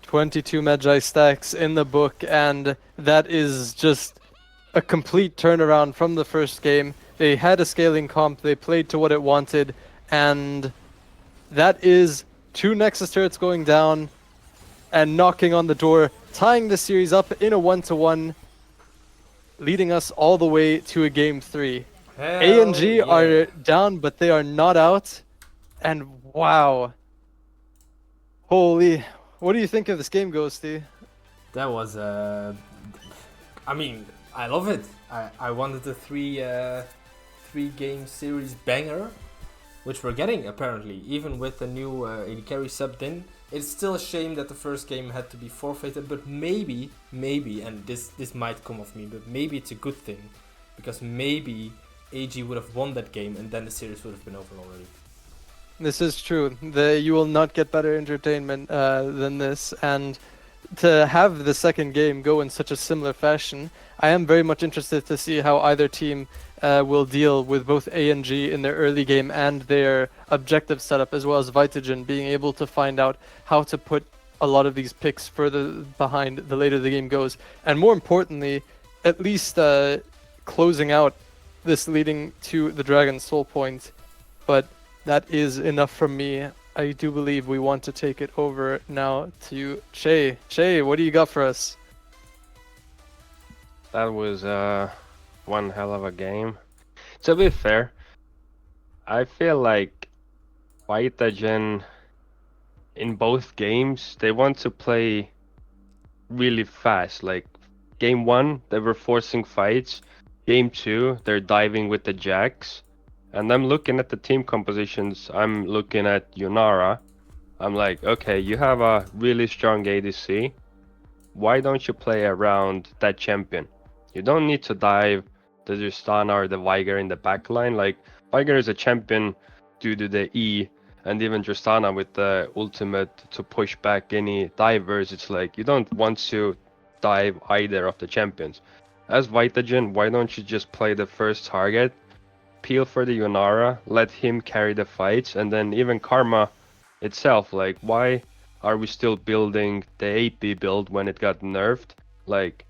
22 Magi stacks in the book, and that is just a complete turnaround from the first game. They had a scaling comp, they played to what it wanted, and that is 2 Nexus turrets going down and knocking on the door, tying the series up in a 1-1, leading us all the way to a game 3. A&G are down, but they are not out. And wow. Holy. What do you think of this game, Ghosty? That was I mean, I love it. I wanted a 3-game series banger, which we're getting apparently, even with the new AD carry subbed in. It's still a shame that the first game had to be forfeited, but maybe, and this might come off me, but maybe it's a good thing, because maybe AG would have won that game and then the series would have been over already. This is true. You will not get better entertainment than this, and to have the second game go in such a similar fashion, I am very much interested to see how either team will deal with both A and G in their early game and their objective setup, as well as Vitagen being able to find out how to put a lot of these picks further behind the later the game goes. And more importantly, at least closing out this leading to the Dragon's Soul Point. But that is enough from me. I do believe we want to take it over now to Che. Che, what do you got for us? That was one hell of a game. To be fair, I feel like Vitagen in both games, they want to play really fast. Like game 1, they were forcing fights. Game 2, they're diving with the jacks. And I'm looking at the team compositions. I'm looking at Yunara. I'm like, okay, you have a really strong ADC. Why don't you play around that champion? You don't need to dive the Tristana or the Veigar in the backline. Like, Veigar is a champion due to the E, and even Tristana with the ultimate to push back any divers. It's like, you don't want to dive either of the champions. As Vitagen, why don't you just play the first target, peel for the Yunara, let him carry the fights, and then even Karma itself, like, why are we still building the AP build when it got nerfed? Like,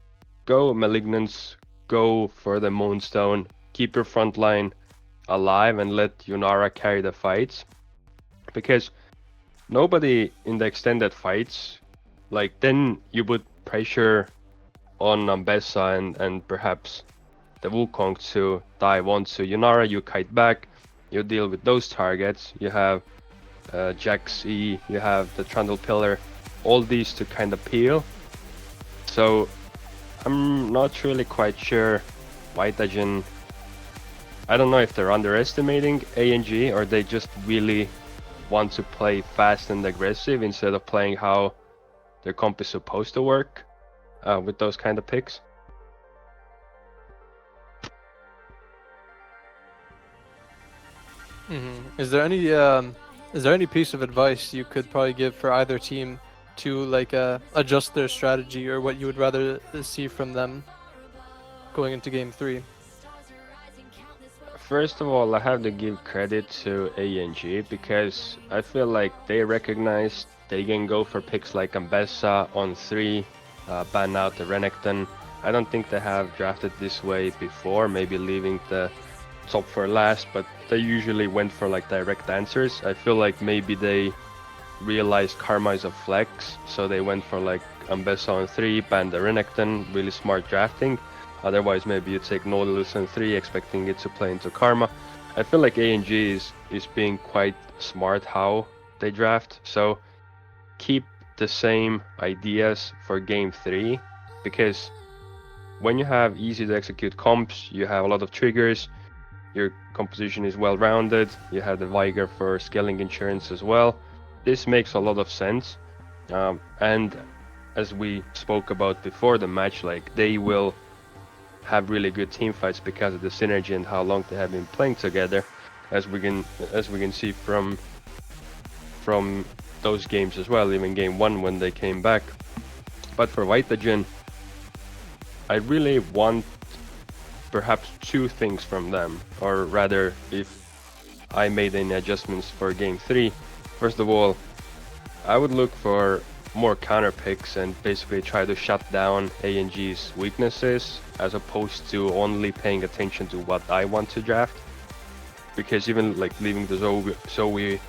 go Malignance, go for the Moonstone, keep your front line alive and let Yunara carry the fights. Because nobody in the extended fights, like, then you would pressure on Ambessa and perhaps the Wukong to dive onto Yunara, you kite back, you deal with those targets, you have Jax E, you have the Trundle Pillar, all these to kind of peel. So I'm not really quite sure Vitagen, I don't know if they're underestimating ANG or they just really want to play fast and aggressive instead of playing how their comp is supposed to work with those kind of picks. Is there any piece of advice you could probably give for either team to like adjust their strategy, or what you would rather see from them going into game 3? First of all, I have to give credit to ANG because I feel like they recognize they can go for picks like Ambessa on 3, ban out the Renekton. I don't think they have drafted this way before, maybe leaving the top for last, but they usually went for like direct answers. I feel like maybe they realized Karma is a flex, so they went for like Ambessa on 3, ban the Renekton, really smart drafting. Otherwise, maybe you take Nautilus on 3, expecting it to play into Karma. I feel like ANG is being quite smart how they draft, so keep the same ideas for game 3, because when you have easy to execute comps, you have a lot of triggers, your composition is well rounded, you have the Veigar for scaling insurance as well. This makes a lot of sense, and as we spoke about before the match, like they will have really good team fights because of the synergy and how long they have been playing together, as we can see from those games as well, even game 1 when they came back. But for Vitagen, I really want perhaps 2 things from them, or rather, if I made any adjustments for game 3. First of all, I would look for more counter picks and basically try to shut down ANG's weaknesses, as opposed to only paying attention to what I want to draft. Because even like leaving the Zoe,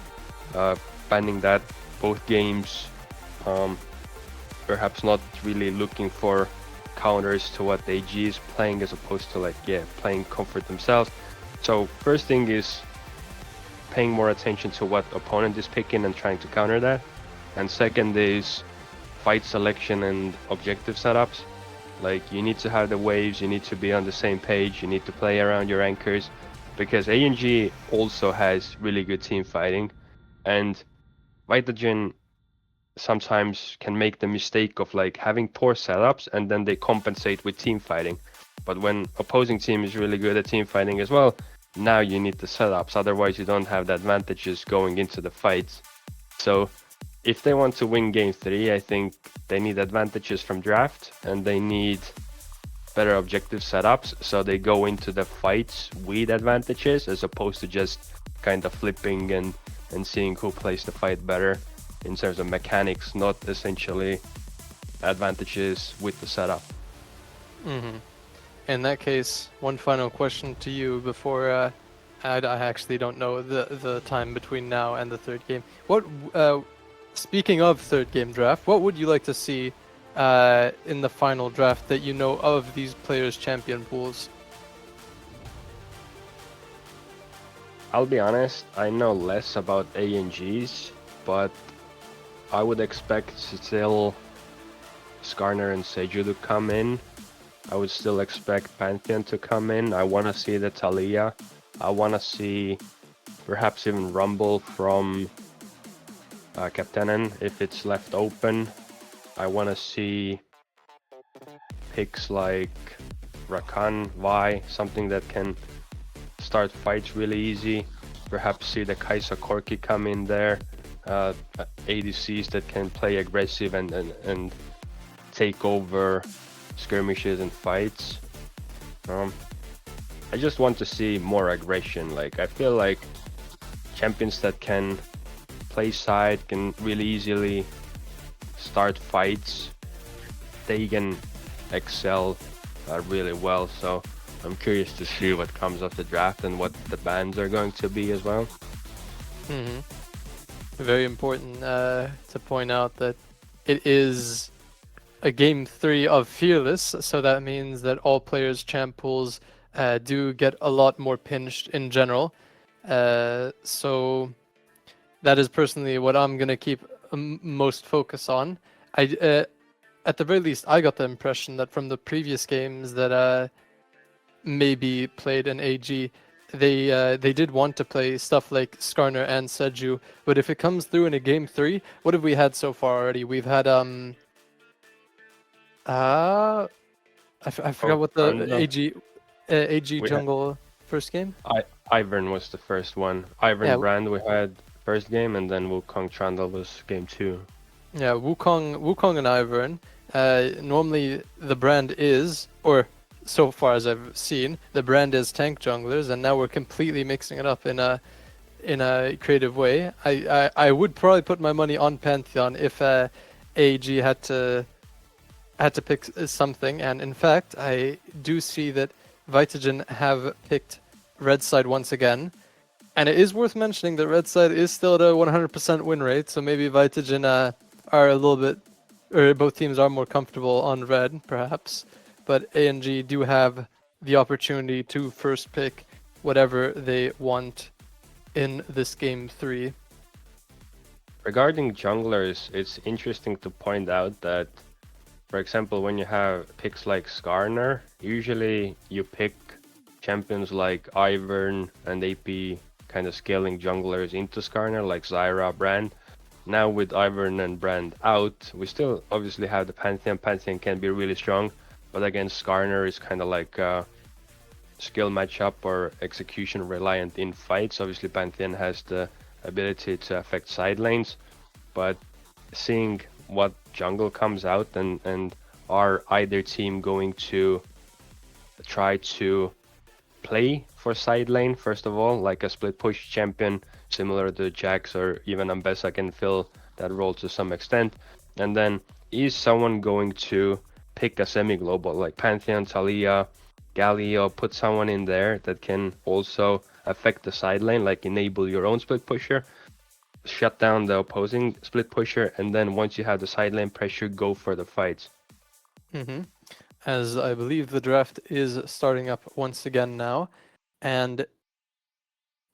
banning that both games, perhaps not really looking for counters to what AG is playing, as opposed to like playing comfort themselves. So first thing is paying more attention to what opponent is picking and trying to counter that. And second is fight selection and objective setups. Like, you need to have the waves, you need to be on the same page, you need to play around your anchors, because ANG also has really good team fighting, and Vitagen sometimes can make the mistake of like having poor setups and then they compensate with team fighting. But when opposing team is really good at team fighting as well, now you need the setups, otherwise you don't have the advantages going into the fights. So if they want to win game 3, I think they need advantages from draft and they need better objective setups, so they go into the fights with advantages as opposed to just kind of flipping and seeing who plays the fight better in terms of mechanics, not essentially advantages with the setup. Mm-hmm. In that case, one final question to you before I actually don't know the time between now and the third game. What speaking of third game draft, what would you like to see in the final draft that you know of these players' champion pools? I'll be honest, I know less about ANGs, but I would expect still Skarner and Seju to come in. I would still expect Pantheon to come in. I want to see the Talia. I want to see perhaps even Rumble from Captainen if it's left open. I want to see picks like Rakan, Vi, something that can start fights really easy. Perhaps see the Kaisa Corki come in there. ADCs that can play aggressive and take over skirmishes and fights. I just want to see more aggression. Like, I feel like champions that can play side, can really easily start fights, they can excel really well. So I'm curious to see what comes of the draft and what the bans are going to be as well. Mm-hmm. Very important to point out that it is a game 3 of Fearless, so that means that all players' champ pools do get a lot more pinched in general. So that is personally what I'm gonna keep most focus on. At the very least, I got the impression that from the previous games that maybe played in AG, they did want to play stuff like Skarner and Seju, but if it comes through in a game 3, what have we had so far already? We've had I forgot what the AG jungle first game. Ivern was the first one. Ivern Brand we had first game, and then Wukong Trundle was game 2. Yeah, Wukong and Ivern. Normally the brand is, or so far as I've seen, the brand is tank junglers, and now we're completely mixing it up in a creative way. I would probably put my money on Pantheon if AG had to pick something, and in fact I do see that Vitagen have picked red side once again, and it is worth mentioning that red side is still at a 100% win rate, so maybe Vitagen are a little bit, or both teams are more comfortable on red perhaps, but ANG do have the opportunity to first pick whatever they want in this game 3. Regarding junglers, it's interesting to point out that, for example, when you have picks like Skarner, usually you pick champions like Ivern and AP kind of scaling junglers into Skarner, like Zyra, Brand. Now with Ivern and Brand out, we still obviously have the Pantheon. Pantheon can be really strong, but again, Skarner is kind of like a skill matchup or execution reliant in fights. Obviously, Pantheon has the ability to affect side lanes, but seeing what jungle comes out and are either team going to try to play for side lane first of all, like a split push champion similar to Jax, or even Ambessa can fill that role to some extent, and then is someone going to pick a semi-global like Pantheon, Talia, Galio, put someone in there that can also affect the side lane, like enable your own split pusher, shut down the opposing split pusher, and then once you have the side lane pressure, go for the fights. As I believe the draft is starting up once again now, and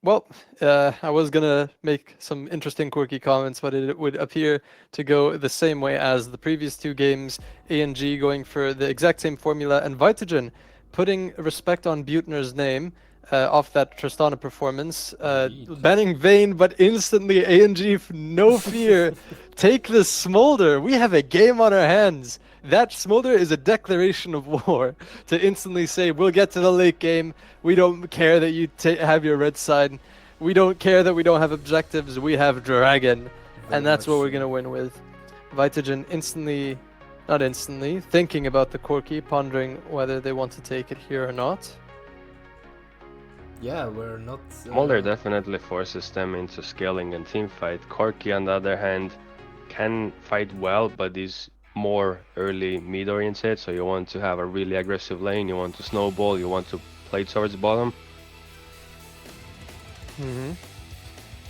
well, I was gonna make some interesting quirky comments, but it would appear to go the same way as the previous 2 games. ANG going for the exact same formula, and Vitagen putting respect on Butner's name off that Tristana performance, banning Vayne, but instantly ANG, no fear, take the Smolder. We have a game on our hands. That Smolder is a declaration of war to instantly say, we'll get to the late game. We don't care that you have your red side. We don't care that we don't have objectives. We have Dragon. and that's what much we're so. gonna win with. Vitagen not instantly, thinking about the Corki, pondering whether they want to take it here or not. Yeah, we're not. Mulder definitely forces them into scaling and team fight. Corky, on the other hand, can fight well, but is more early mid oriented. So you want to have a really aggressive lane, you want to snowball, you want to play towards bottom.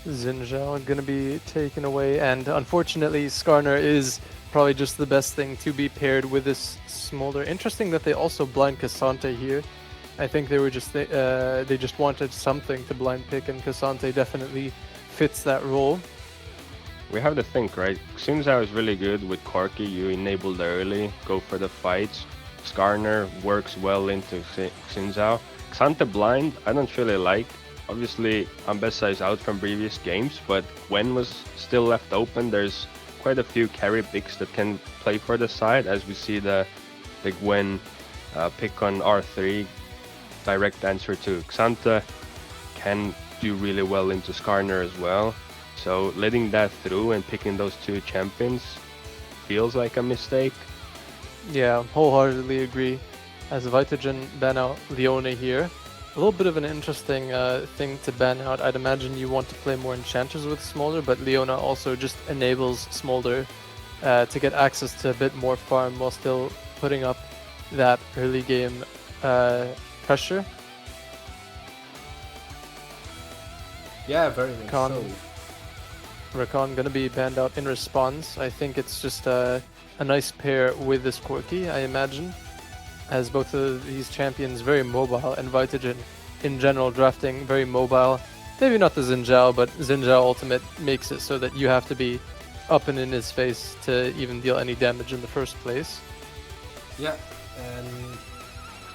Xinjiao gonna be taken away, and unfortunately, Skarner is probably just the best thing to be paired with this Smolder. Interesting that they also blind Cassante here. I think they were just they just wanted something to blind pick, and Cassante definitely fits that role. We have to think, right? Xinzhao is really good with Corky, you enable the early, go for the fights. Skarner works well into Xinzhao. Xante blind, I don't really like. Obviously, Ambessa is out from previous games, but Gwen was still left open. There's quite a few carry picks that can play for the side, as we see the Gwen pick on R3, direct answer to Xante, can do really well into Skarner as well. So letting that through and picking those two champions feels like a mistake. Yeah, wholeheartedly agree. As Vitagen ban out Leona here. A little bit of an interesting thing to ban out. I'd imagine you want to play more enchanters with Smolder, but Leona also just enables Smolder to get access to a bit more farm while still putting up that early game pressure. Yeah, very much Con- so. Rakan gonna be banned out in response. I think it's just a nice pair with this Corki, I imagine, as both of these champions very mobile, and Vitagen in general drafting very mobile. Maybe not the Xinjiao, but Xinjiao ultimate makes it so that you have to be up and in his face to even deal any damage in the first place. Yeah, and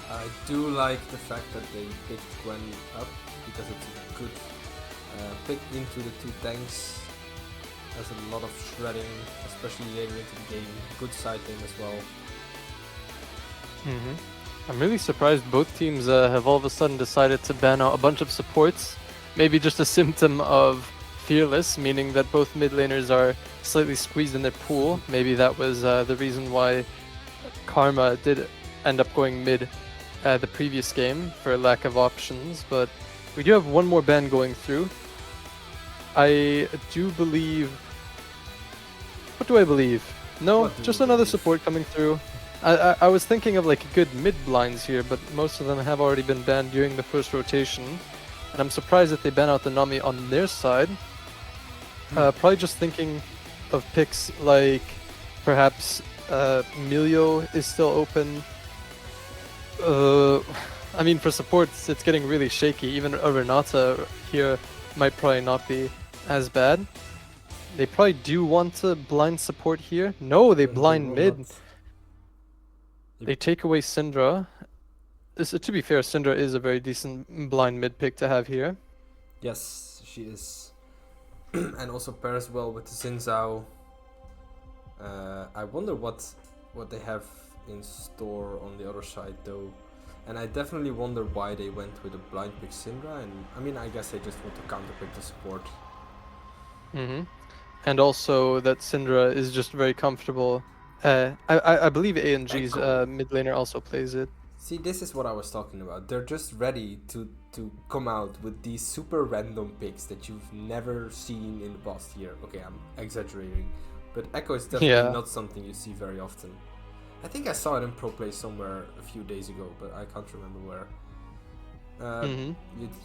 I do like the fact that they picked Gwen up because it's a good pick into the two tanks. There's a lot of shredding, especially later into the game. Good side lane as well. I'm really surprised both teams have all of a sudden decided to ban out a bunch of supports. Maybe just a symptom of fearless, meaning that both mid laners are slightly squeezed in their pool. Maybe that was the reason why Karma did end up going mid the previous game for lack of options. But we do have one more ban going through. I do believe... What do I believe? No, What do just you another believe? support coming through. I was thinking of like good mid blinds here, but most of them have already been banned during the first rotation. And I'm surprised that they ban out the Nami on their side. Probably just thinking of picks like perhaps Milio is still open. I mean, for supports, it's getting really shaky. Even a Renata here might probably not be as bad. They probably do want to blind support here. No, they blind will mid. not. They take away Syndra. To be fair, Syndra is a very decent blind mid pick to have here. Yes, she is. And also pairs well with the Xinjiao. I wonder what they have in store on the other side though. And I definitely wonder why they went with a blind pick Syndra. And I mean, I guess they just want to counter pick the support. And also that Syndra is just very comfortable. I believe ANG's Echo. mid laner also plays it. See, this is what I was talking about. They're just ready to come out with these super random picks that you've never seen in the past year. Okay, I'm exaggerating, but Echo is definitely not something you see very often. I think I saw it in pro play somewhere a few days ago, but I can't remember where.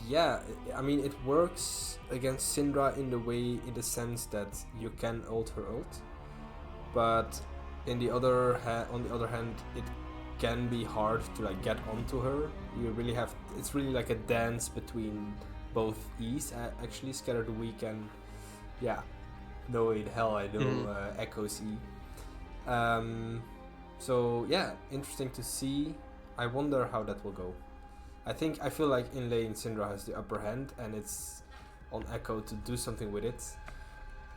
Yeah, I mean it works against Syndra in the sense that you can ult her ult, but on the other hand, it can be hard to like get onto her. You really have, it's really like a dance between both E's actually. Scatter the Weak and no in hell I know Echo's E. So yeah, interesting to see. I wonder how that will go. I feel like in lane Syndra has the upper hand and it's on Echo to do something with it.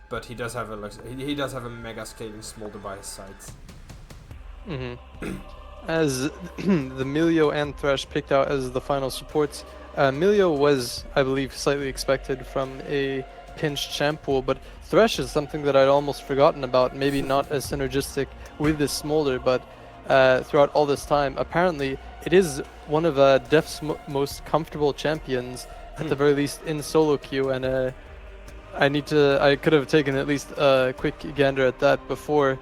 But he does have a mega scaling Smolder by his side. As the Milio and Thresh picked out as the final supports, Milio was, I believe, slightly expected from a pinch champ pool, but Thresh is something that I'd almost forgotten about. Maybe not as synergistic with this Smolder, but throughout all this time, apparently it is one of Def's most comfortable champions, at the very least in solo queue, and I could have taken at least a quick gander at that before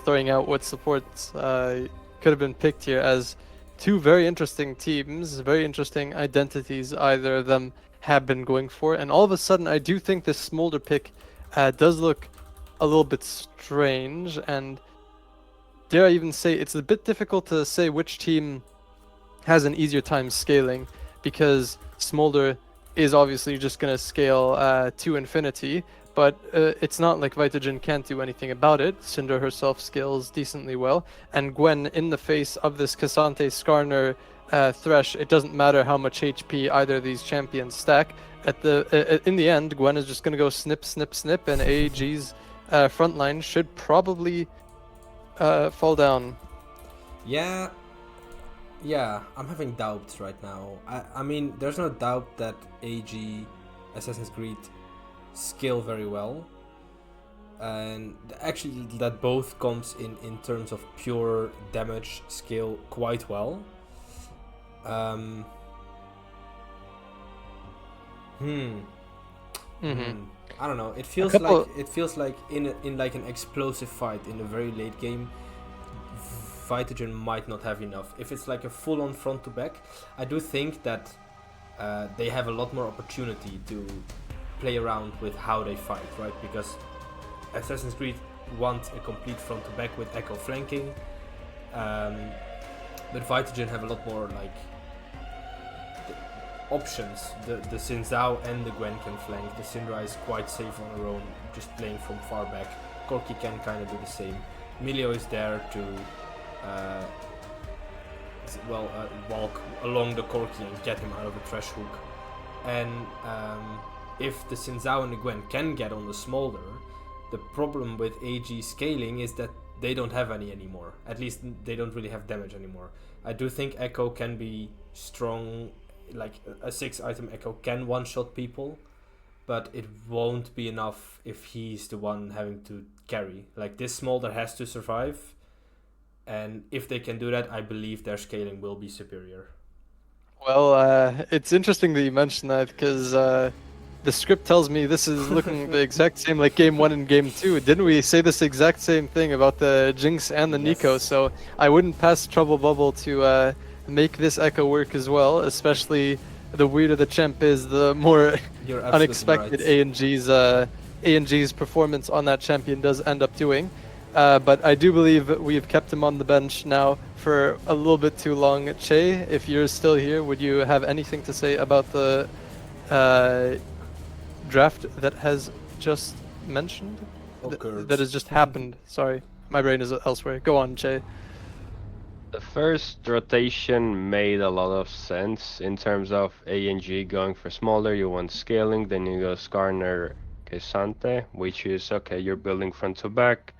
throwing out what supports could have been picked here as two very interesting teams, very interesting identities either of them have been going for. And all of a sudden, I do think this Smolder pick does look a little bit strange. And dare I even say, it's a bit difficult to say which team has an easier time scaling, because Smolder is obviously just going to scale to infinity. But it's not like Vitagen can't do anything about it. Syndra herself scales decently well. And Gwen, in the face of this Cassante, Skarner, Thresh, it doesn't matter how much HP either of these champions stack. In the end, Gwen is just going to go snip, snip, snip, and AEG's front line should probably fall down. Yeah, I'm having doubts right now. I mean, there's no doubt that AG, Assassin's Creed, scale very well, and actually that both comes in terms of pure damage scale quite well. I don't know, it feels like in like an explosive fight in a very late game, Vitagen might not have enough. If it's like a full-on front to back, I do think that they have a lot more opportunity to play around with how they fight, right? Because Assassin's Creed wants a complete front to back with Echo flanking, but Vitagen have a lot more like options. The Xin Zhao and the Gwen can flank. The Syndra is quite safe on her own, just playing from far back. Corki can kind of do the same. Milio is there to walk along the Corki and get him out of the Thresh hook. And if the Xin Zhao and the Gwen can get on the Smolder, the problem with AG scaling is that they don't have any anymore. At least they don't really have damage anymore. I do think Echo can be strong, like a 6-item Echo can one-shot people, but it won't be enough if he's the one having to carry. Like, this Smolder has to survive, and if they can do that, I believe their scaling will be superior. Well, it's interesting that you mentioned that, because the script tells me this is looking the exact same like Game 1 and Game 2. Didn't we say this exact same thing about the Jinx and the Nico? Yes. So I wouldn't pass Trouble Bubble to make this Echo work as well, especially the weirder the champ is, the more unexpected right. ANG's performance on that champion does end up doing. But I do believe we've kept him on the bench now for a little bit too long. Che, if you're still here, would you have anything to say about the draft that has just mentioned? That has just happened. Sorry, my brain is elsewhere. Go on, Che. The first rotation made a lot of sense in terms of ANG going for Smolder. You want scaling, then you go Skarner, Cassante, which is okay. You're building front to back.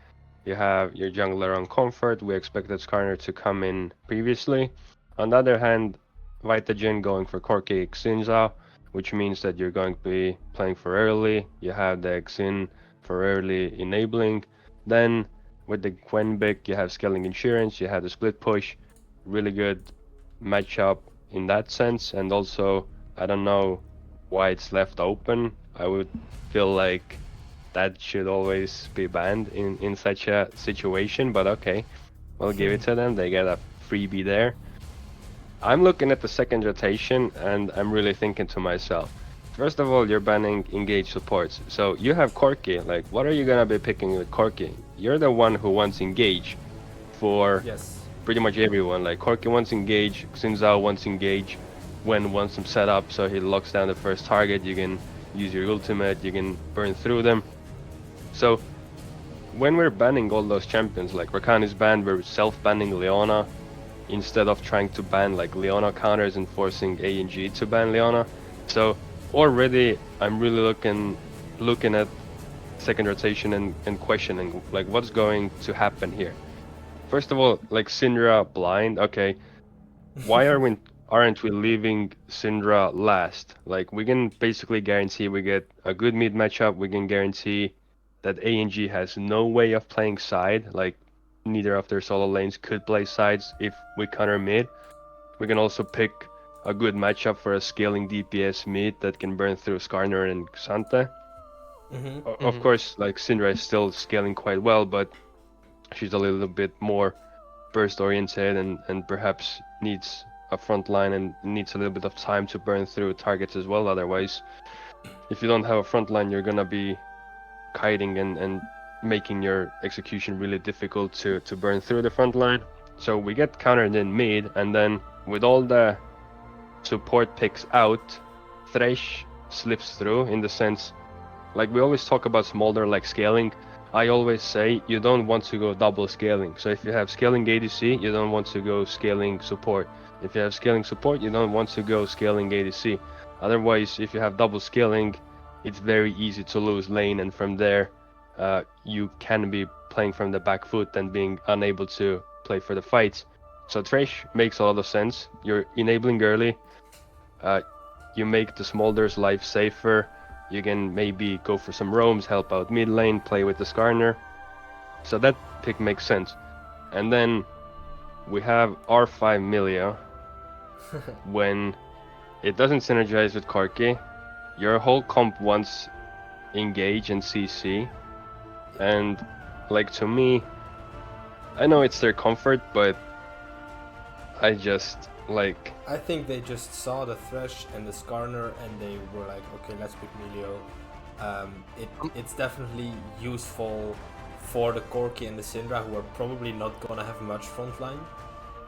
You have your jungler on comfort. We expected Skarner to come in previously. On the other hand, Vitagen going for Corki Xin Zhao, which means that you're going to be playing for early. You have the Xin for early enabling. Then with the Quenbic, you have scaling insurance, you have the split push. Really good matchup in that sense. And also, I don't know why it's left open. I would feel like that should always be banned in such a situation, but okay, we'll give it to them. They get a freebie there. I'm looking at the second rotation and I'm really thinking to myself, first of all, you're banning engage supports. So you have Corki, like what are you gonna be picking with Corki? You're the one who wants engage for pretty much everyone. Like Corki wants engage, Xin Zhao wants engage, Gwen wants some setup so he locks down the first target, you can use your ultimate, you can burn through them. So when we're banning all those champions, like Rakan is banned, we're self-banning Leona instead of trying to ban like Leona counters and forcing ANG to ban Leona. So already I'm really looking at second rotation and questioning like what's going to happen here. First of all, like Syndra blind, okay. Why are we aren't we leaving Syndra last? Like, we can basically guarantee we get a good mid matchup. We can guarantee that ANG has no way of playing side. Like, neither of their solo lanes could play sides if we counter mid. We can also pick a good matchup for a scaling DPS mid that can burn through Skarner and Xanta. Of course, like, Syndra is still scaling quite well, but she's a little bit more burst oriented and perhaps needs a front line and needs a little bit of time to burn through targets as well. Otherwise, if you don't have a front line, you're gonna be kiting and making your execution really difficult to burn through the front line. So we get countered in mid, and then with all the support picks out, Thresh slips through in the sense, like we always talk about Smolder like scaling. I always say you don't want to go double scaling. So if you have scaling ADC, you don't want to go scaling support. If you have scaling support, you don't want to go scaling ADC. Otherwise, if you have double scaling, it's very easy to lose lane, and from there, you can be playing from the back foot and being unable to play for the fights. So Thresh makes a lot of sense. You're enabling early. You make the Smolder's life safer. You can maybe go for some roams, help out mid lane, play with the Skarner. So that pick makes sense. And then we have R5 Milio. When it doesn't synergize with Corki, your whole comp wants engage and CC. And like, to me, I know it's their comfort, but I just like... I think they just saw the Thresh and the Skarner and they were like, okay, let's pick Milio. It's definitely useful for the Corki and the Syndra, who are probably not gonna have much frontline,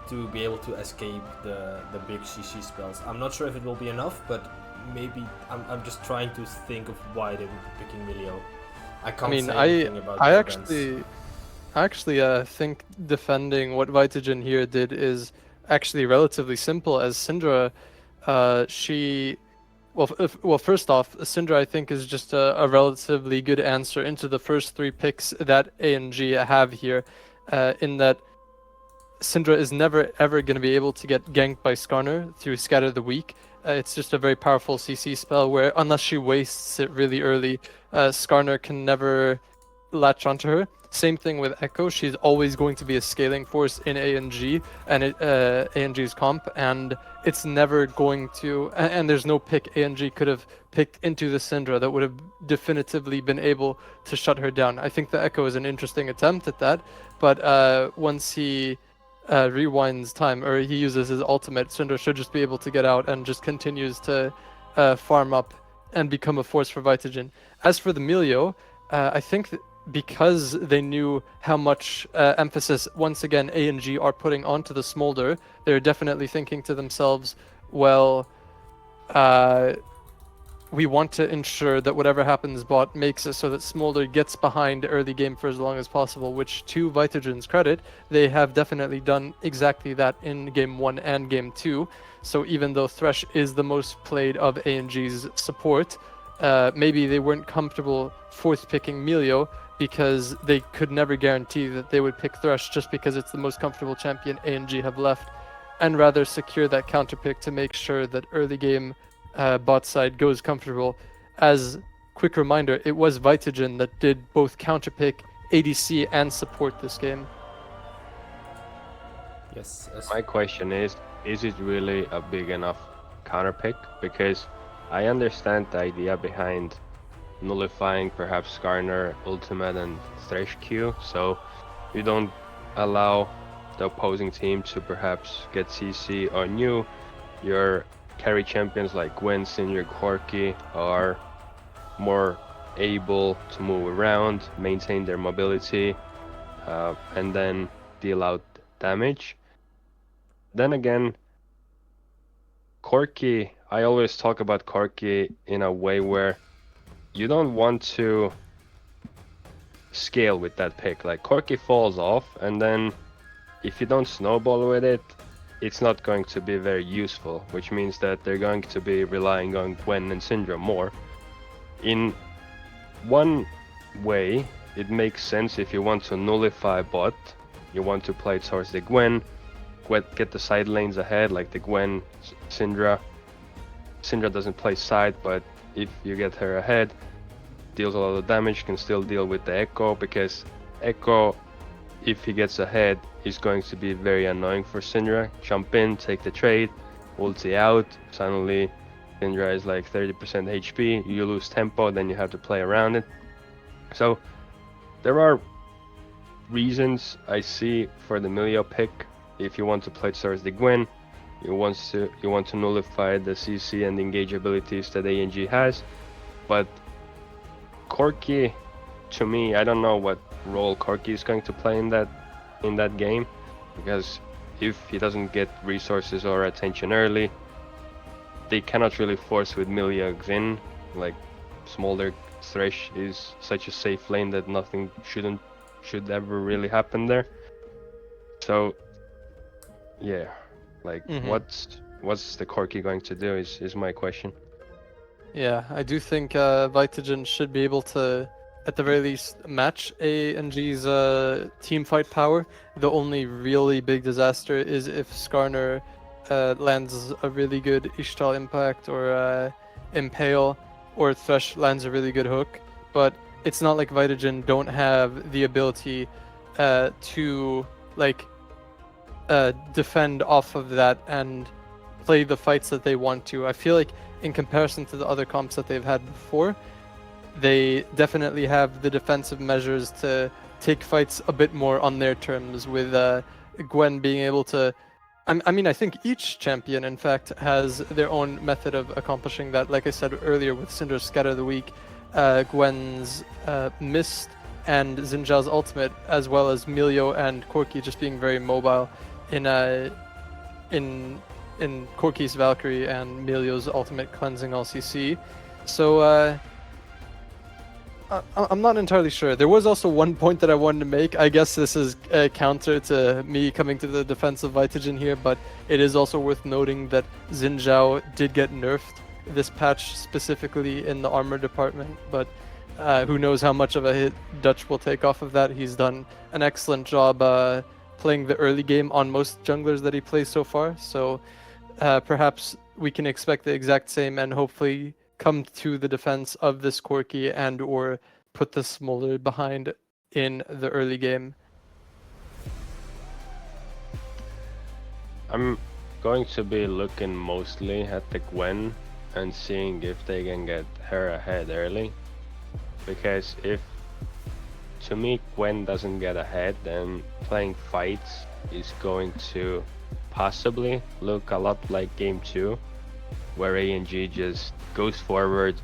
to be able to escape the big CC spells. I'm not sure if it will be enough, but maybe I'm just trying to think of why they would be picking Milio. I can't say anything about I the actually think defending what Vitagen here did is actually relatively simple, as Syndra, first off, Syndra I think is just a relatively good answer into the first three picks that ANG have here, in that Syndra is never ever going to be able to get ganked by Skarner through Scatter the Weak. It's just a very powerful CC spell where, unless she wastes it really early, Skarner can never latch onto her. Same thing with Echo. She's always going to be a scaling force in ANG and ANG's comp, and it's never going to. And there's no pick ANG could have picked into the Syndra that would have definitively been able to shut her down. I think the Echo is an interesting attempt at that, but once he rewinds time, or he uses his ultimate, Syndra should just be able to get out and just continues to farm up and become a force for Vitagen. As for the Milio, I think because they knew how much emphasis, once again, ANG are putting onto the Smolder, they're definitely thinking to themselves, well, we want to ensure that whatever happens bot makes it so that Smolder gets behind early game for as long as possible, which, to Vitagen's credit, they have definitely done exactly that in Game 1 and Game 2. So even though Thresh is the most played of ANG's support, maybe they weren't comfortable fourth picking Milio because they could never guarantee that they would pick Thresh just because it's the most comfortable champion ANG have left, and rather secure that counter pick to make sure that early game bot side goes comfortable. As quick reminder, it was Vitagen that did both counter pick, ADC, and support this game. Yes. My question is it really a big enough counter pick? Because I understand the idea behind nullifying perhaps Skarner, ultimate, and Thresh Q, so you don't allow the opposing team to perhaps get CC on you. Your carry champions like Gwen, Senior, Corki are more able to move around, maintain their mobility, and then deal out damage. Then again, Corki, I always talk about Corki in a way where you don't want to scale with that pick. Like, Corki falls off, and then if you don't snowball with it, it's not going to be very useful, which means that they're going to be relying on Gwen and Syndra more. In one way, it makes sense if you want to nullify bot, you want to play towards the Gwen, get the side lanes ahead, like the Gwen, Syndra. Syndra doesn't play side, but if you get her ahead, deals a lot of damage, can still deal with the Echo, because Echo, if he gets ahead, is going to be very annoying for Syndra. Jump in, take the trade, ulti out, suddenly Syndra is like 30% HP, you lose tempo, then you have to play around it. So there are reasons I see for the Milio pick. If you want to play towards the Gwen, you want to nullify the CC and engage abilities that ANG has. But Corki, to me, I don't know what role Corki is going to play in that game, because if he doesn't get resources or attention early, they cannot really force with Milio Xin. Like, Smolder Thresh is such a safe lane that nothing should ever really happen there. So yeah, like what's the Corki going to do is my question. Yeah, I do think Vitagen should be able to, at the very least, match ANG's team fight power. The only really big disaster is if Skarner lands a really good Ishtal Impact or Impale, or Thresh lands a really good hook. But it's not like Vitagen don't have the ability to like defend off of that and play the fights that they want to. I feel like in comparison to the other comps that they've had before, they definitely have the defensive measures to take fights a bit more on their terms, with Gwen being able to... I mean, I think each champion, in fact, has their own method of accomplishing that. Like I said earlier, with Syndra's Scatter the Weak, Gwen's Mist, and Xin Zhao's ultimate, as well as Milio and Corki just being very mobile in Corki's Valkyrie and Milio's ultimate cleansing all CC. So I'm not entirely sure. There was also one point that I wanted to make. I guess this is a counter to me coming to the defense of Vitagen here, but it is also worth noting that Xin Zhao did get nerfed this patch, specifically in the armor department, but who knows how much of a hit Dutch will take off of that. He's done an excellent job playing the early game on most junglers that he plays so far, so perhaps we can expect the exact same and hopefully come to the defense of this Corki and or put the Smolder behind in the early game. I'm going to be looking mostly at the Gwen and seeing if they can get her ahead early, because if, to me, Gwen doesn't get ahead, then playing fights is going to possibly look a lot like game 2, where ANG just goes forward,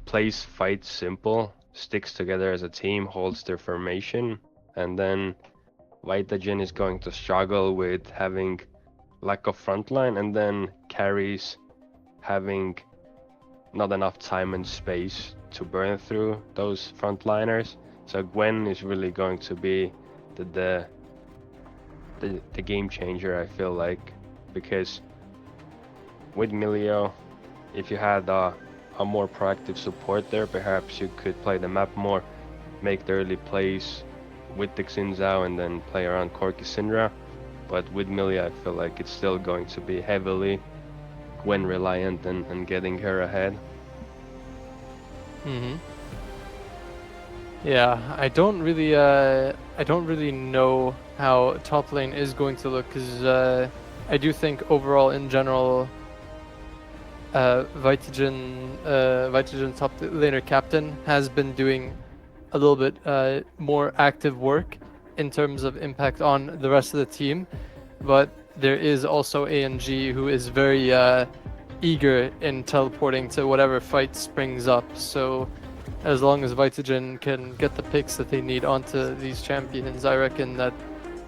plays fights simple, sticks together as a team, holds their formation, and then Vitagen is going to struggle with having lack of frontline, and then carries having not enough time and space to burn through those frontliners. So Gwen is really going to be the game changer, I feel like, because with Milio, if you had a more proactive support there, perhaps you could play the map more, make the early plays with the Xin Zhao and then play around Corki Syndra. But with Milio, I feel like it's still going to be heavily Gwen reliant and getting her ahead. Yeah, I don't really know how top lane is going to look, because I do think overall in general Vitagen top laner captain has been doing a little bit more active work in terms of impact on the rest of the team, but there is also ANG, who is very eager in teleporting to whatever fight springs up. So as long as Vitagen can get the picks that they need onto these champions, I reckon that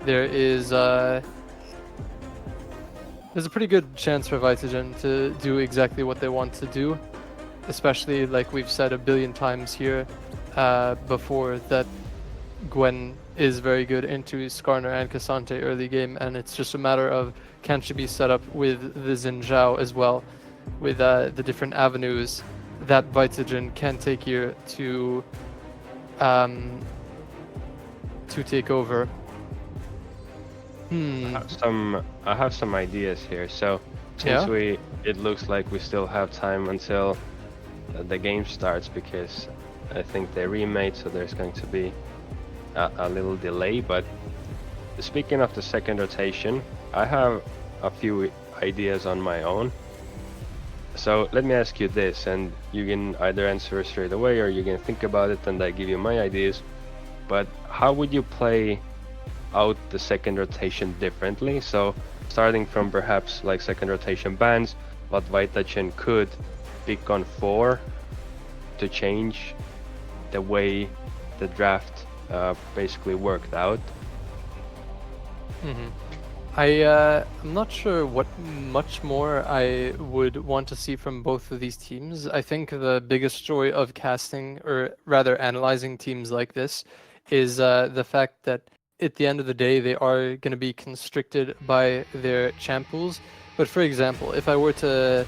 there is there's a pretty good chance for Vitagen to do exactly what they want to do, especially like we've said a billion times here before, that Gwen is very good into Skarner and Cassante early game, and it's just a matter of can she be set up with the Xin Zhao as well, with the different avenues that Vitagen can take here to take over. I have some ideas here. So since Yeah. it looks like we still have time until the game starts, because I think they remade, so there's going to be a little delay. But speaking of the second rotation, I have a few ideas on my own. So let me ask you this, and you can either answer straight away or you can think about it and I give you my ideas. But how would you play out the second rotation differently? So starting from perhaps like second rotation bans, what Vitagen could pick on 4 to change the way the draft basically worked out. I'm not sure what much more I would want to see from both of these teams. I think the biggest joy of casting, or rather analyzing teams like this, is the fact that at the end of the day they are going to be constricted by their champ pools. But for example, if I were to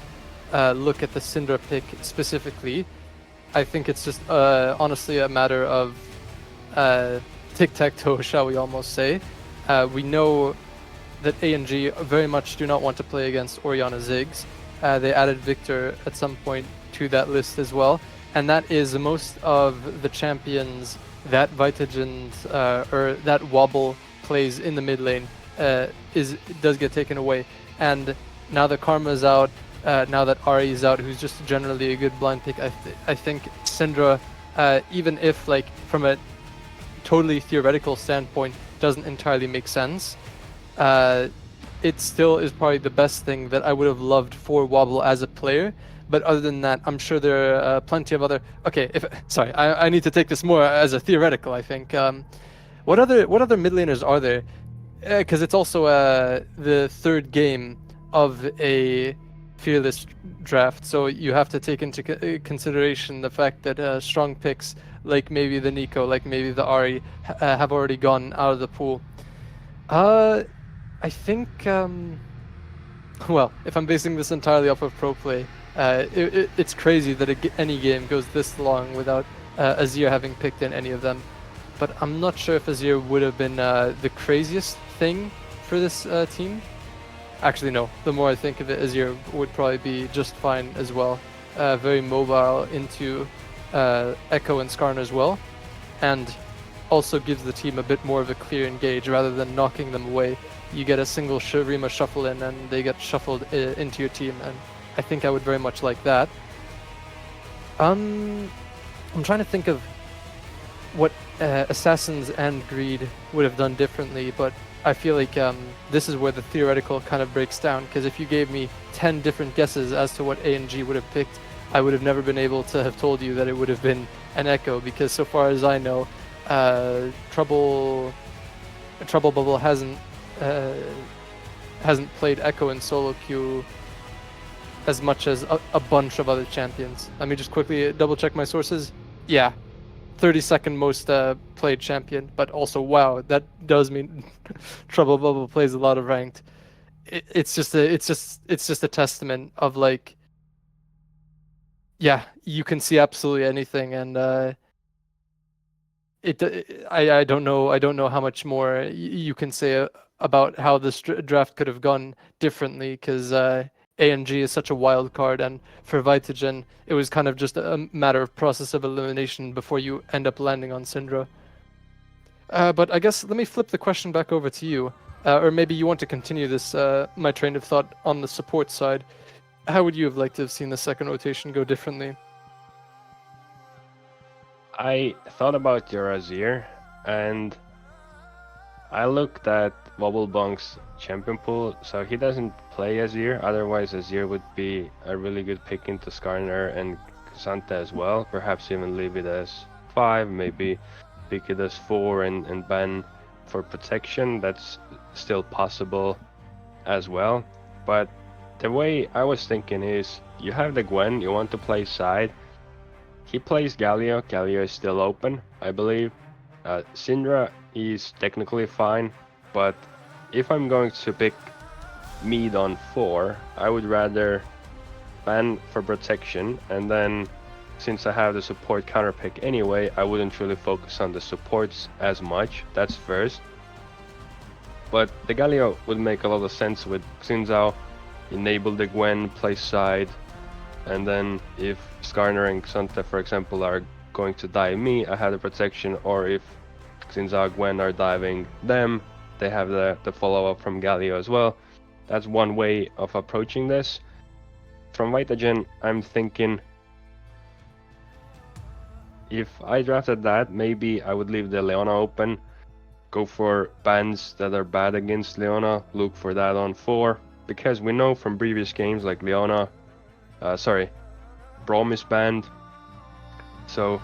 look at the Syndra pick specifically, I think it's just honestly a matter of tic-tac-toe, shall we almost say. We know that A&G very much do not want to play against Orianna Ziggs. They added Victor at some point to that list as well. And that is most of the champions that Vitagen's or that Wobble plays in the mid lane does get taken away. And now that Karma's out, now that Ahri is out, who's just generally a good blind pick, I think Syndra, even if like from a totally theoretical standpoint doesn't entirely make sense, it still is probably the best thing that I would have loved for Wobble as a player. But other than that, I'm sure there are plenty of other. Okay, sorry, I need to take this more as a theoretical. I think. What other mid laners are there? Because it's also the third game of a fearless draft, so you have to take into consideration the fact that strong picks like maybe the Nico, like maybe the Ahri, have already gone out of the pool. I think, well, if I'm basing this entirely off of pro play, it's crazy that any game goes this long without Azir having picked in any of them. But I'm not sure if Azir would have been the craziest thing for this team. Actually, no. The more I think of it, Azir would probably be just fine as well. Very mobile into Echo and Skarn as well. And also gives the team a bit more of a clear engage rather than knocking them away. You get a single Shurima shuffle in and they get shuffled into your team, and I think I would very much like that. I'm trying to think of what Assassins and Greed would have done differently, but I feel like this is where the theoretical kind of breaks down, because if you gave me 10 different guesses as to what A&G would have picked, I would have never been able to have told you that it would have been an Echo, because so far as I know, Trouble Bubble hasn't played Echo in solo queue as much as a bunch of other champions. Let me just quickly double check my sources. Yeah, 32nd most played champion, but also wow, that does mean Trouble Bubble plays a lot of ranked. It's just a testament of like, yeah, you can see absolutely anything, and I don't know how much more you can say about how this draft could have gone differently, because A&G is such a wild card, and for Vitagen, it was kind of just a matter of process of elimination before you end up landing on Syndra. But I guess let me flip the question back over to you, or maybe you want to continue this my train of thought on the support side. How would you have liked to have seen the second rotation go differently? I thought about your Azir, and I looked at Wobblebunk's champion pool, so he doesn't play Azir, otherwise Azir would be a really good pick into Skarner and Santa as well, perhaps even leave it as 5, maybe pick it as 4 and ban for protection. That's still possible as well, but the way I was thinking is, you have the Gwen, you want to play side, he plays Galio. Galio is still open, I believe. Syndra is technically fine, but if I'm going to pick mid on 4, I would rather ban for protection, and then since I have the support counter pick anyway, I wouldn't really focus on the supports as much. That's first. But the Galio would make a lot of sense with Xin enable the Gwen, play side, and then if Skarner and Xante, for example, are going to dive me, I have the protection, or if Xin Gwen are diving them, they have the follow-up from Galio as well. That's one way of approaching this. From Vitagen, I'm thinking if I drafted that, maybe I would leave the Leona open, go for bans that are bad against Leona, look for that on 4, because we know from previous games like Leona, Braum is banned, so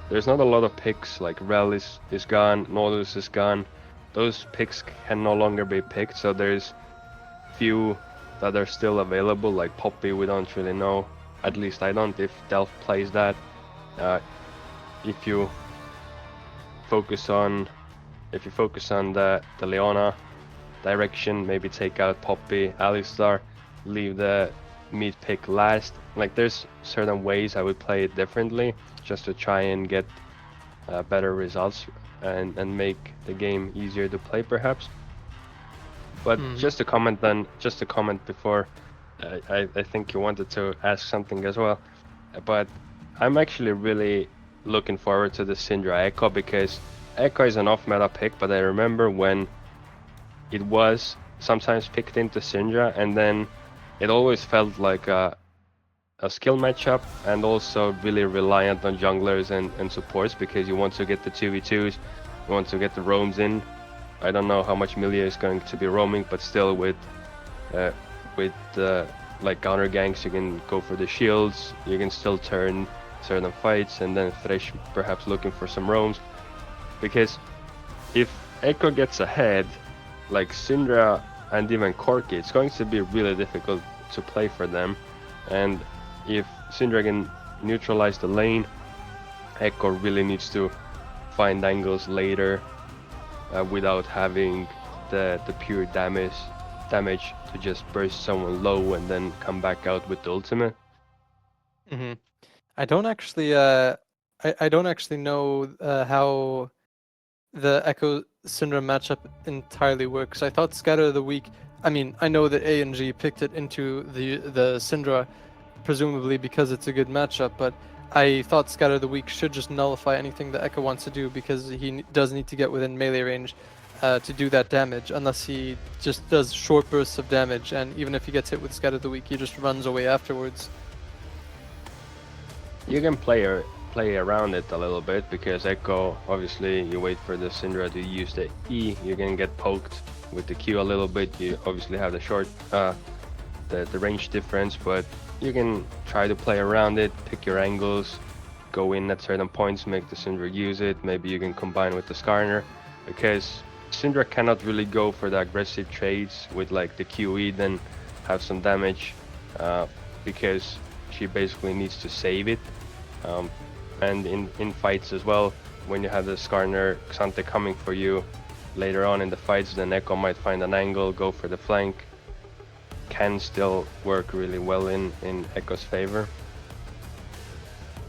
there's not a lot of picks, like Rel is gone, Nordus is gone, those picks can no longer be picked, so there's few that are still available, like Poppy we don't really know, at least I don't if Delph plays that. If you focus on the Leona direction, maybe take out Poppy, Alistar, leave the mid pick last. Like there's certain ways I would play it differently, just to try and get better results and make the game easier to play perhaps. But just to comment before, I think you wanted to ask something as well. But I'm actually really looking forward to the Syndra Echo, because Echo is an off-meta pick, but I remember when it was sometimes picked into Syndra, and then it always felt like a skill matchup, and also really reliant on junglers and supports, because you want to get the 2v2s, you want to get the roams in. I don't know how much Milia is going to be roaming, but still with like counter ganks, you can go for the shields, you can still turn certain fights, and then Thresh perhaps looking for some roams. Because if Echo gets ahead, like Syndra and even Corki, it's going to be really difficult to play for them. And if Syndra can neutralize the lane, Echo really needs to find angles later without having the pure damage to just burst someone low and then come back out with the ultimate. Mm-hmm. I don't actually I don't actually know how the Echo Syndra matchup entirely works. I thought Scatter of the Week, I mean, I know that A and G picked it into the Syndra presumably because it's a good matchup, but I thought Scatter of the Week should just nullify anything that Echo wants to do, because he does need to get within melee range to do that damage, unless he just does short bursts of damage, and even if he gets hit with Scatter of the Week, he just runs away afterwards. You can play around it a little bit, because Echo, obviously you wait for the Syndra to use the E, you can get poked with the Q a little bit, you obviously have the short the range difference, but you can try to play around it, pick your angles, go in at certain points, make the Syndra use it, maybe you can combine with the Skarner, because Syndra cannot really go for the aggressive trades with like the QE then have some damage, because she basically needs to save it. And in fights as well, when you have the Skarner Xante coming for you later on in the fights, then Echo might find an angle, go for the flank. Can still work really well in Echo's favor.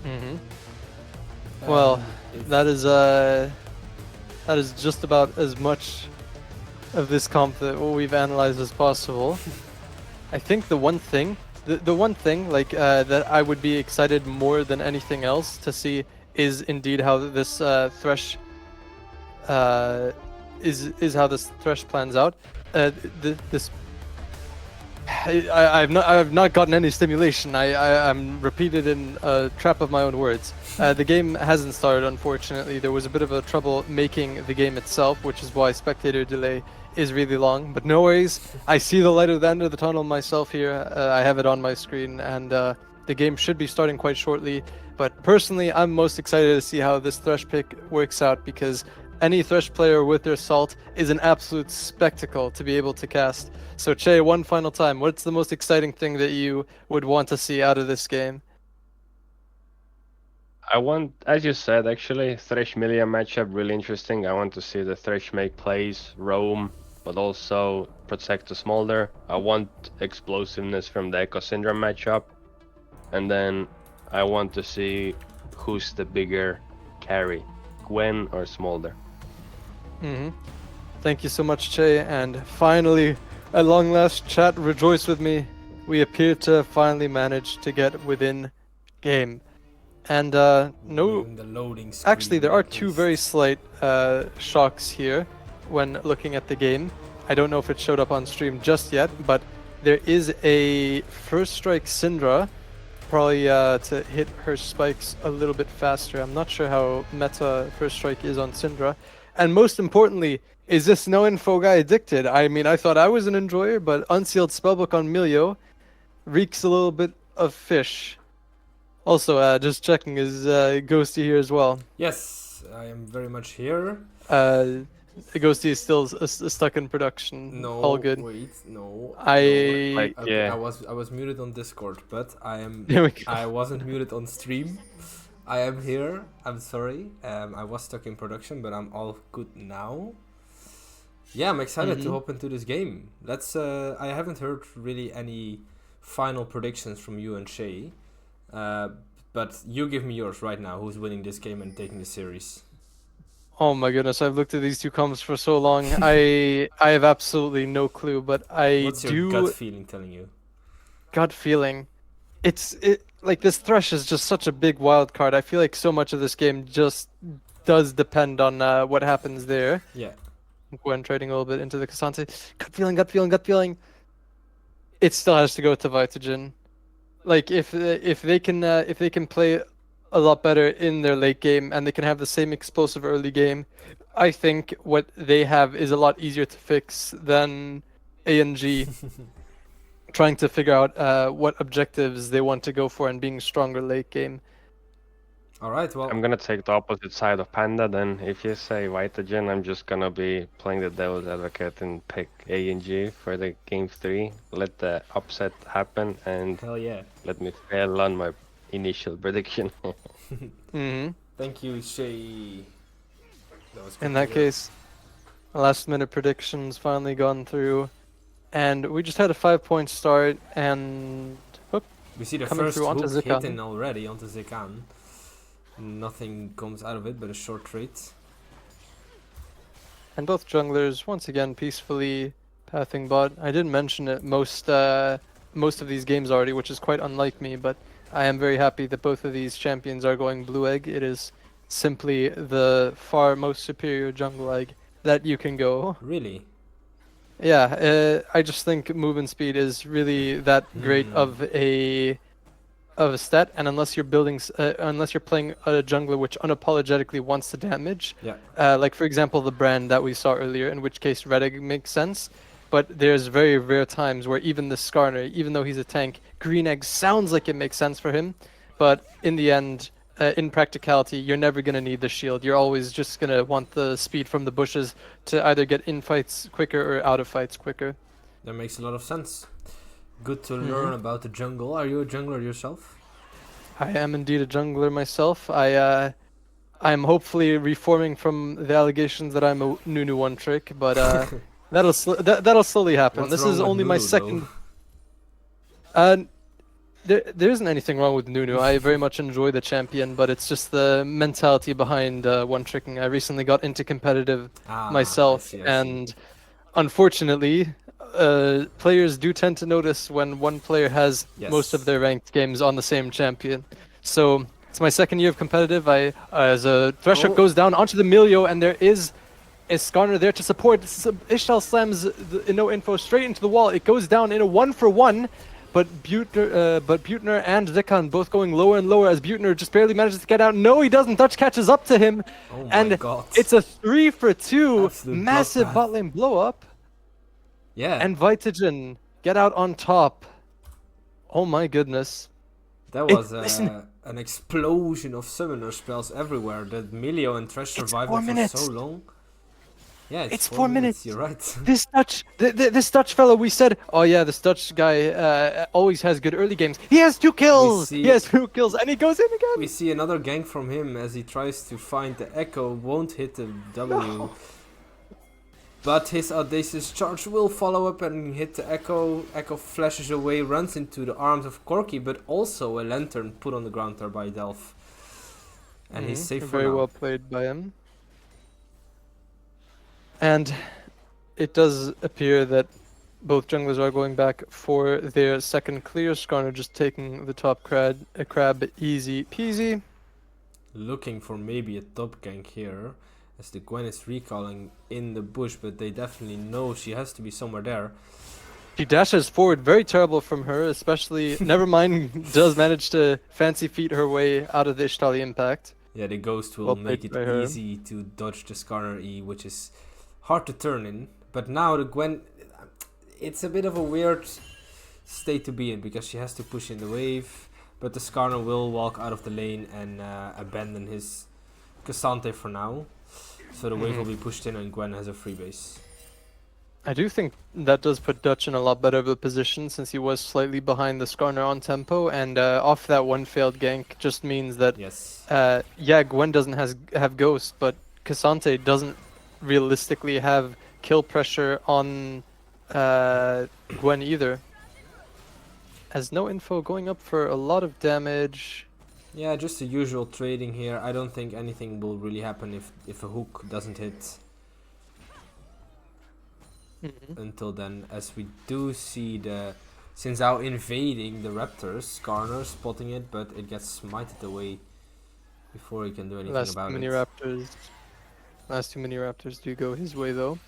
Mm-hmm. Well, that is just about as much of this comp that we've analyzed as possible. I think the one thing like that I would be excited more than anything else to see is indeed how this Thresh is how this Thresh plans out. I've not gotten any stimulation. I'm repeated in a trap of my own words. The game hasn't started, unfortunately. There was a bit of a trouble making the game itself, which is why spectator delay is really long. But no worries. I see the light at the end of the tunnel myself here. I have it on my screen, and the game should be starting quite shortly. But personally, I'm most excited to see how this Thresh pick works out, because any Thresh player with their salt is an absolute spectacle to be able to cast. So Che, one final time, what's the most exciting thing that you would want to see out of this game? I want, as you said, actually, Thresh Milia matchup really interesting. I want to see the Thresh make plays, roam, but also protect the Smolder. I want explosiveness from the Echo Syndra matchup. And then I want to see who's the bigger carry, Gwen or Smolder. Mm-hmm. Thank you so much, Che. And finally, at long last, chat, rejoice with me. We appear to finally manage to get within game. And no, Within the loading screen. actually, there are at two very least. slight shocks here when looking at the game. I don't know if it showed up on stream just yet, but there is a first strike Syndra, probably to hit her spikes a little bit faster. I'm not sure how meta first strike is on Syndra. And most importantly, is this no info guy addicted? I mean, I thought I was an enjoyer, but Unsealed Spellbook on Milio reeks a little bit of fish. Also, just checking, is Ghosty here as well? Yes, I am very much here. Ghosty is still stuck in production. No, All good. wait, no. I Okay, Yeah. I was muted on Discord, but There we go. I wasn't muted on stream. I am here. I'm sorry. I was stuck in production, but I'm all good now. Yeah, I'm excited to hop into this game. Let's. I haven't heard really any final predictions from you and Shay, but you give me yours right now. Who's winning this game and taking the series? Oh my goodness, I've looked at these two comps for so long. I have absolutely no clue, but I What's your do gut feeling telling you? gut feeling. It's like this Thresh is just such a big wild card. I feel like so much of this game just does depend on what happens there. Yeah. When trading a little bit into the Cassante. Gut feeling, gut feeling, gut feeling. It still has to go to Vitagen. Like if they can play a lot better in their late game and they can have the same explosive early game, I think what they have is a lot easier to fix than ANG trying to figure out what objectives they want to go for and being stronger late game. All right. Well, I'm gonna take the opposite side of Panda then. If you say Vitagen, I'm just gonna be playing the devil's advocate and pick A and G for the game 3. Let the upset happen and hell yeah. let me fail on my initial prediction. Thank you, Shay. That was good In to that hear. case, last minute predictions finally gone through, and we just had a 5-point start and We see the coming first through onto hook Zikan. hitting already onto Zikan. Nothing comes out of it but a short trade. And both junglers once again peacefully pathing bot. I didn't mention it most of these games already, which is quite unlike me, but I am very happy that both of these champions are going blue egg. It is simply the far most superior jungle egg that you can go. Really? Yeah, I just think movement speed is really that great of a stat, and unless you're unless you're playing a jungler which unapologetically wants to damage, Yeah. like for example the brand that we saw earlier, in which case red egg makes sense, but there's very rare times where even the Skarner, even though he's a tank, green egg sounds like it makes sense for him, but in the end, in practicality, you're never gonna need the shield. You're always just gonna want the speed from the bushes to either get in fights quicker or out of fights quicker. That makes a lot of sense. Good to learn about the jungle. Are you a jungler yourself? I am indeed a jungler myself. I'm hopefully reforming from the allegations that I'm a Nunu one trick, but that'll slowly happen. What's This wrong is with only my Nunu, second. though? There isn't anything wrong with Nunu. I very much enjoy the champion, but it's just the mentality behind one tricking. I recently got into competitive myself, I see. and unfortunately, players do tend to notice when one player has most of Yes. their ranked games on the same champion. So it's my second year of competitive. As a Threshold goes down onto the Milio, and there is a Skarner there to support. Ishtal slams the no info straight into the wall. It goes down in a 1-for-1. But Butner and Zikan both going lower and lower as Butner just barely manages to get out. No, he doesn't. Dutch catches up to him. Oh my And god. it's a 3-for-2. Absolute Massive bloodbath. bot lane blow up. Yeah. And Vitagen get out on top. Oh my goodness. That It- was listen. an explosion of summoner spells everywhere. That Milio and Thresh It's survived 4 it for minutes. so long. Yeah, It's 4 minutes. You're right. This Dutch fellow, we said, oh yeah, this Dutch guy always has good early games. He has 2 kills! see- He has 2 kills, and he goes in again! We see another gank from him as he tries to find the Echo. Won't hit the W. But his audacious charge will follow up and hit the Echo. Echo flashes away, runs into the arms of Corki, but also a lantern put on the ground there by Delph. And he's safe for Very now. well played by him. And it does appear that both junglers are going back for their second clear. Skarner just taking the top crab easy peasy. Looking for maybe a top gank here, as the Gwen is recalling in the bush, but they definitely know she has to be somewhere there. She dashes forward, very terrible from her, especially. Never mind, does manage to fancy feet her way out of the Ishtali impact. Yeah, the Ghost will Well make played it by her. easy to dodge the Skarner E, which is hard to turn in. But now the Gwen, it's a bit of a weird state to be in, because she has to push in the wave, but the Skarner will walk out of the lane and abandon his Cassante for now. So the wave will be pushed in and Gwen has a free base. I do think that does put Dutch in a lot better of a position, since he was slightly behind the Skarner on tempo, and off that one failed gank just means that Yes. yeah, Gwen doesn't have Ghost, but Cassante doesn't realistically have kill pressure on Gwen either. Has no info, going up for a lot of damage. Yeah, just the usual trading here. I don't think anything will really happen if a hook doesn't hit until then, as we do see the Xin Zhao invading the Raptors. Skarner spotting it, but it gets smited away before he can do anything Last about two mini it. Raptors do go his way though.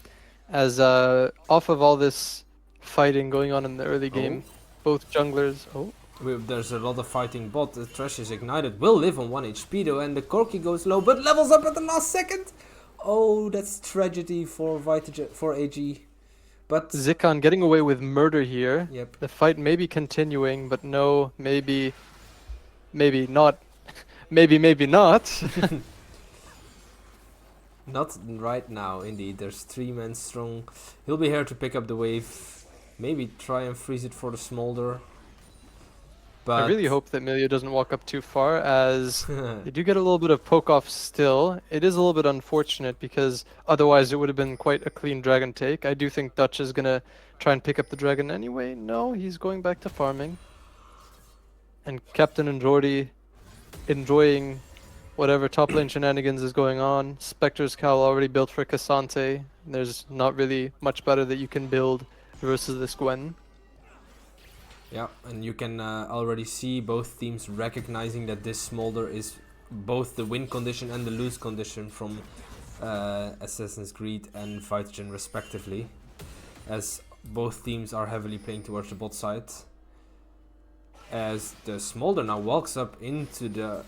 As off of all this fighting going on in the early game, both junglers. Oh, There's a lot of fighting bot. The Thresh is ignited. Will live on 1 HP though, and the Corki goes low, but levels up at the last second. Oh, that's tragedy for Vitagen, for AG. But Zikon getting away with murder here. yep, The fight may be continuing, but no, maybe not. maybe not. not right now. Indeed, there's 3 men strong. He'll be here to pick up the wave. Maybe try and freeze it for the smolder. But I really hope that Milio doesn't walk up too far, as they do get a little bit of poke off still. It is a little bit unfortunate, because otherwise it would have been quite a clean dragon take. I do think Dutch is going to try and pick up the dragon anyway. No, he's going back to farming. And Captain and Jordy enjoying whatever top lane shenanigans is going on. Spectre's Cowl already built for Cassante. There's not really much better that you can build versus this Gwen. yeah, and you can already see both teams recognizing that this smolder is both the win condition and the lose condition from Assassin's Creed and Vitagen respectively, as both teams are heavily playing towards the bot side. As the smolder now walks up into the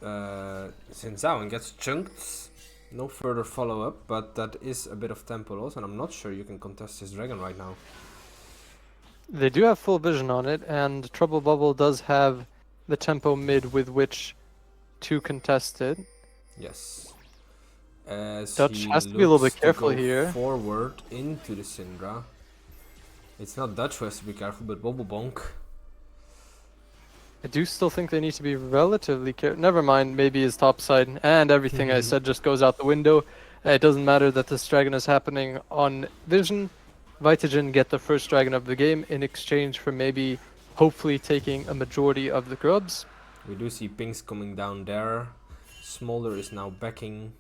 Xin Zhao and gets chunked. No further follow-up, but that is a bit of tempo loss, and I'm not sure you can contest his dragon right now. They do have full vision on it, and Trouble Bubble does have the tempo mid with which to contest it. Yes. As Dutch he has to be a little looks bit careful to go here. forward into the Syndra. It's not Dutch who has to be careful, but Bobble Bonk. I do still think they need to be relatively careful. Never mind, maybe his top side, and everything I said just goes out the window. It doesn't matter that this dragon is happening on vision. Vitagen get the first dragon of the game in exchange for maybe, hopefully, taking a majority of the grubs. We do see pings coming down there. Smolder is now backing.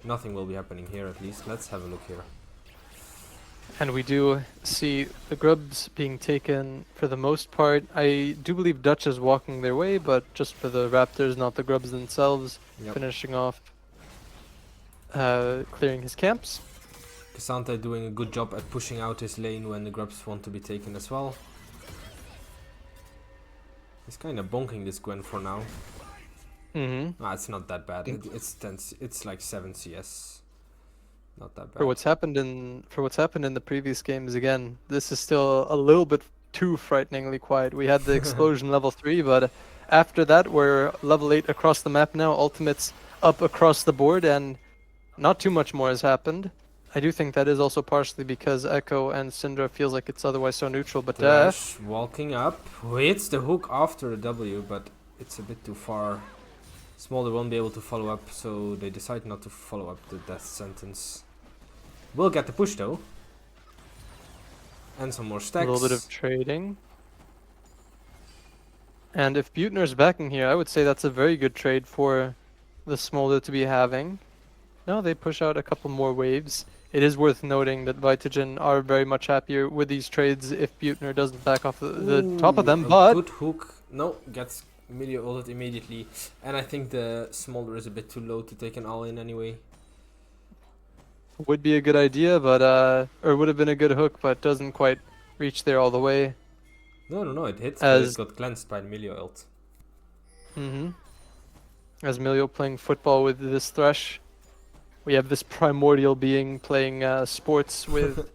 Nothing will be happening here at least. Let's have a look here. And we do see the grubs being taken for the most part. I do believe Dutch is walking their way, but just for the Raptors, not the grubs themselves, Yep. finishing off, clearing his camps. Cassante doing a good job at pushing out his lane when the grubs want to be taken as well. He's kind of bonking this Gwen for now. Mm-hmm. Ah, it's not that bad. It's 10. It's like 7 CS. Not that bad. For what's happened in the previous games, again, this is still a little bit too frighteningly quiet. We had the explosion level 3, but after that we're level 8 across the map now. Ultimates up across the board, and not too much more has happened. I do think that is also partially because Echo and Syndra feels like it's otherwise so neutral, but Dash walking up, hits the hook after the W, but it's a bit too far. Smolder won't be able to follow up, so they decide not to follow up the death sentence. We'll get the push though. And some more a stacks. little bit of trading. And if Butner's backing here, I would say that's a very good trade for the Smolder to be having. No, they push out a couple more waves. it is worth noting that Vitagen are very much happier with these trades if Butner doesn't back off the top of them, Ooh, a but good hook. No, gets Milio ulted immediately. And I think the Smolder is a bit too low to take an all-in anyway. would be a good idea, but or would have been a good hook, but doesn't quite reach there all the way. No, it hits, but As it got cleansed by Milio ult. As Milio playing football with this Thresh, we have this primordial being playing sports with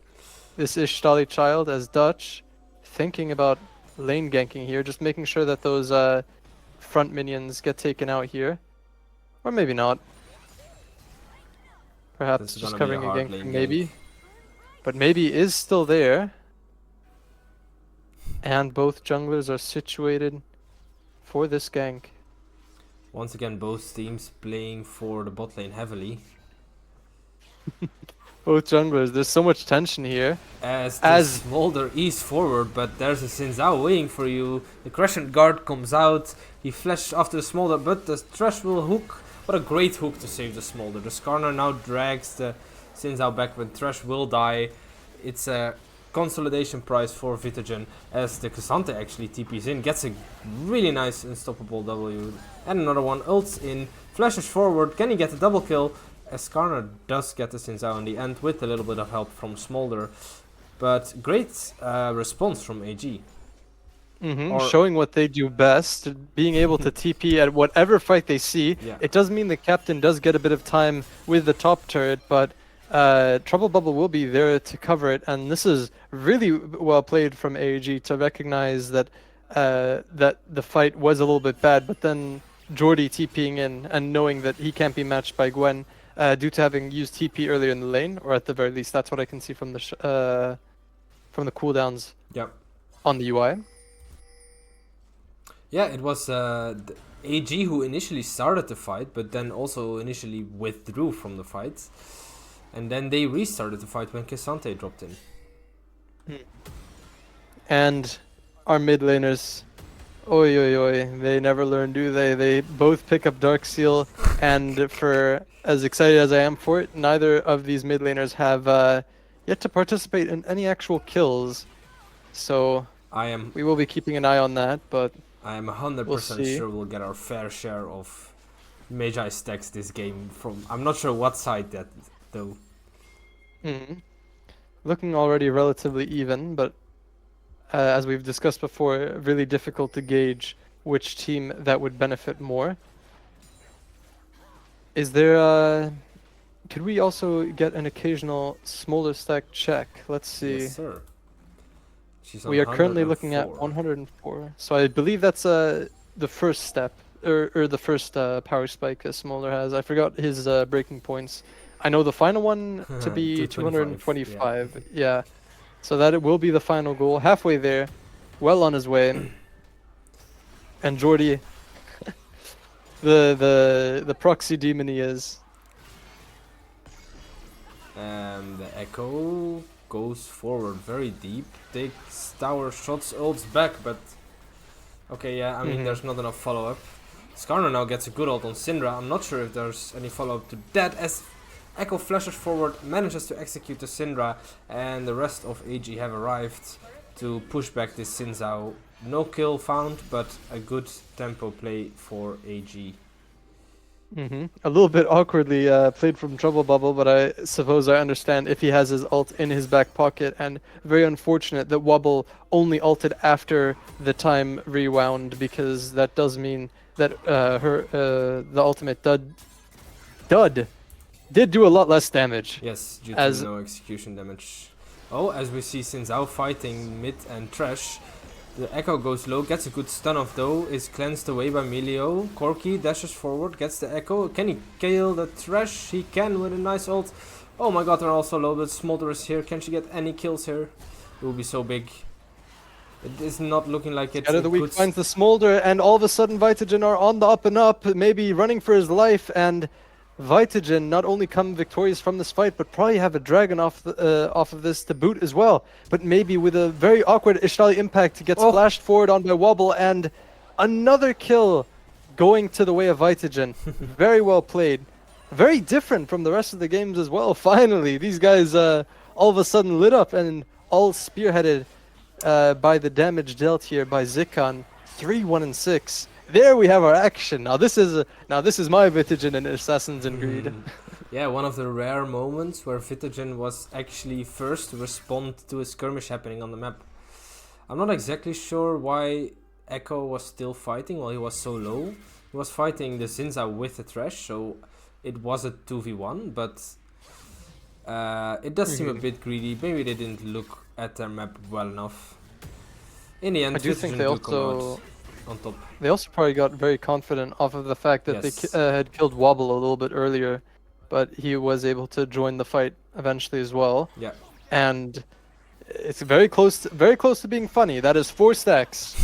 this Ishtali child as Dutch, thinking about lane ganking here, just making sure that those front minions get taken out here, or maybe not. Perhaps This is just gonna be a covering a hard gank, lane from maybe. gank. But maybe is still there. And both junglers are situated for this gank. Once again, both teams playing for the bot lane heavily. Both junglers, there's so much tension here. As the Smolder ease forward, but there's a Xin Zhao waiting for you. The Crescent Guard comes out. He flashes after the Smolder, but the Thresh will hook. What a great hook to save the Smolder. The Skarner now drags the Xin Zhao back, but Thresh will die. It's a consolidation prize for Vitagen as the Cassante actually TPs in, gets a really nice unstoppable W, and another one ults in, flashes forward. Can he get a double kill? As Skarner does get the Xin Zhao in the end with a little bit of help from Smolder, but great response from AG. Showing what they do best, being able to TP at whatever fight they see. Yeah. It does mean the captain does get a bit of time with the top turret, but Trouble Bubble will be there to cover it, and this is really well played from AEG to recognize that that the fight was a little bit bad, but then Jordy TPing in and knowing that he can't be matched by Gwen due to having used TP earlier in the lane, or at the very least that's what I can see from the cooldowns Yep. on the UI. Yeah, it was the AG who initially started the fight, but then also initially withdrew from the fight. And then they restarted the fight when Cassante dropped in. And our mid laners, oi oi oi, they never learn, do they? They both pick up Dark Seal, and for as excited as I am for it, neither of these mid laners have yet to participate in any actual kills. So we will be keeping an eye on that, but I am 100% we'll see. sure we'll get our fair share of Magi stacks this game from... I'm not sure what side that, though. Looking already relatively even, but as we've discussed before, really difficult to gauge which team that would benefit more. Is there could we also get an occasional Smolder stack check? Let's see. Yes, sir. She's We are on currently looking at 104. 104. So I believe that's the first step, or the first power spike Smolder has. I forgot his breaking points. I know the final one to be 225. Yeah. So that it will be the final goal. Halfway there, well on his way. And Jordy, the proxy demon he is. The Echo goes forward very deep, takes tower shots, ults back, but okay, yeah, I mean there's not enough follow-up. Skarner now gets a good ult on Syndra. I'm not sure if there's any follow-up to that as Echo flashes forward, manages to execute the Syndra, and the rest of AG have arrived to push back this Xin Zhao. No kill found, but a good tempo play for AG. A little bit awkwardly played from Trouble Bubble, but I suppose I understand if he has his ult in his back pocket, and very unfortunate that Wobble only ulted after the time rewound, because that does mean that the ultimate dud did do a lot less damage. Yes, due to no execution damage. Oh, as we see Xin Zhao fighting mid and Trash. The Echo goes low, gets a good stun off though, is cleansed away by Milio. Corki dashes forward, gets the Echo. Can he kill the Thresh? He can with a nice ult. Oh my god, they're also low, but Smolder is here. Can she get any kills here? It will be so big. It is not looking like it's Out of the week finds the Smolder, and all of a sudden Vitagen are on the up and up, maybe running for his life, and Vitagen not only come victorious from this fight, but probably have a dragon off of this to boot as well. But maybe with a very awkward Ishtali impact, gets flashed forward on by Wobble, and another kill going to the way of Vitagen. Very well played. very different from the rest of the games as well. Finally, these guys all of a sudden lit up and all spearheaded by the damage dealt here by Zikan. 3, 1, and 6. There we have our action. Now this is my Vitagen in Assassins and Greed. Yeah, one of the rare moments where Vitagen was actually first to respond to a skirmish happening on the map. I'm not exactly sure why Echo was still fighting while he was so low. He was fighting the Zinza with the Thresh, so it was a 2v1, but it does seem a bit greedy. Maybe they didn't look at their map well enough. In the end, I do think they Vitagen do come also out on top. they also probably got very confident off of the fact that Yes. they had killed Wobble a little bit earlier, but he was able to join the fight eventually as well. Yeah. And it's very close to being funny. That is 4 stacks.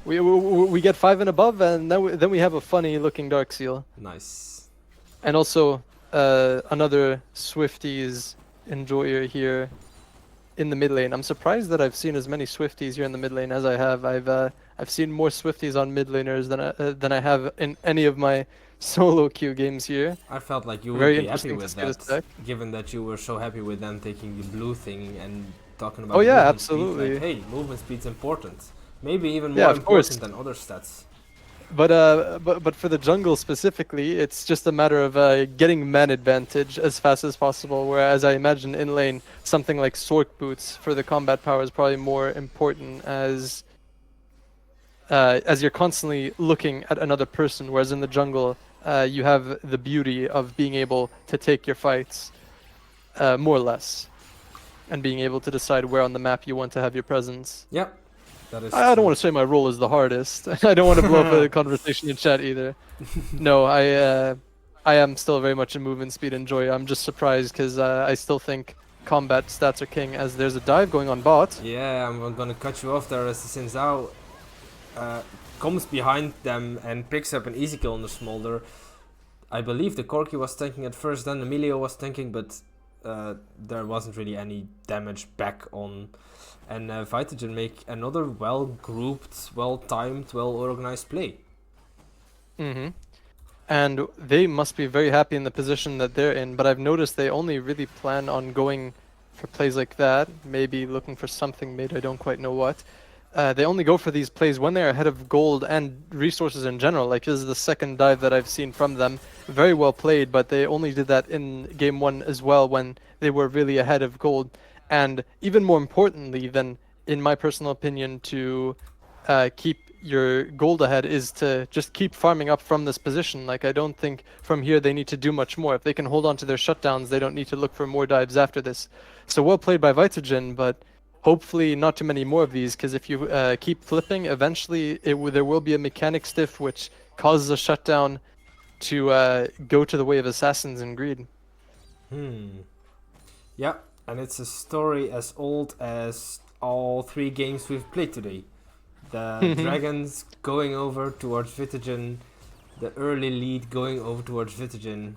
we get 5 and above, and then we have a funny looking Dark Seal. Nice. And also another Swifties enjoyer here in the mid lane. I'm surprised that I've seen as many Swifties here in the mid lane as I have. I've seen more Swifties on mid laners than I have in any of my solo queue games here. I felt like you would Very be happy interesting to with see this that, deck. given that you were so happy with them taking the blue thing and talking about Oh yeah, movement speed, absolutely. like, hey, movement speed's important. Maybe even Yeah, more of course. important than other stats. But for the jungle specifically, it's just a matter of getting man advantage as fast as possible. Whereas I imagine in lane, something like Sork Boots for the combat power is probably more important as you're constantly looking at another person. Whereas in the jungle, you have the beauty of being able to take your fights more or less, and being able to decide where on the map you want to have your presence. Yep, that is. I don't want to say my role is the hardest. I don't want to blow up a conversation in chat either. No, I am still very much a movement speed enjoyer. I'm just surprised because I still think combat stats are king, as there's a dive going on bot. Yeah, I'm gonna cut you off there as the Sinzao comes behind them and picks up an easy kill on the Smolder. I believe the Corki was tanking at first, then Emilio was tanking, but there wasn't really any damage back on. And Vitagen make another well-grouped, well-timed, well-organized play. Mm-hmm. And they must be very happy in the position that they're in, but I've noticed they only really plan on going for plays like that, maybe looking for something mid, I don't quite know what. They only go for these plays when they're ahead of gold and resources in general. Like, this is the second dive that I've seen from them. Very well played, but they only did that in game 1 as well when they were really ahead of gold. And even more importantly than, in my personal opinion, to keep your gold ahead is to just keep farming up from this position. Like, I don't think from here they need to do much more. If they can hold on to their shutdowns, they don't need to look for more dives after this. So well played by Vitagen, but hopefully not too many more of these, because if you keep flipping, eventually there will be a mechanic stiff which causes a shutdown to go to the way of Assassins and Greed. Yeah, and it's a story as old as all 3 games we've played today. The Dragons going over towards Vitagen, the early lead going over towards Vitagen.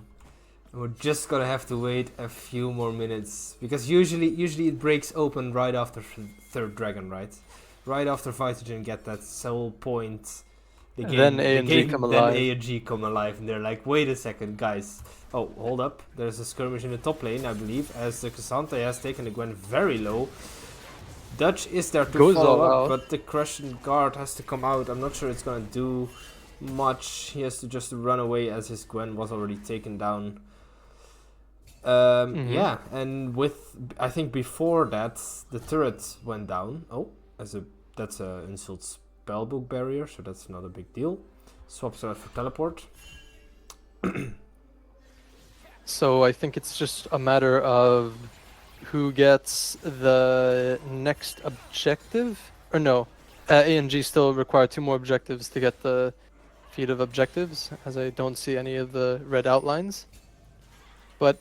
We're just gonna have to wait a few more minutes, because usually it breaks open right after third dragon, right? Right after Vitagen get that soul point, Then A and G come alive. Then A and G come alive, and they're like, wait a second, guys. Oh, hold up. There's a skirmish in the top lane, I believe, as the Cassante has taken the Gwen very low. Dutch is there to Goes follow all up, out. but the Crushing Guard has to come out. I'm not sure it's gonna do much. He has to just run away as his Gwen was already taken down. Yeah, and I think before that the turret went down. Oh, that's a insult spellbook barrier, so that's not a big deal. Swaps out for teleport. So I think it's just a matter of who gets the next objective, or no, A and G still require 2 more objectives to get the feat of objectives, as I don't see any of the red outlines. But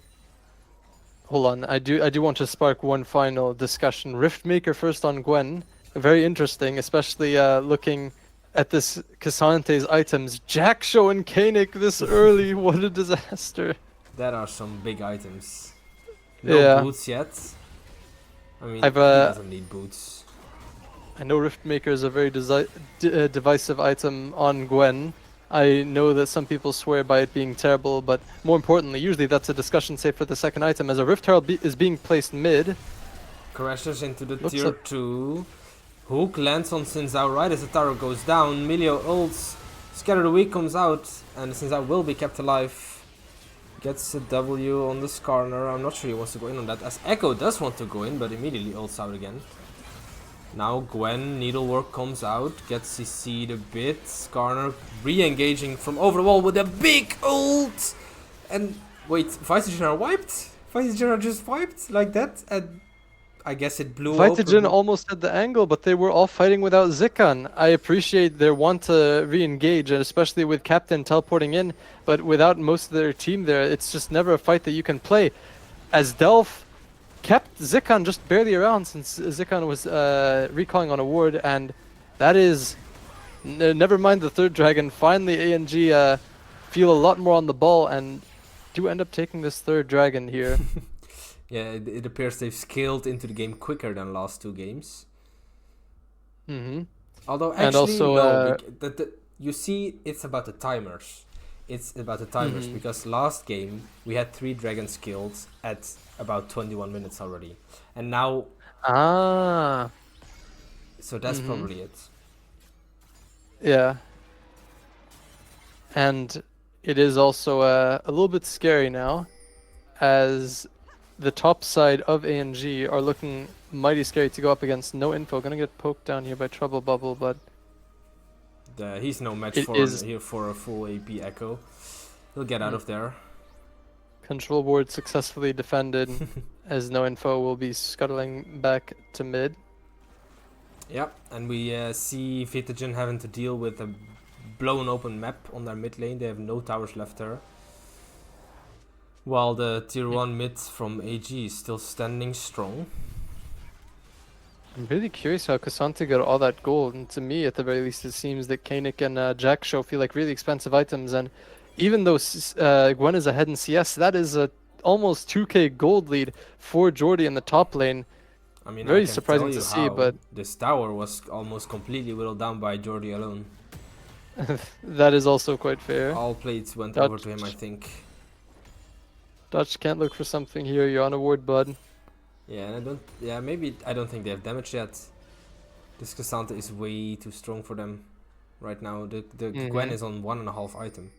hold on, I do want to spark one final discussion. Riftmaker first on Gwen, very interesting, especially looking at this Cassante's items. Jack showing Koenig this early, what a disaster. That are some big items. No Yeah. boots yet. I mean, I've, he doesn't need boots. I know Riftmaker is a very divisive item on Gwen, I know that some people swear by it being terrible, but more importantly, usually that's a discussion save for the second item, as a Rift Herald is being placed mid. Crashes into the Looks tier like- 2. Hook lands on Sinzao right as the tower goes down. Milio ults. Scatter the Weak comes out, and Sinzao will be kept alive. Gets a W on the Skarner. I'm not sure he wants to go in on that, as Echo does want to go in, but immediately ults out again. Now Gwen, Needlework comes out, gets CC'd a bit. Skarner re-engaging from over the wall with a big ult! And wait, Vitagen are wiped? Vitagen are just wiped like that? And I guess it blew Vitagen open. almost had the angle, but they were all fighting without Zikan. I appreciate their want to re-engage, and especially with Captain teleporting in, but without most of their team there, it's just never a fight that you can play. As Delph kept Zikan just barely around since Zikan was recalling on a ward, and that is... never mind the third dragon, finally ANG feel a lot more on the ball and do end up taking this third dragon here. Yeah, it appears they've scaled into the game quicker than last two games. Mm-hmm. Although And actually, also, no, you see, it's about the timers. It's about the timers, Mhm. because last game we had 3 dragons killed at about 21 minutes already. And now, Ah, so that's Mhm. probably it. yeah. And it is also a little bit scary now, as the top side of ANG are looking mighty scary to go up against. No info, gonna get poked down here by Trouble Bubble, but He's no match It for is- here for a full AP Echo. He'll get out Mm. of there. control board successfully defended, as no info will be scuttling back to mid. Yep, and we see Vitagen having to deal with a blown open map on their mid lane. They have no towers left there. While the tier 1 mid from AG is still standing strong. I'm really curious how Cassante got all that gold, and to me, at the very least, it seems that Kanik and Jack Show feel like really expensive items, and even though Gwen is ahead in CS, that is a almost 2k gold lead for Jordy in the top lane. I mean, Very I can surprising tell to you see, how but- this tower was almost completely whittled down by Jordy alone. That is also quite fair. All plates went Dutch- over to him, I think. Dutch can't look for something here, you're on a ward, bud. Yeah, and I don't think they have damage yet. This Cassandra is way too strong for them right now. The Gwen Mhm. is on 1.5 item.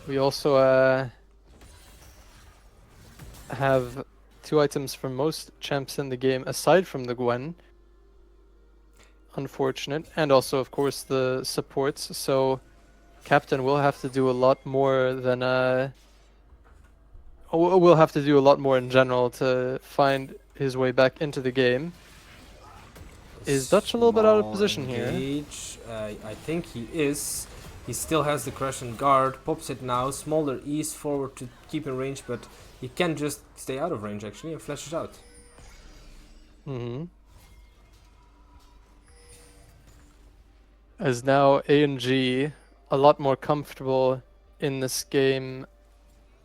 We also have 2 items for most champs in the game, aside from the Gwen. Unfortunate. And also, of course, the supports. So, Captain will have to do a lot more than... will have to do a lot more in general to find his way back into the game. Is Dutch a little bit out of Small position here? engage. I think he is. He still has the Crescent Guard. Pops it now. Smolder ease forward to keep in range, but he can just stay out of range actually and flashes out. Mm-hmm. As now ANG a lot more comfortable in this game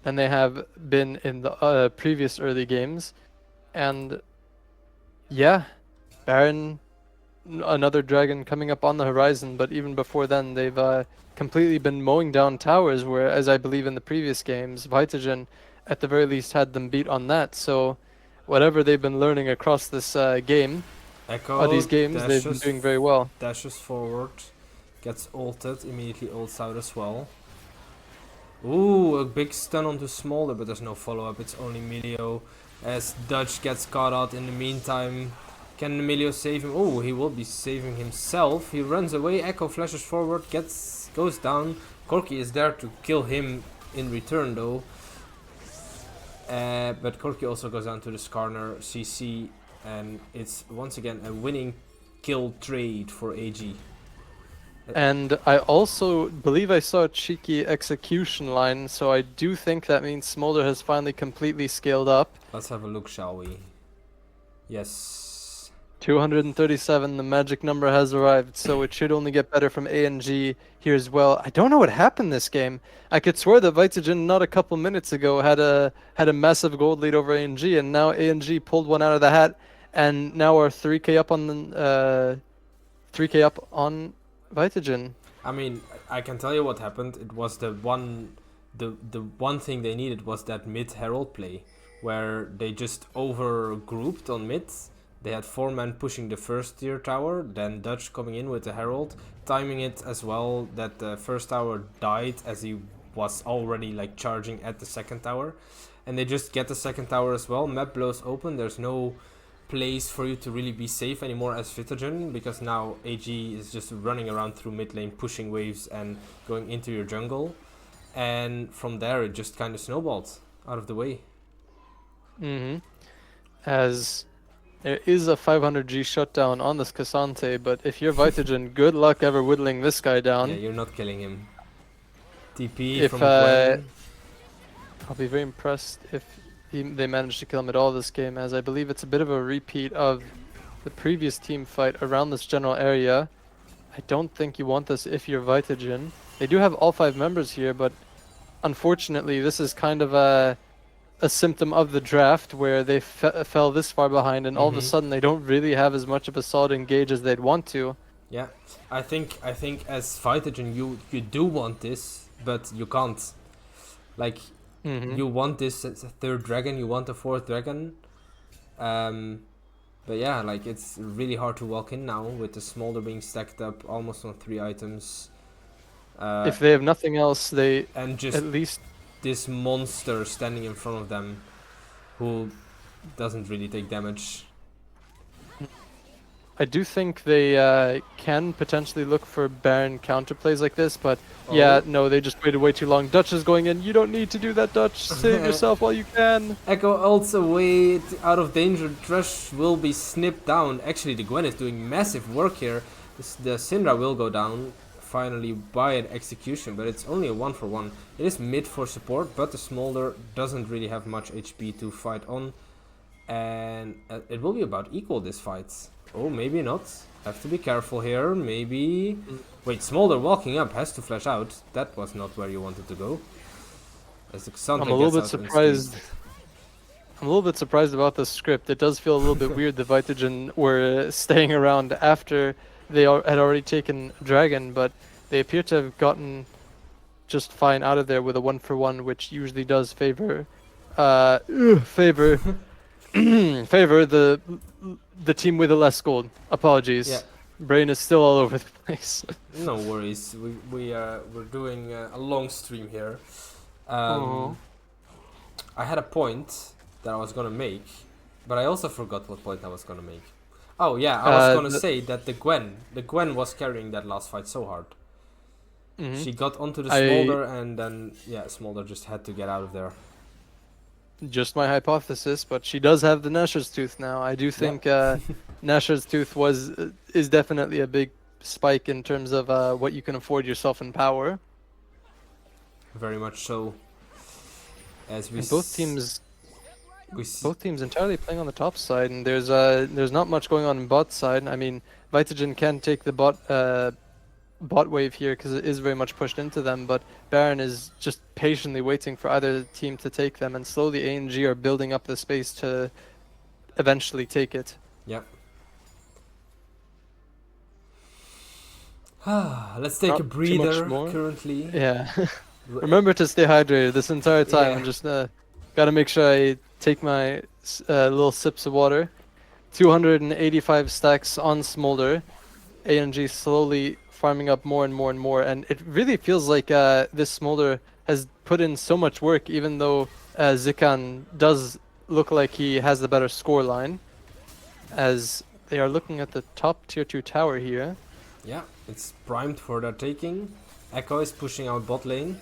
than they have been in the previous early games. And yeah, Baron, another dragon coming up on the horizon, but even before then they've completely been mowing down towers, where, as I believe in the previous games, Vitagen at the very least had them beat on that. So whatever they've been learning across this game, Echo these games, they've been dashes doing very well. dashes forward, gets ulted, immediately ults out as well. Ooh, a big stun onto Smolder, but there's no follow-up, it's only Emilio. As Dutch gets caught out in the meantime, can Emilio save him? Oh, he will be saving himself. He runs away, Echo flashes forward, goes down. Corki is there to kill him in return though. But Corki also goes down to the Skarner CC, and it's once again a winning kill trade for AG. And I also believe I saw a cheeky execution line, so I do think that means Smolder has finally completely scaled up. Let's have a look, shall we? Yes. 237, the magic number has arrived, so it should only get better from ANG here as well. I don't know what happened this game. I could swear that Vitagen not a couple minutes ago had a massive gold lead over ANG, and now ANG pulled one out of the hat, and now are 3k up on the 3k up on Vitagen. I mean, I can tell you what happened. It was the one thing they needed was that mid herald play, where they just over grouped on mid. They had 4 men pushing the first tier tower, then Dutch coming in with the herald, timing it as well that the first tower died as he was already like charging at the second tower, and they just get the second tower as well. Map blows open. There's no place for you to really be safe anymore as Vitagen, because now AG is just running around through mid lane, pushing waves and going into your jungle, and from there it just kind of snowballed out of the way. As there is a 500G shutdown on this Cassante, but if you're Vitagen, good luck ever whittling this guy down. Yeah, you're not killing him. TP If from Gwen. I'll be very impressed if they manage to kill him at all this game, as I believe it's a bit of a repeat of the previous team fight around this general area. I don't think you want this if you're Vitagen. They do have all 5 members here, but unfortunately this is kind of a symptom of the draft where they fell this far behind, and all of a sudden they don't really have as much of a solid engage as they'd want to. Yeah, I think as Vitagen you do want this, but you can't. Like, you want this as a 3rd dragon, you want a 4th dragon. But yeah, like, it's really hard to walk in now with the smolder being stacked up almost on 3 items. If they have nothing else, they and just at least this monster standing in front of them who doesn't really take damage. I do think they can potentially look for Baron counterplays like this, but yeah, no, they just waited way too long. Dutch is going in. You don't need to do that, Dutch. Save yourself while you can. Echo ults away out of danger. Thresh will be snipped down. Actually, the Gwen is doing massive work here. The Syndra will go down finally by an execution, but it's only a 1-for-1. It is mid for support, but the Smolder doesn't really have much HP to fight on. And it will be about equal this fight. Oh, maybe not. Have to be careful here. Maybe... Wait, Smolder walking up has to flash out. That was not where you wanted to go. As I'm a little bit surprised. I'm a little bit surprised about the script. It does feel a little bit weird that Vitagen were staying around after they had already taken Dragon, but they appear to have gotten just fine out of there with a 1-for-1, which usually does favor favor the team with the less gold. Apologies. Yeah. Brain is still all over the place. No worries. We're doing a long stream here. I had a point that I was gonna make, but I also forgot what point I was gonna make. Oh yeah, I was gonna say that the Gwen was carrying that last fight so hard. She got onto the Smolder, and then yeah, Smolder just had to get out of there. Just my hypothesis, but she does have the Nashor's Tooth now. I do think Nashor's Tooth is definitely a big spike in terms of what you can afford yourself in power. Very much so. As we and both teams entirely playing on the top side, and there's not much going on bot side. I mean, Vitagen can take the bot wave here because it is very much pushed into them, but Baron is just patiently waiting for either team to take them, and slowly A&G are building up the space to eventually take it. Yep. Let's take Not a breather more. currently. Yeah. Remember to stay hydrated this entire time. Yeah. I'm just gotta make sure I take my little sips of water. 285 stacks on Smolder. A&G slowly farming up more and more and more, and it really feels like this Smolder has put in so much work, even though Zikan does look like he has the better score line, as they are looking at the top tier 2 tower here. Yeah, it's primed for their taking. Echo is pushing out bot lane.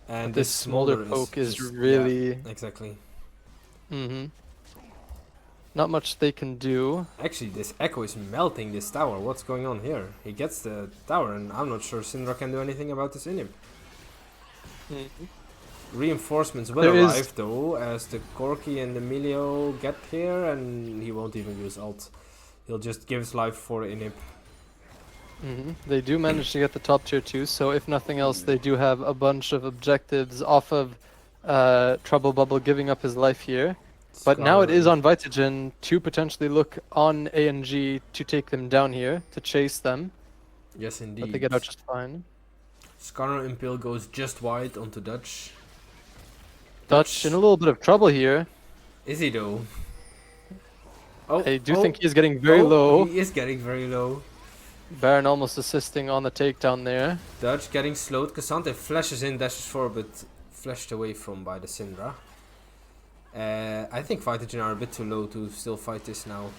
And this Smolder poke is really... Yeah, exactly. Not much they can do. Actually, this Echo is melting this tower. What's going on here? He gets the tower, and I'm not sure Syndra can do anything about this inhib. Reinforcements will arrive though, as the Corki and the Emilio get here, and he won't even use ult. He'll just give his life for inhib. They do manage to get the top tier 2, so if nothing else, they do have a bunch of objectives off of Trouble Bubble giving up his life here. But now it is Skarner. on Vitagen to potentially look on ANG to take them down here, to chase them. Yes, indeed. But they get out just fine. Skarner Impale goes just wide onto Dutch. Dutch in a little bit of trouble here. Is he though? Oh, I do think he's getting very low. He is getting very low. Baron almost assisting on the takedown there. Dutch getting slowed. Cassante flashes in, dashes forward, but flashed away from by the Syndra. I think Vitagen are a bit too low to still fight this now.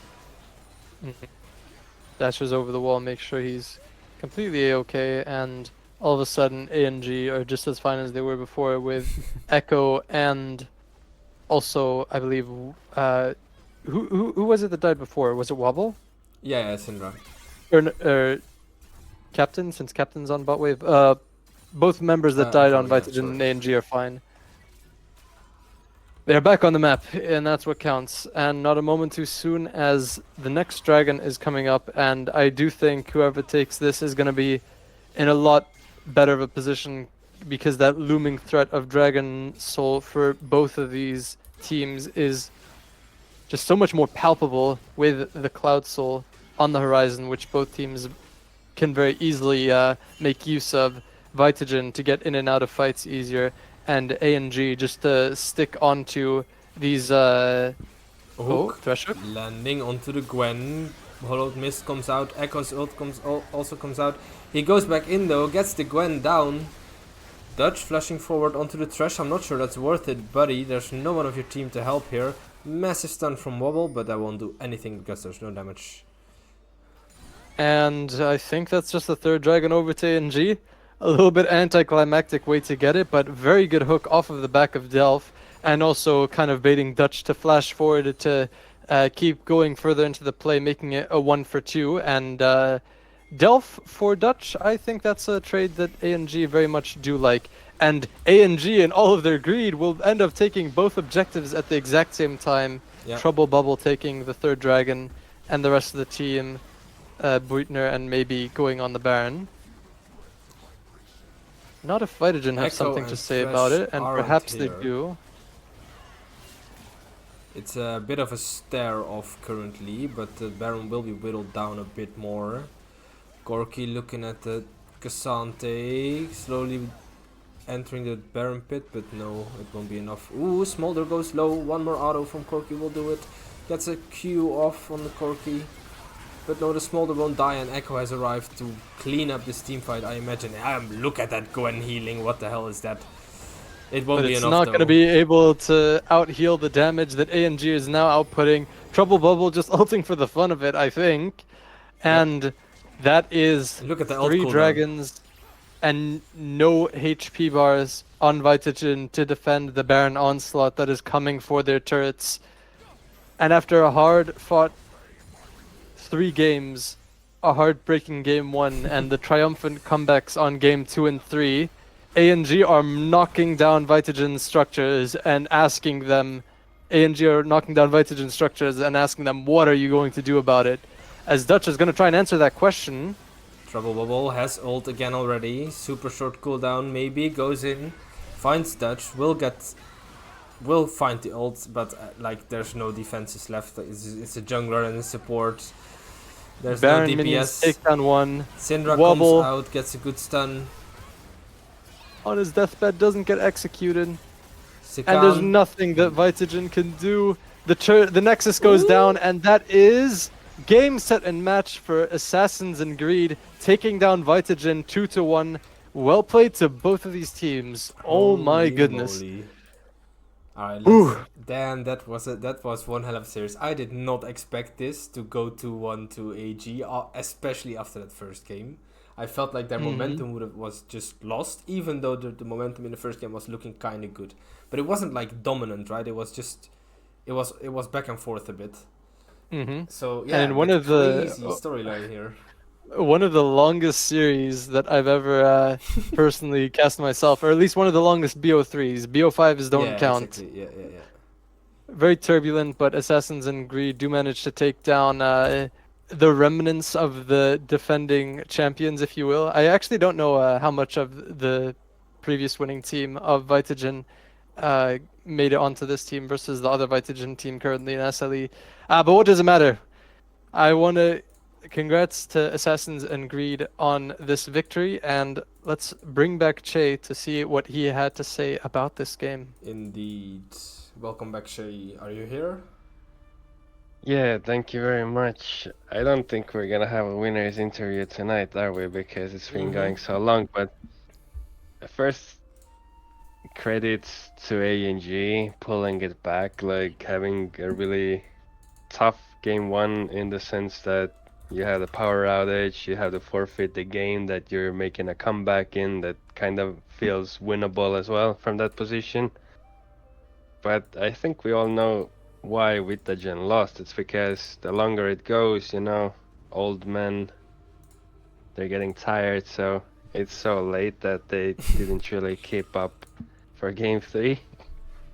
Dashes over the wall, makes sure he's completely okay, and all of a sudden ANG are just as fine as they were before with Echo and also I believe who was it that died before? Was it Wobble? Yeah, Syndra. Or Captain, since Captain's on bot wave. Both members that died on Vitagen and ANG are fine. They're back on the map, and that's what counts. And not a moment too soon, as the next dragon is coming up, and I do think whoever takes this is going to be in a lot better of a position, because that looming threat of Dragon Soul for both of these teams is just so much more palpable with the Cloud Soul on the horizon, which both teams can very easily make use of. Vitagen to get in and out of fights easier, and ANG just to stick onto these thresh hook. Landing onto the Gwen. Hollowed Mist comes out. Echo's ult also comes out. He goes back in though, gets the Gwen down. Dutch flashing forward onto the Thresh. I'm not sure that's worth it, buddy. There's no one of your team to help here. Massive stun from Wobble, but that won't do anything because there's no damage. And I think that's just the third dragon over to ANG. A little bit anticlimactic way to get it, but very good hook off of the back of Delph, and also kind of baiting Dutch to flash forward to keep going further into the play, making it a 1-for-2. And Delph for Dutch, I think that's a trade that ANG very much do like. And ANG and all of their greed will end up taking both objectives at the exact same time. Yeah. Trouble Bubble taking the third dragon, and the rest of the team, Buitner and maybe going on the Baron. Not if Vitagen have Echo something to and say Thresh about it, and aren't perhaps they here. do. It's a bit of a stare off currently, but the Baron will be whittled down a bit more. Corky looking at the Cassante, slowly entering the Baron pit, but no, it won't be enough. Ooh, Smolder goes low, one more auto from Corky will do it. Gets a Q off on the Corky. But no, the Smolder won't die, and Echo has arrived to clean up this team fight, I imagine. Look at that Gwen healing, what the hell is that? It won't But be it's enough not though. going to be able to out-heal the damage that ANG is now outputting. Trouble Bubble just ulting for the fun of it, I think. And that is Look at the ult 3 cooldown. dragons and no HP bars on Vitagen to defend the Baron onslaught that is coming for their turrets. And after a hard-fought 3 games, a heartbreaking game 1, and the triumphant comebacks on game 2 and 3, ANG are knocking down Vitagen's structures and asking them, what are you going to do about it? As Dutch is going to try and answer that question. Trouble Bubble has ult again already. Super short cooldown, maybe goes in, finds Dutch, will find the ult, but like there's no defenses left. It's a jungler and a support. There's Baron no minions DPS. take down 1. Syndra Wobble. comes out, gets a good stun. On his deathbed, doesn't get executed. Sikan, And there's nothing that Vitagen can do. The Nexus goes down, and that is game, set, and match for Assassins and Greed, taking down Vitagen 2-1. Well played to both of these teams. Oh my Holy goodness. moly. Alright, Ooh. damn, that was one hell of a series. I did not expect this to go 2-1 to AG, especially after that first game. I felt like their momentum was just lost, even though the momentum in the first game was looking kind of good. But it wasn't like dominant, right? It was just, it was back and forth a bit. So yeah, And one but of the- crazy storyline here. One of the longest series that I've ever personally cast myself, or at least one of the longest BO3s. BO5s don't count. Exactly. Yeah. Very turbulent, but Assassins and Greed do manage to take down the remnants of the defending champions, if you will. I actually don't know how much of the previous winning team of Vitagen made it onto this team versus the other Vitagen team currently in SLE. But what does it matter? I want to congrats to Assassins and Greed on this victory, and let's bring back Che to see what he had to say about this game. Indeed. Welcome back, Shay. Are you here? Yeah, thank you very much. I don't think we're gonna have a winner's interview tonight, are we? Because it's been going so long. But first, credits to A&G pulling it back, like having a really tough game one in the sense that you had a power outage, you have to forfeit the game that you're making a comeback in that kind of feels winnable as well from that position. But I think we all know why Vitagen lost. It's because the longer it goes, old men, they're getting tired, so it's so late that they didn't really keep up for game 3.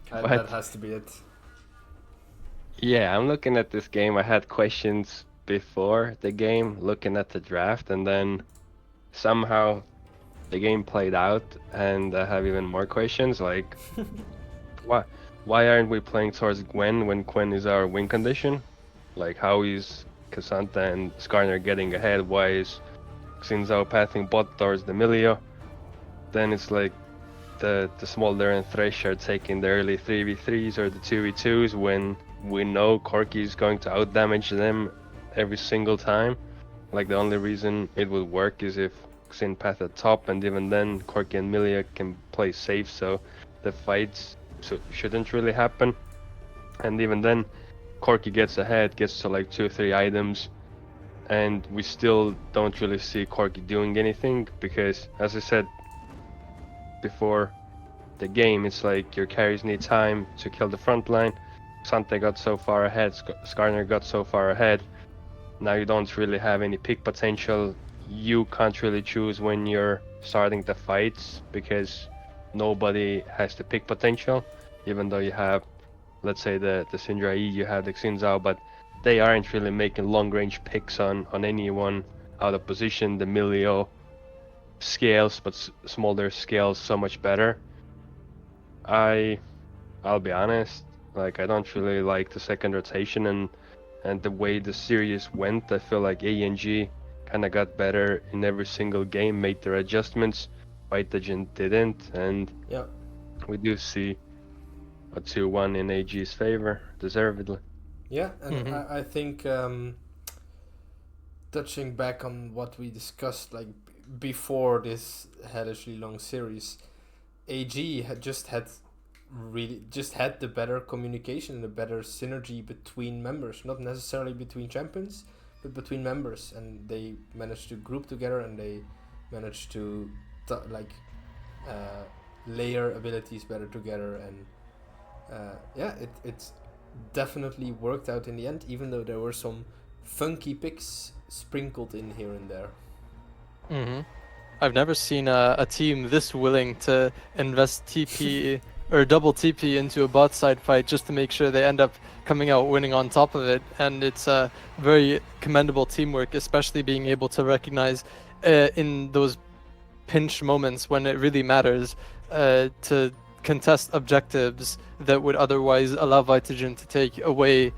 But That has to be it. yeah, I'm looking at this game. I had questions before the game, looking at the draft, and then somehow the game played out, and I have even more questions. Like, why aren't we playing towards Gwen when Gwen is our win condition? Like, how is Cassandra and Skarner getting ahead? Why is Xinzhao pathing bot towards the Milio? Then it's like the Smolder and Thresh are taking the early 3v3s or the 2v2s when we know Corki is going to outdamage them every single time. Like, the only reason it would work is if Xin path at top, and even then Corki and Milia can play safe, so the fights shouldn't really happen. And even then Corki gets ahead, gets to like 2-3 items, and we still don't really see Corki doing anything because, as I said before the game, it's like your carries need time to kill the front line. Sante got so far ahead, Skarner got so far ahead. Now you don't really have any pick potential. You can't really choose when you're starting the fights because nobody has the pick potential, even though you have, let's say, the Syndra E, you have the Xinzhao, but they aren't really making long-range picks on anyone out of position. The Milio scales, but Smolder scales so much better. I'll be honest, like, I don't really like the second rotation and the way the series went. I feel like A&G kind of got better in every single game, made their adjustments. Vitagen didn't, and Yeah. we do see a 2-1 in AG's favor, deservedly. Yeah, and Mhm. I think touching back on what we discussed like before this hellishly long series, AG had just had the better communication and the better synergy between members, not necessarily between champions, but between members, and they managed to group together and they managed to layer abilities better together, and it's definitely worked out in the end, even though there were some funky picks sprinkled in here and there. Mm-hmm. I've never seen a team this willing to invest TP or double TP into a bot side fight just to make sure they end up coming out winning on top of it. And it's a very commendable teamwork, especially being able to recognize in those pinch moments when it really matters to contest objectives that would otherwise allow Vitagen to take it away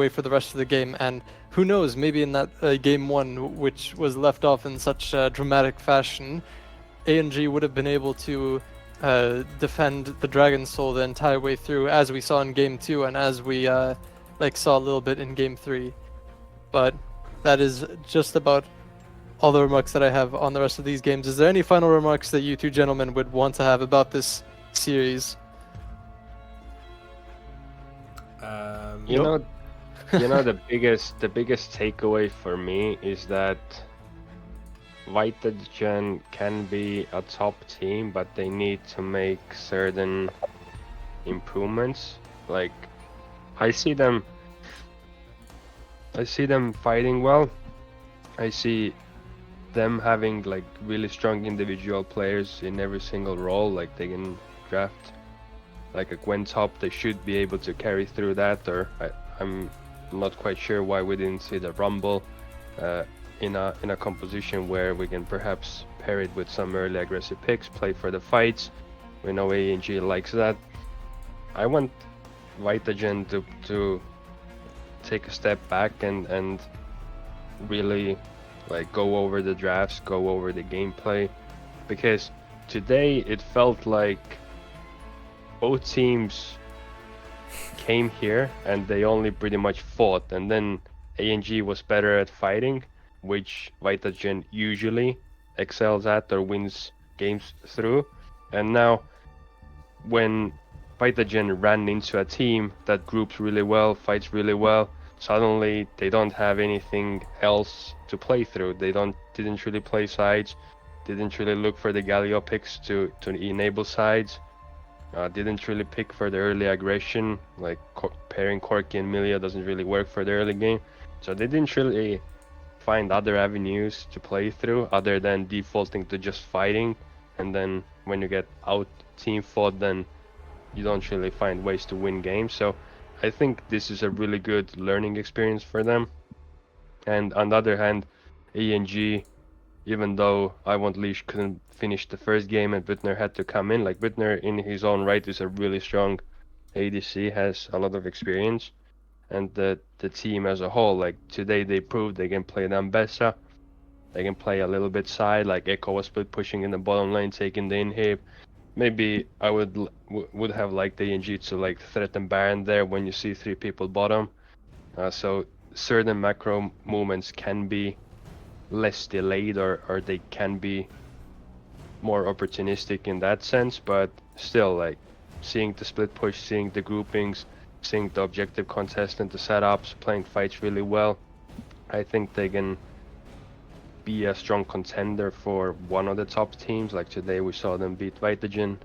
for the rest of the game. And who knows, maybe in that game 1, which was left off in such dramatic fashion, A&G would have been able to defend the Dragon Soul the entire way through, as we saw in game 2 and as we saw a little bit in game 3. But that is just about all the remarks that I have on the rest of these games. Is there any final remarks that you two gentlemen would want to have about this series? You know, the biggest takeaway for me is that Vitagen can be a top team, but they need to make certain improvements. Like, I see them fighting well. I see them having like really strong individual players in every single role. Like, they can draft like a Gwen top, they should be able to carry through that. Or I'm not quite sure why we didn't see the Rumble in a composition where we can perhaps pair it with some early aggressive picks, play for the fights. We know ANG likes that. I want Vitagen to take a step back and really like go over the drafts, go over the gameplay, because today it felt like both teams came here and they only pretty much fought, and then ANG was better at fighting, which Vitagen usually excels at or wins games through. And now when Vitagen ran into a team that groups really well, fights really well, suddenly they don't have anything else to play through. They didn't really play sides, didn't really look for the Galio picks to enable sides. Didn't really pick for the early aggression, like pairing Corki and Milia doesn't really work for the early game. So they didn't really find other avenues to play through other than defaulting to just fighting. And then when you get out team fought, then you don't really find ways to win games. So I think this is a really good learning experience for them. And on the other hand, ANG, even though I Want Leash couldn't finish the first game and Butner had to come in, like Butner in his own right is a really strong ADC, has a lot of experience, and the team as a whole, like today they proved they can play Nambessa, they can play a little bit side, like Echo was pushing in the bottom lane, taking the inhib. Maybe I would have liked ANG to like threaten Baron there when you see 3 people bottom. So certain macro movements can be less delayed or they can be more opportunistic in that sense, but still, like seeing the split push, seeing the groupings, seeing the objective contest and the setups, playing fights really well, I think they can be a strong contender for one of the top teams. Like today we saw them beat Vitagen,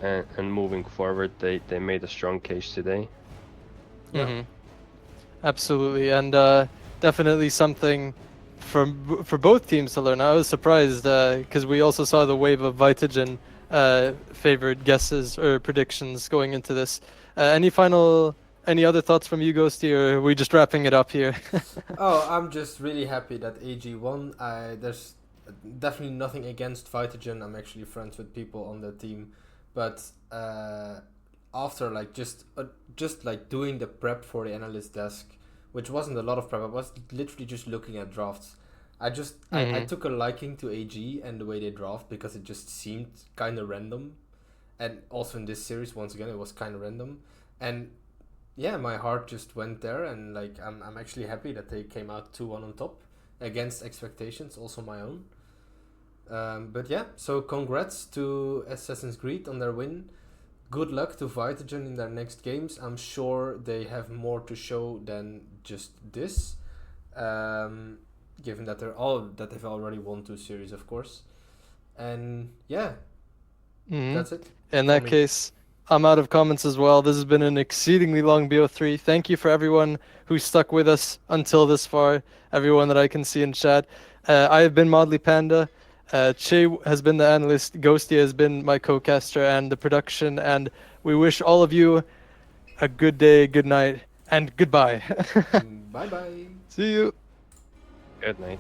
and moving forward they made a strong case today. Yeah. Mhm. Absolutely, and definitely something for both teams to learn. I was surprised because we also saw the wave of Vitagen favored guesses or predictions going into this. Any other thoughts from you, Ghosty, or are we just wrapping it up here? Oh, I'm just really happy that AG won. There's definitely nothing against Vitagen. I'm actually friends with people on the team, but after like just like doing the prep for the analyst desk, which wasn't a lot of prep, I was literally just looking at drafts. I took a liking to AG and the way they draft because it just seemed kind of random, and also in this series once again it was kind of random, and yeah, my heart just went there, and like I'm actually happy that they came out 2-1 on top against expectations, also my own. But yeah, so congrats to Assassin's Creed on their win. Good luck to Vitagen in their next games. I'm sure they have more to show than just this, given that they've already won 2 series, of course. And yeah, that's it. In for that me. case, I'm out of comments as well. This has been an exceedingly long BO3. Thank you for everyone who stuck with us until this far, everyone that I can see in chat. I have been Modly Panda. Che has been the analyst. Ghosty has been my co-caster and the production. And we wish all of you a good day, good night, and goodbye. Bye bye. See you. Good night.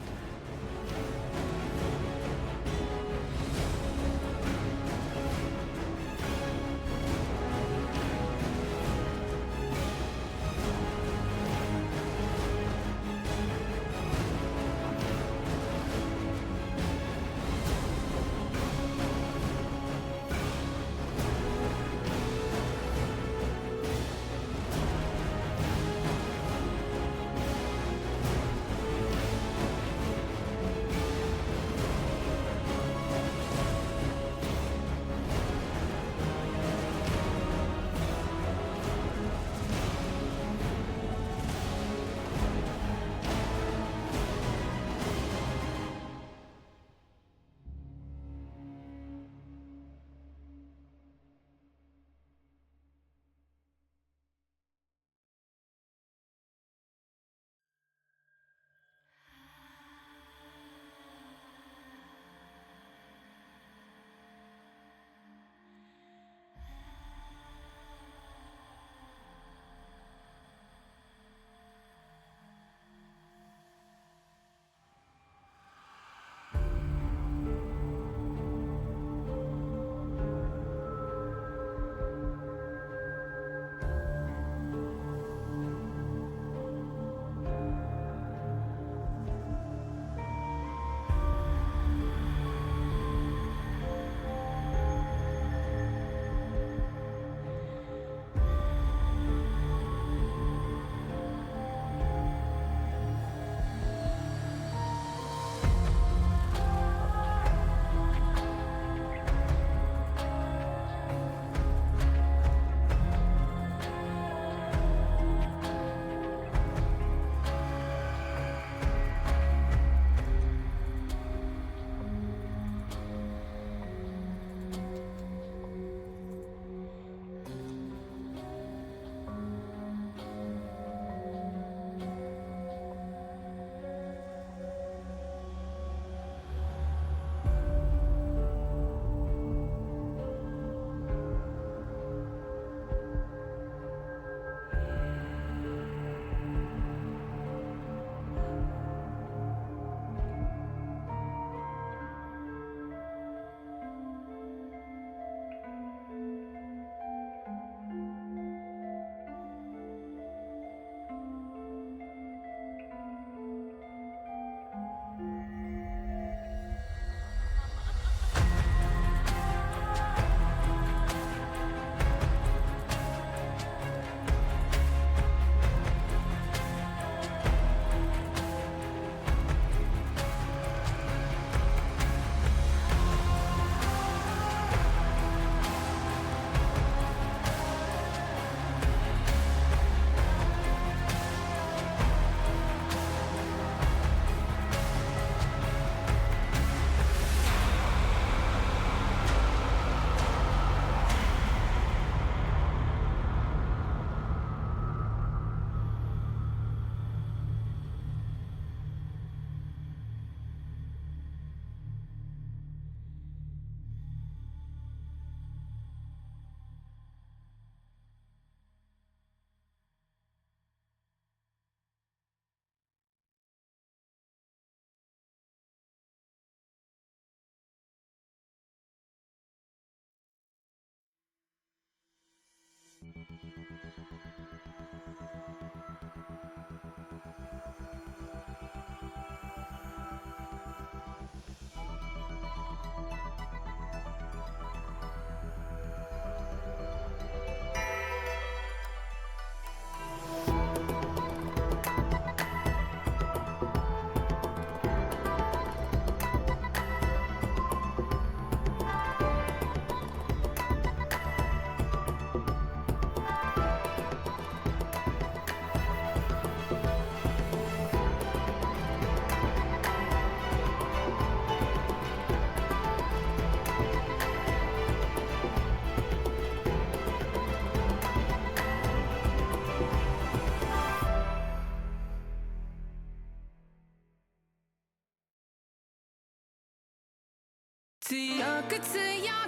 く強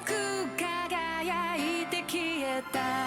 く輝いて消えた